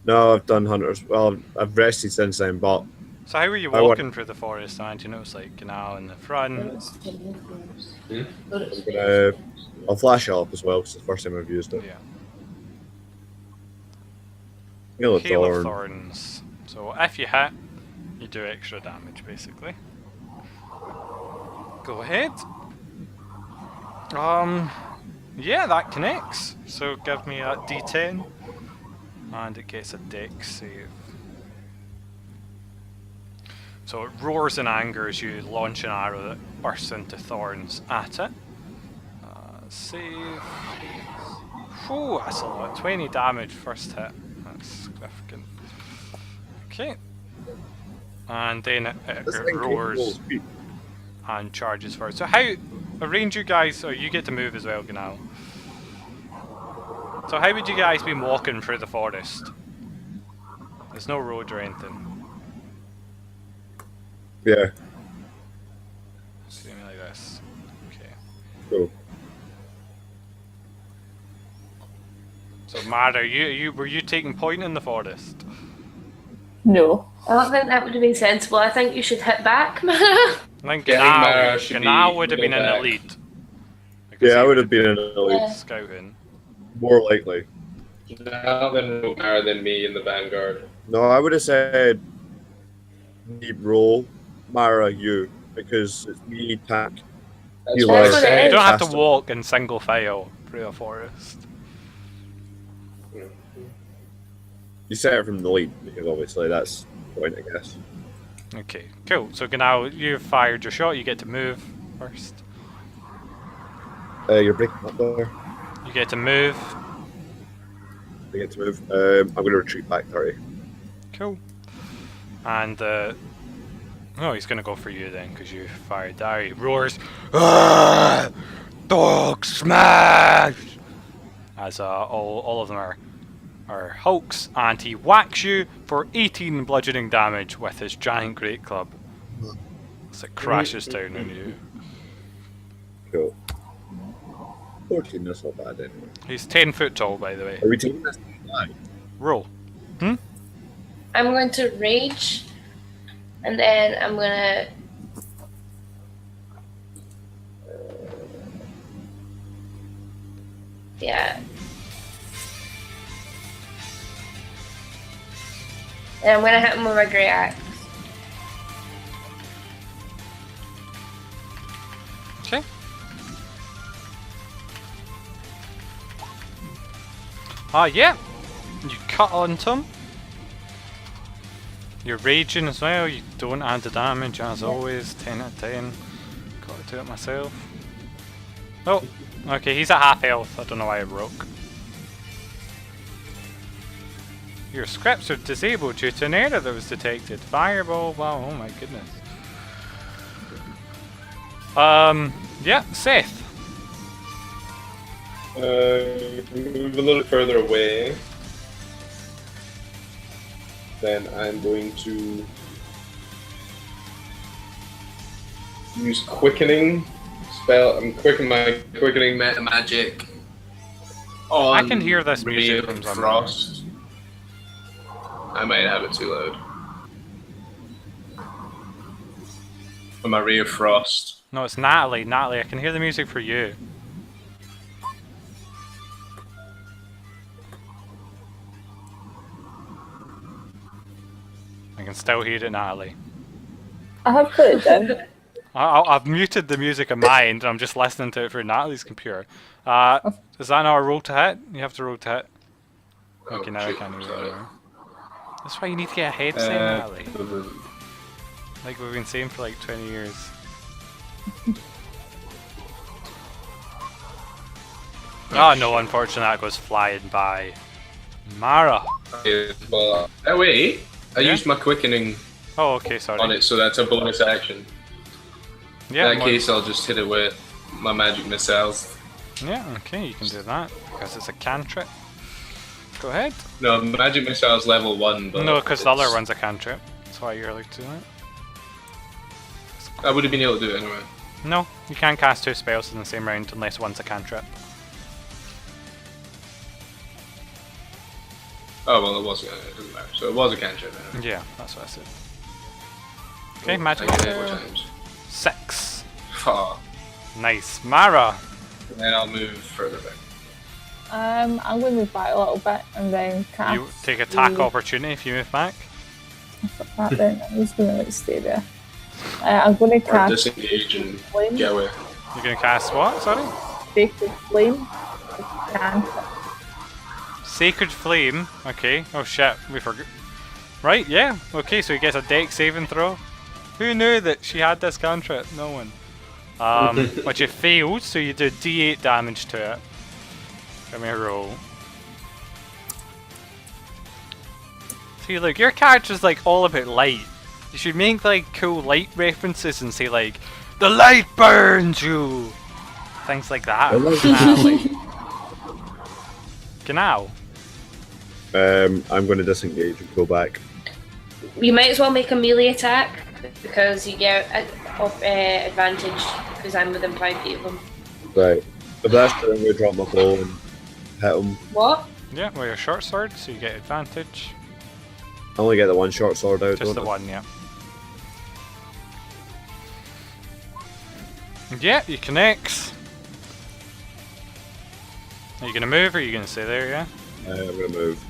No, I've done Hunter's. Well, I've rested since then, but So how were you I want- walking through the forest? And you notice like now in the front. I'll flash it up as well because it's the first time I've used it. Yeah. Hail of Hail of Thorn. Thorns. So if you hit, you do extra damage basically. Go ahead. Yeah, that connects. So give me a D10. And it gets a dex save. So it roars in anger as you launch an arrow that bursts into thorns at it. Save. Whew, that's a lot. 20 damage first hit. That's significant. Okay. And then it This thing roars capable of speed. and charges forward. So how arrange you guys, or you get to move as well, Ganal. So how would you guys be walking through the forest? There's no road or anything. Yeah, Something like this. Okay. cool. So Mara, were you taking point in the forest? No. I don't think that would have been sensible. I think you should hit back. I think Yeah, I think Mara should Ganal be would have been in the back. lead. Because Yeah, I he would have been in the lead. Yeah. scouting. More likely. Now then Mara than me in the vanguard. No, I would have said me roll, Mara you, because it's me attack. You what I That's what it said. You don't have to Faster. walk in single file through a forest. You set it from the lead because obviously that's the point, I guess. Okay, cool. So Ganal, you've fired your shot. You get to move first. You're breaking up there. You get to move. I get to move. I'm going to retreat back 30. Cool. And oh, he's gonna go for you then because you fired there. He roars, "Ah! Dog smash!" As all of them are hulks, and he whacks you for 18 bludgeoning damage with his giant great club. As it crashes down on you. Cool. 14, that's not bad anyway. He's 10 foot tall, by the way. Are we taking this flag? Roll. I'm going to rage, and then I'm gonna. Yeah. And I'm gonna hit him with my great axe. Okay. Yeah. You cut onto him. You're raging as well. You don't add the damage as always. 10 out of 10. Got to do it myself. Oh, okay. He's at half health. I don't know why it broke. Your scripts are disabled due to an error that was detected. Fireball. Wow. Oh my goodness. Yeah, Seth. Move a little further away. Then I'm going to use quickening spell. I'm quickening my quickening meta magic. I can hear this Ray music of from somewhere. Frost. I might have it too loud. From my Ray of Frost. No, it's Natalie. Natalie, I can hear the music for you. I can still hear it, Natalie. I have put it down. I've muted the music on my end, and I'm just listening to it through Natalie's computer. Is that not a roll to hit? You have to roll to hit. Okay, now I can't hear it anymore. That's why you need to get a headset, Natalie. Like we've been saying for like 20 years. Oh no, unfortunately that goes flying by. Mara! Okay, well, wait. I Yeah? used my quickening Oh, okay, sorry. on it, so that's a bonus action. Yeah, In that case, I'll just hit it with my magic missiles. yeah, okay, you can do that. Because it's a cantrip. Go ahead. No, magic missiles level 1, but No, because the other it's- one's a cantrip. That's why you're allowed to do it. I would have been able to do it anyway. No, you can't cast 2 spells in the same round unless one's a cantrip. Oh well, it wasn't. It doesn't matter. So it was a cantrip. Anyway. Yeah, that's what I said. Okay, magic I can hit more missile. times. 6. Oh, Nice. Mara! and then I'll move further back. I'm going to move back a little bit and then cast. You take attack the- opportunity if you move back. That then. I'm just going to like stay there. I'm going to Or cast disengage and Flame. get away. You're gonna cast what? Sorry? Sacred Flame. Cantrip. Sacred Flame. Okay. Oh shit, we forgot. Right, yeah. Okay, so he gets a dex saving throw. Who knew that she had this cantrip? No one. Which it fails, so you do d8 damage to it. Give me a roll. See, look, your character's like all about light. You should make like cool light references and say like, "The light burns you." Things like that. Genau. I'm going to disengage and go back. You might as well make a melee attack because you get advantage because I'm within 5 feet of them. Right. But that's I'm going to drop my bow and hit him. What? Yeah, well, your short sword, so you get advantage. I only get the one short sword out, Just don't the I? one, yeah. Yeah, you connect. Are you gonna move or are you gonna stay there, yeah? I'm going to move.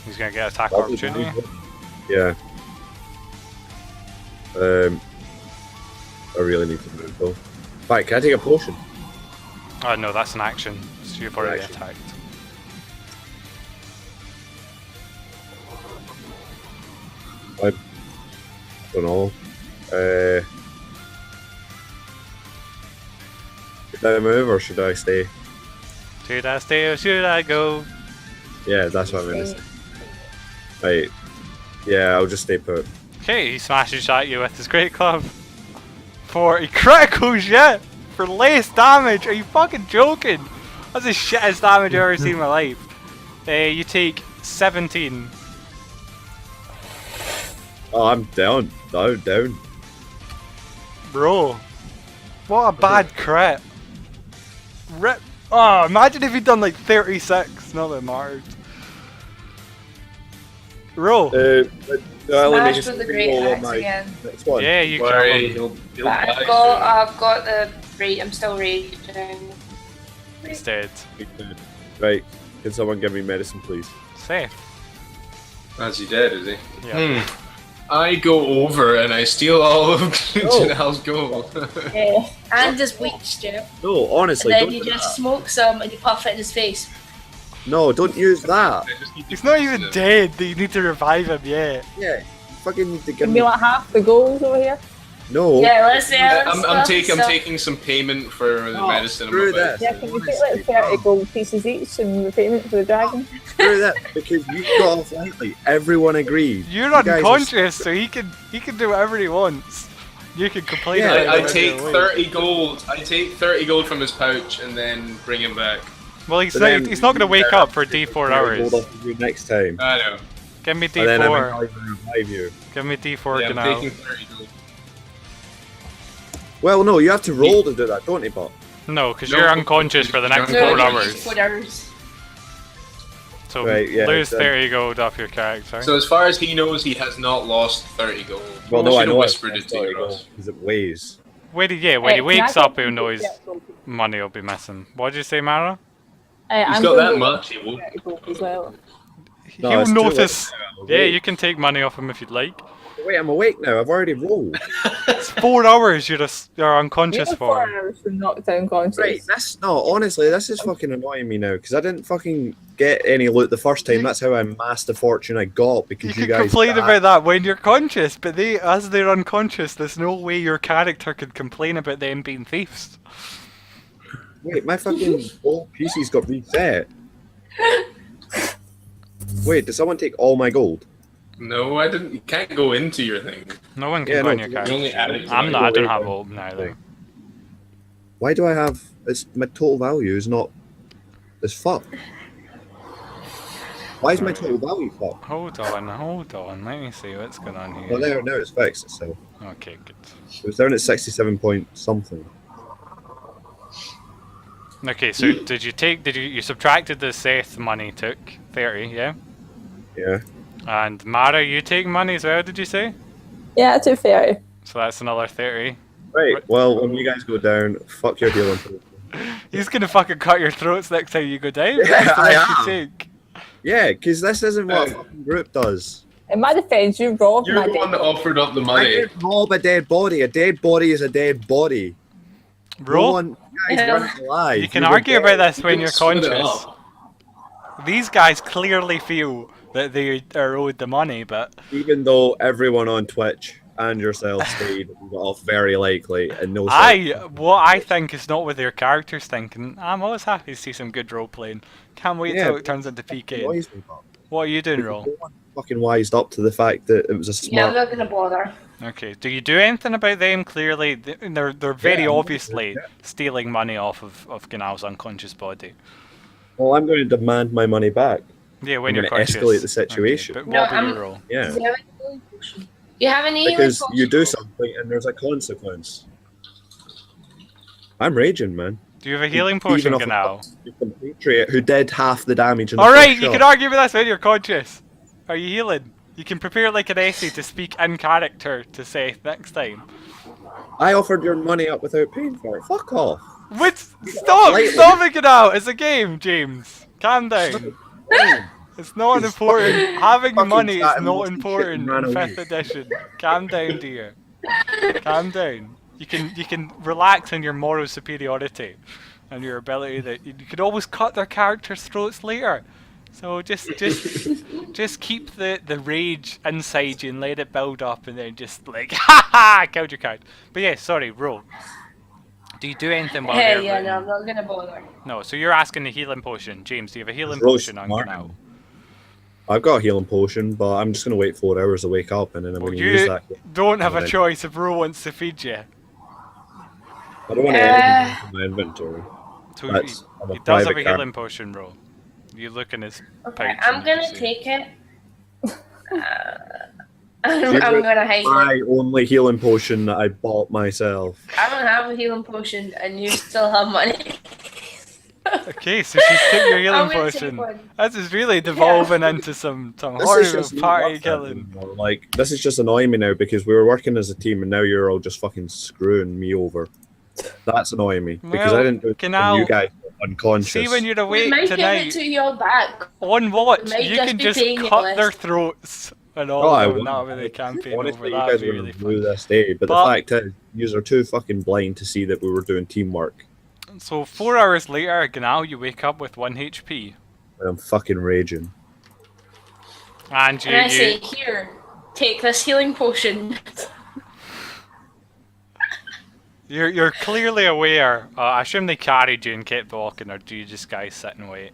He's gonna get attack I'll be opportunity. moving. Yeah. I really need to move though. Right, can I take a potion? Oh no, that's an action. So you've already Action. attacked. I don't know. Should I move or should I stay? Should I stay or should I go? Yeah, that's what I'm going to say. Right. Yeah, I'll just stay put. Okay, he smashes at you with his great club. 40 critical shit! For less damage! Are you fucking joking? That's the shittest damage I've ever seen in my life. You take 17. Oh, I'm down. Down. Bro, what a bad crit. Rip. Oh, imagine if he'd done like 36. Not that it matters. Roll. Smash with the great axe again. Next one. Yeah, you Worry, can. he'll But die I've got the rate. I'm still raging. He's dead. Right. Can someone give me medicine, please? Safe. soon. As he dead, is he? Yeah. I go over and I steal all of Janelle's gold. Yeah. And just bleached you. No, honestly, And then don't you do just that. smoke some and you puff it in his face. No, don't use that. I just need to He's not fix even it. dead. You need to revive him, yeah. Yeah. You fucking need to give Give me. me like half the goals over here. No. Yeah, let's see. I'm taking some payment for the Oh, medicine. screw I'm about- this. Yeah, can we take like 30 gold pieces each and the payment for the dragon? Screw that because you got off lightly. Everyone agreed. You're You guys are unconscious, so he can do whatever he wants. You can complain Yeah, about it I whenever take you like. 30 gold. I take 30 gold from his pouch and then bring him back. Well, he's not going to wake up for D4 hours. Next time. I know. Give me And then I'm D4. going to revive you. Give me D4 Yeah, I'm now. taking 30 gold. Well, no, you have to roll to do that, don't you, Bob? No, because No, you're unconscious for the next no, 4 No, hours. 4 hours. So Right, yeah, lose so- 30 gold off your character. So as far as he knows, he has not lost 30 gold. Well, no, Should I have know whispered it to you, Ross. because it weighs. when he Hey, wakes can I up, get he'll know his gold? money will be missing. What did you say, Mara? He's I'm got going that to much, he won't. 30 gold as well. No, He'll it's too late notice. now. Yeah, Wait. you can take money off him if you'd like. Wait, I'm awake now. I've already rolled. It's 4 hours you're unconscious You're for. 4 hours from knockdown conscious. Right, honestly, this is fucking annoying me now because I didn't fucking get any loot the first time. That's how I amassed the fortune I got because You you can guys. complain died. about that when you're conscious, but as they're unconscious, there's no way your character could complain about them being thieves. Wait, my fucking gold PC's got reset. Wait, did someone take all my gold? No, I didn't. You can't go into your thing. No one can Yeah, go no, in your you character. only add it to I'm my not. I don't gold. have open either. Why do I have? It's my total value is not. It's fucked. Why is my total value fucked? Hold on. Let me see what's going on Well, here. now it's fixed itself. Okay, good. It was down at 67 point something. Okay, so you subtracted the Seth money took 30, yeah? Yeah. And Mara, you take money as well, did you say? Yeah, I took 30. So that's another 30. Right. Well, when you guys go down, fuck your healing. He's gonna fucking cut your throats next time you go down. Yeah, That's the I risk you am. take. Yeah, because this isn't what a fucking group does. In my defence, you robbed You're my the one that dead. offered up the I money. didn't rob a dead body. A dead body is a dead body. Bro, No one, guys, weren't alive. you can We were argue dead. about this when you're Split it conscious. up. These guys clearly feel that they are owed the money, but Even though everyone on Twitch and yourself stayed, we got off very likely, and no. what I think is not what their characters thinking. I'm always happy to see some good role playing. Can't wait till it turns into PK. Annoys me, but What are you doing, Ro? no one fucking wised up to the fact that it was a Yeah, I'm smart. not gonna bother. Okay, do you do anything about them? Clearly, they're very Yeah, obviously yeah. stealing money off of Ganal's unconscious body. Well, I'm going to demand my money back. Yeah, when I'm you're gonna conscious. escalate the situation. Okay, but No, what about I'm- your role? Yeah, Do you have any healing potion? You have any healing because potion? you do something and there's a consequence. I'm raging, man. Do you have a healing potion, Even off Ganal? Your compatriot who did half the damage in the Alright, first you shot. can argue with this when you're conscious. Are you healing? You can prepare like an essay to speak in character to Seth next time. I offered your money up without paying for it. Fuck off. What? Stop! Lightly. Stop it, Ganal! It's a game, James. Calm down. It's not He's important. Having fucking money is chatting not most shit important and ran in away. 5th edition. Calm down, dear. Calm down. You can relax on your moral superiority and your ability that you could always cut their characters' throats later. So just keep the rage inside you and let it build up and then just like ha ha killed your character. But yeah, sorry, Ro. Do you do anything while Hey, they're yeah, no, written? I'm not gonna bother. No, so you're asking the healing potion. James, do you have a healing Ro's potion on smart. now? I've got a healing potion, but I'm just going to wait 4 hours to wake up and then I'm Well, going to use you that. don't have a Right. choice if Ro wants to feed you. I don't want anything in my inventory. So That's- I'm a he does have private a healing potion, Ro. You look in his Okay, pouch I'm and you gonna see. take it. I'm gonna hide it. My only healing potion that I bought myself. I don't have a healing potion, and you still have money. Okay, so she's taking your healing I'm gonna take potion. one. This is really devolving into some This is horrible just party not killing. anymore. Like, this is just annoying me now because we were working as a team and now you're all just fucking screwing me over. That's annoying me because Well, I didn't do it when Canal, you guys were unconscious. See when you're We awake might give it tonight to you all back. on watch, we might you just can be just paying you cut less. their throats and all Oh, I that. wouldn't. Not with the campaign Honestly, over you that. guys Would be were really going to rule fun. this day, but But- the fact is, you are too fucking blind to see that we were doing teamwork. So 4 hours later, Ganal, you wake up with 1 HP, And I'm fucking raging. and you And I say, you here, take this healing potion. you're clearly aware. I assume they carried you and kept walking, or do you just guys sit and wait?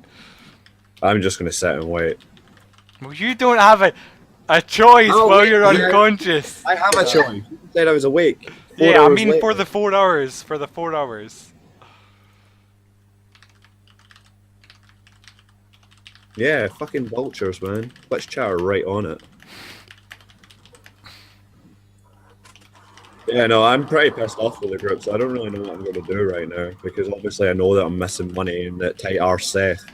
I'm just going to sit and wait. Well, you don't have a choice Oh, while wait, you're yeah. unconscious. I have a choice. You said I was awake. 4 Yeah, I hours mean later. for the 4 hours. For the 4 hours. Yeah, fucking vultures, man. Let's chat right on it. Yeah, no, I'm pretty pissed off with the group, so I don't really know what I'm going to do right now, because obviously I know that I'm missing money and that tight arse Seth,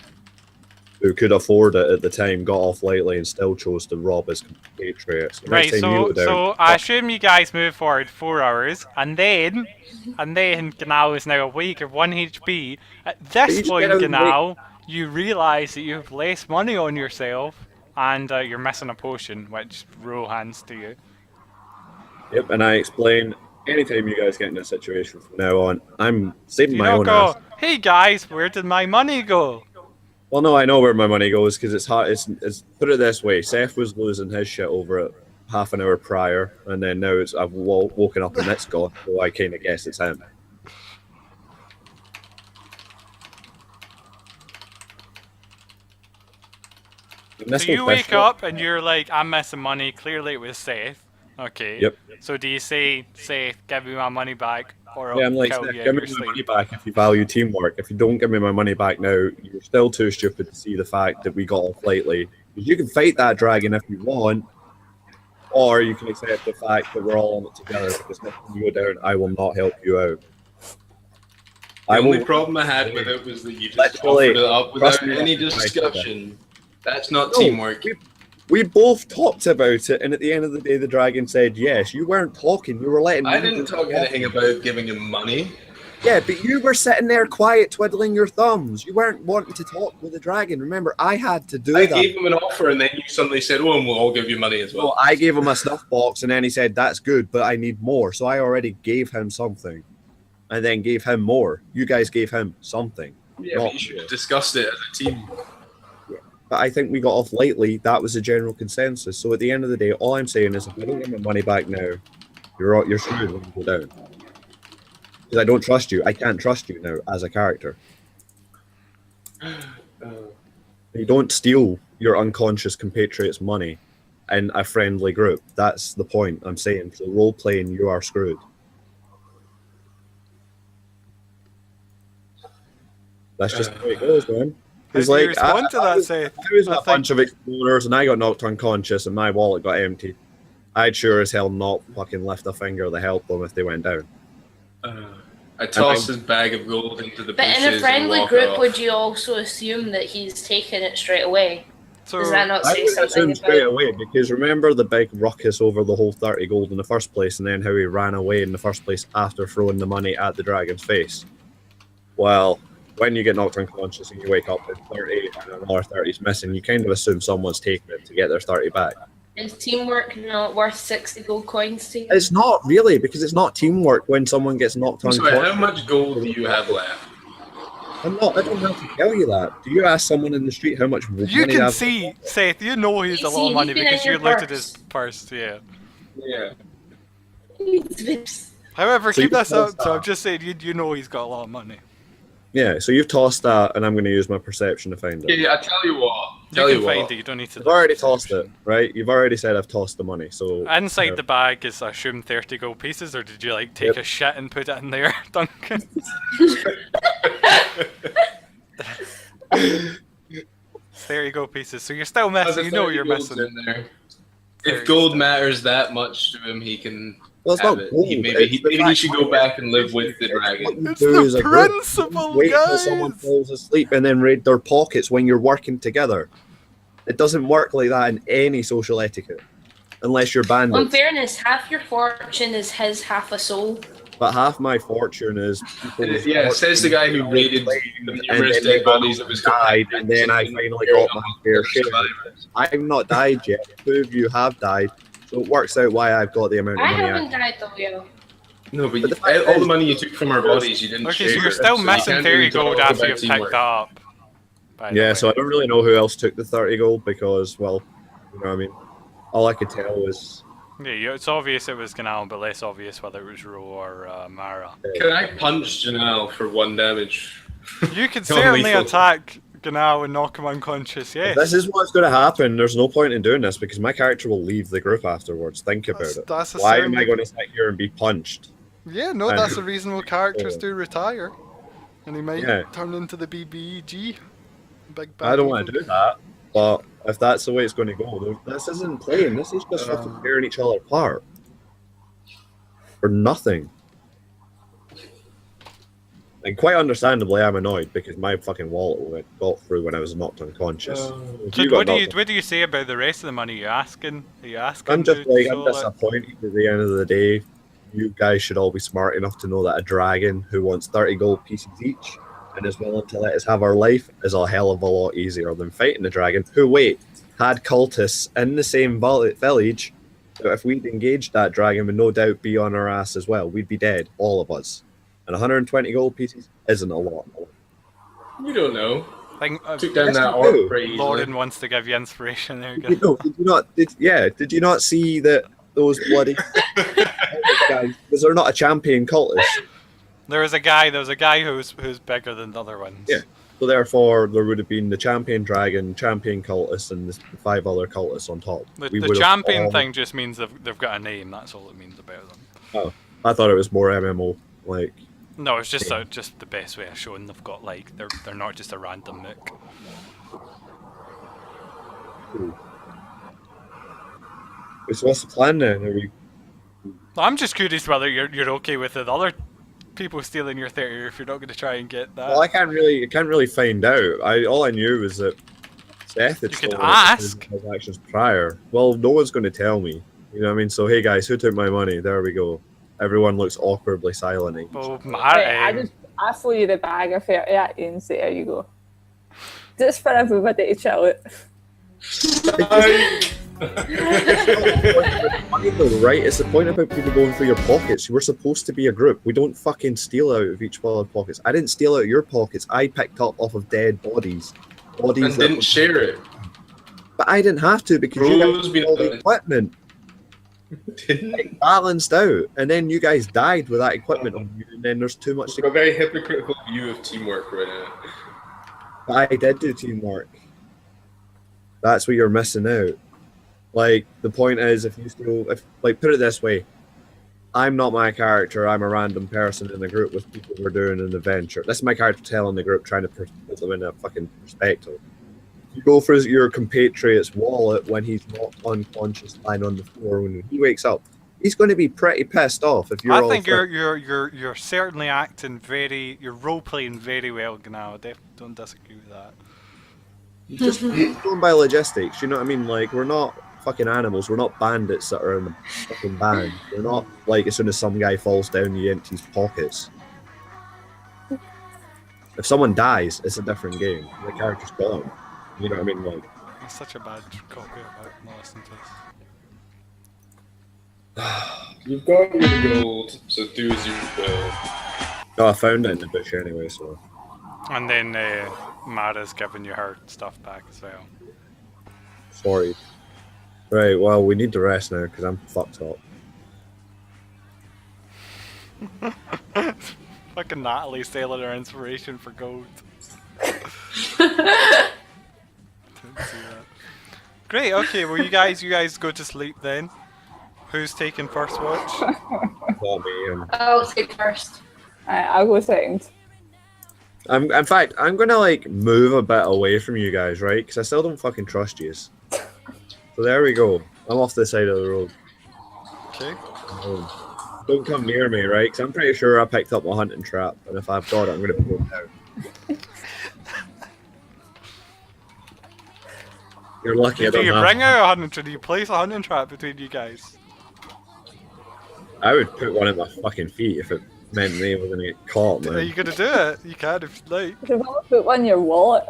who could afford it at the time, got off lightly and still chose to rob his compatriots. The next Right, time you so go down, I assume you guys move forward 4 hours, and then Ganal is now awake at 1 HP. At But this you just point, get out of the way. Ganal, you realise that you have less money on yourself, and you're missing a potion, which Ro hands to you. Yep, and I explain anytime you guys get in a situation from now on, I'm saving Do you my not own go, ass. hey guys, where did my money go? Well, no, I know where my money goes because it's hard. It's put it this way: Seth was losing his shit over it half an hour prior, and then now I've woken up and it's gone. So I kind of guess it's him. And this So you whole wake fish up and you're like, I'm missing money, clearly it was Seth. Okay. Yep. So do you say, Seth, give me my money back, or I'll Yeah, I'm like, kill Seth, you in give me your my sleep? money back if you value teamwork. If you don't give me my money back now, you're still too stupid to see the fact that we got off lightly. You can fight that dragon if you want, or you can accept the fact that we're all in it together. Because next time you go down, I will not help you out. The I only will. problem I had with it was that you just Literally, offered it up trust without me, any I said that. discussion. That's not No, teamwork. We both talked about it, and at the end of the day, the dragon said yes. You weren't talking. You were letting me. I didn't talk anything about giving him money. Yeah, but you were sitting there quiet, twiddling your thumbs. You weren't wanting to talk with the dragon. Remember, I had to do I that. gave him an offer, and then you suddenly said, "Oh, and we'll all give you money as Well, well." I gave him a snuff box, and then he said, "That's good, but I need more." So I already gave him something, and then gave him more. You guys gave him something. Yeah, but you should have discussed it as a team. But I think we got off lightly. That was the general consensus. So at the end of the day, all I'm saying is, if I don't get my money back now, you're screwed when you go down. Because I don't trust you. I can't trust you now as a character. You don't steal your unconscious compatriots' money in a friendly group. That's the point I'm saying. So role playing, you are screwed. That's just the way it goes, man. How It's do you like respond to that, Seth? I was I a think- bunch of explorers and I got knocked unconscious and my wallet got emptied. I'd sure as hell not fucking lift a finger to help them if they went down. I tossed his bag of gold into the But bushes in a friendly and walked group, off. would you also assume that he's taken it straight away? So, Does that not I say would assume something straight about? away because remember the big ruckus over the whole 30 gold in the first place and then how he ran away in the first place after throwing the money at the dragon's face. Well, when you get knocked unconscious and you wake up with 30 and another 30 is missing, you kind of assume someone's taken it to get their 30 back. Is teamwork not worth 60 gold coins to you? It's not really because it's not teamwork when someone gets knocked I'm unconscious. sorry, how much gold do you have left? I don't have to tell you that. Do you ask someone in the street how much money you they can have? see, Seth, you know he's a You lot see, of money he's been because in you your looked at his purse, yeah. Yeah. However, So keep you this up, tossed so I'm that. just saying, you know he's got a lot of money. Yeah, so you've tossed that, and I'm going to use my perception to find it. Yeah, I tell you what. You can find it, you don't need to. I've already tossed it, right? You've already said I've tossed the money, so... Inside the bag is, I assume, 30 gold pieces, or did you like take Yep. a shit and put it in there, Duncan? 30 gold pieces, so you're still missing, you know you're missing. In there. Very If gold still. matters that much to him, he can Well, it's have not it. gold. Maybe it's he, the maybe he fact should that go back and live with the what dragon. you It's do the as a group. principle, Wait till someone guys! falls asleep and then raid their pockets when you're working together. It doesn't work like that in any social etiquette, unless you're In bandits. fairness, half your fortune is his, half a soul. But half my fortune is people's Yeah, says the guy who fortune raided the and numerous then dead they bodies of his died, and then I finally got my fair share. I've not died yet. Two of you have died, so it works out why I've got the amount of I money. haven't died though, yo. No, but But the you, fact all is- the money you took from our bodies, you didn't Okay, share. so you're still you missing can't 30 really talk gold after about you've teamwork. picked that up. by the Yeah, way. so I don't really know who else took the 30 gold because, well, you know what I mean? All I could tell was... Yeah, it's obvious it was Ganal, but less obvious whether it was Ro or Mara. Can I punch Janelle for 1 damage? You could Non-lethal. certainly attack Ganal and knock him unconscious, yes. This is what's going to happen. There's no point in doing this because my character will leave the group afterwards. Think about it. That's a Why am certain- I going to sit here and be punched? Yeah, no, And- that's a reasonable characters do retire. And he might Yeah. turn into the BBEG. Big I don't bad want to evil. do that. But if that's the way it's going to go, this isn't playing. This is just fucking tearing each other apart for nothing. And quite understandably, I'm annoyed because my fucking wallet got through when I was knocked unconscious. So what do you say about the rest of the money? Are you asking? I'm just like, I'm disappointed at the end of the day. You guys should all be smart enough to know that a dragon who wants 30 gold pieces each and is willing to let us have our life is a hell of a lot easier than fighting the dragon who, had cultists in the same village. So if we'd engaged that dragon, would no doubt be on our ass as well. We'd be dead, all of us. And 120 gold pieces isn't a lot. You don't know. Took down Yes, that you do. orc pretty easily. Lauren wants to give you inspiration. There you go. Did you not see that those bloody guys? Because they're not a champion cultist. There was a guy who's bigger than the other ones. Yeah. So therefore, there would have been the champion dragon, champion cultist, and the 5 other cultists on top. The champion thing just means they've got a name. That's all it means about them. Oh, I thought it was more MMO like. No, it's just just the best way of showing they've got they're not just a random mook. So what's the plan then? Are we? I'm just curious whether you're okay with the other people stealing your 30 if you're not going to try and get that. Well, I can't really find out. All I knew was that Seth had You could stolen ask. his actions prior. Well, no one's going to tell me. You know what I mean? So hey guys, who took my money? There we go. Everyone looks awkwardly silent. Well, I throw you the bag of 30 at you and say, there you go. Just for everybody to chill it. Money though, right? It's the point about people going through your pockets. We're supposed to be a group. We don't fucking steal out of each other's pockets. I didn't steal out of your pockets. I picked up off of dead bodies. And didn't share it. But I didn't have to because you guys had all the equipment. It balanced out, and then you guys died with that equipment on you, and then there's too much. A very hypocritical view of teamwork right now. But I did do teamwork. That's what you're missing out. Like the point is, if put it this way, I'm not my character. I'm a random person in the group with people who are doing an adventure. This is my character telling the group, trying to put them in a fucking perspective. You go for your compatriot's wallet when he's not unconscious, lying on the floor. When he wakes up, he's going to be pretty pissed off. If you're, I think you're certainly acting you're role playing very well now. I don't disagree with that. Just going by logistics. You know what I mean? Like we're not fucking animals. We're not bandits that are in the fucking band. We're not like as soon as some guy falls down, he empties pockets. If someone dies, it's a different game. The character's gone. You know what I mean? Like It's such a bad copy about not listening to us. You've got your gold, so do as you will. I found it in the bush anyway, so. And then Mara's giving you her stuff back as well. Sorry. Right, well, we need to rest now because I'm fucked up. Fucking Natalie selling her inspiration for gold. Didn't see that. Great, okay, well you guys go to sleep then. Who's taking first watch? Not me. I'll take first. I'll go second. In fact, I'm gonna like move a bit away from you guys, right? Because I still don't fucking trust you. So there we go. I'm off the side of the road. Okay. Don't come near me, right? Because I'm pretty sure I picked up a hunting trap, and if I've got it, I'm gonna pull it down. You're lucky I Do don't you have. bring out a hunting trap? Do you place a hunting trap between you guys? I would put one at my fucking feet if it meant they were gonna get caught, Are man. you gonna do it? You can if you like. You want to put one in your wallet?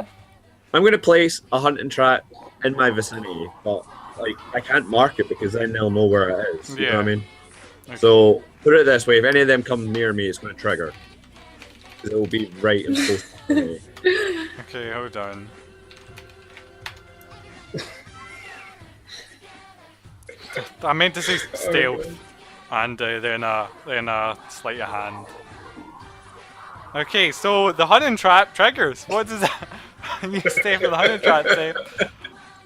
I'm gonna place a hunting trap in my vicinity, but like I can't mark it because then they'll know where it is. You know what I mean? Okay. So put it this way: if any of them come near me, it's gonna trigger. 'Cause it will be right and close to me. Okay, hold on. I meant to say stealth, and then a sleight of hand. Okay, so the hunting trap triggers. What does that? You stay for the hunting trap, say.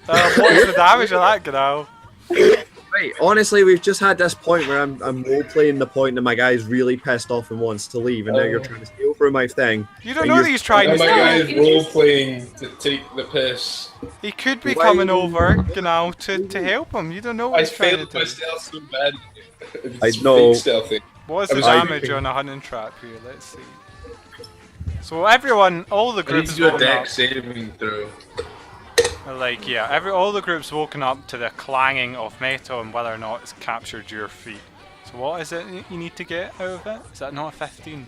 What's the damage of that, Gnau? Right, honestly, we've just had this point where I'm role playing the point that my guy's really pissed off and wants to leave, and now you're trying to steal from through my thing. You don't and know you're- that he's trying Oh to my steal. guy is role playing to take the piss. He could be Why- coming over, Gnal, to help him. You don't know what I he's trying to failed do. my stealth so bad. I It's know. fake stealthing. What's I the was damage thinking- on a hunting trap here? Let's see. So everyone, all the I need groups to do a woken up. deck saving throw. Like, yeah, all the groups woken up to the clanging of metal and whether or not it's captured your feet. So what is it you need to get out of it? Is that not a 15?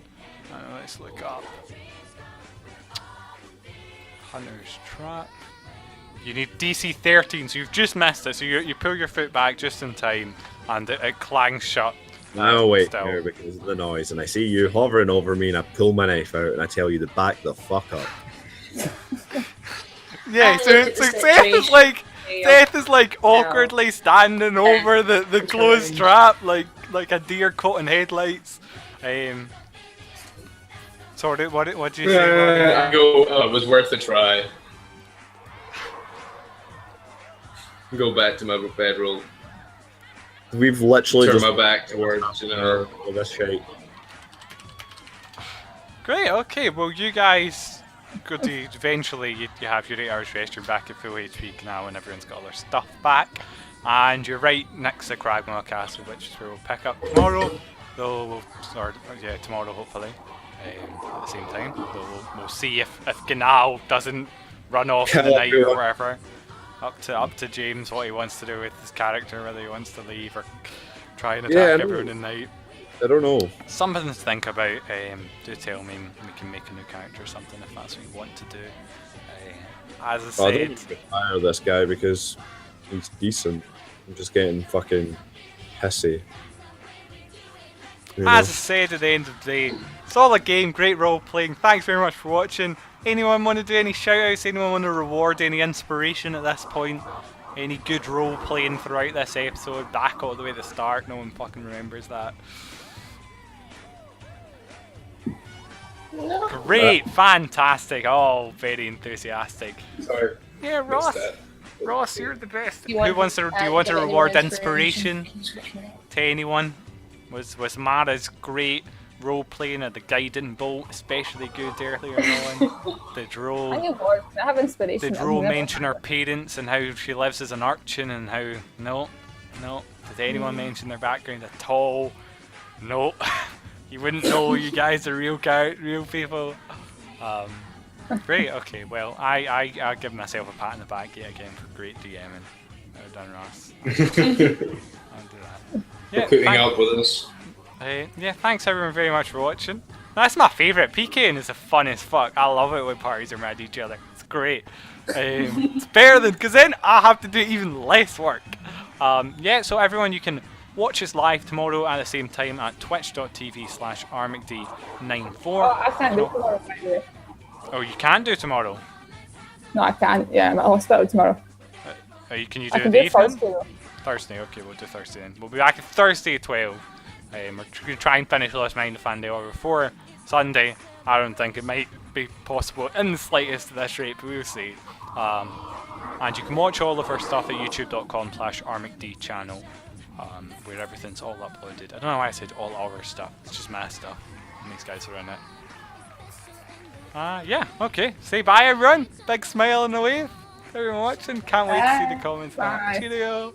I don't know, let's look up. Hunter's Trap. You need DC 13, so you've just missed it. So you pull your foot back just in time and it clangs shut. No, wait, Still. here, because of the noise, and I see you hovering over me, and I pull my knife out, and I tell you to back the fuck up. Yeah, so, look at so the Seth is like Yeah. Seth is like awkwardly standing over the closed trap like a deer caught in headlights. Sorry, what do you say? I go, oh, it was worth a try. Go back to my bedroll. We've literally Turn just my back towards, you know. all this shit. Great, okay, well you guys go to eventually you have your 8 hours rest, you're back at full HP now and everyone's got all their stuff back. And you're right next to Cragmore Castle, which is where we'll pick up tomorrow. Though tomorrow hopefully. At the same time. Though we'll see if Gnal doesn't run off in the night or whatever. Up to James what he wants to do with his character, whether he wants to leave or try and attack everyone at night. I don't know. Something to think about. Do tell me, we can make a new character or something if that's what you want to do. As I I said, don't need to hire this guy because he's decent. I'm just getting fucking pissy. You know? as I said at the end of the day, solid game, great role playing. Thanks very much for watching. Anyone want to do any shout outs? Anyone want to reward any inspiration at this point? Any good role playing throughout this episode? Back all the way to the start, no one fucking remembers that. No. Great, fantastic, oh, very enthusiastic. Sorry. Yeah, missed Ross. that. Ross, you're the best. You Do want- you want to give reward anyone inspiration to anyone? Was Mara's great role playing at the guiding bolt especially good earlier on? Did I Ro need more. I have inspiration. did I've Ro never mention her had parents and how she lives as an urchin and how no. Did anyone mention their background at all? No. You wouldn't know. You guys are real people. Great. Okay. Well, I'll give myself a pat on the back yet again for great DMing. Well done, Ross. I'll do that. Yeah. Putting thank- up with us. yeah, thanks everyone very much for watching. That's my favourite. PKing is the fun as fuck. I love it when parties are mad at each other. It's great. It's better than, because then I have to do even less work. Yeah, so everyone, you can watch us live tomorrow at the same time at twitch.tv/RMcD94. Oh, I can't do tomorrow, by the way. Oh, you can do tomorrow. No, I can't. Yeah, I'm at hospital tomorrow. Can you I do can it do in the evening? Thursday though. Thursday, okay, we'll do Thursday then. We'll be back at Thursday at 12. We're going to try and finish Lost Mind of Fandale before Sunday. I don't think it might be possible in the slightest at this rate, but we'll see. And you can watch all of our stuff at youtube.com/RMcD channel, where everything's all uploaded. I don't know why I said all our stuff, it's just my stuff. And these guys are in it. Yeah, okay. Say bye everyone. Big smile and a wave. Everyone watching. Can't wait to see the comments back. Bye. Cheerio.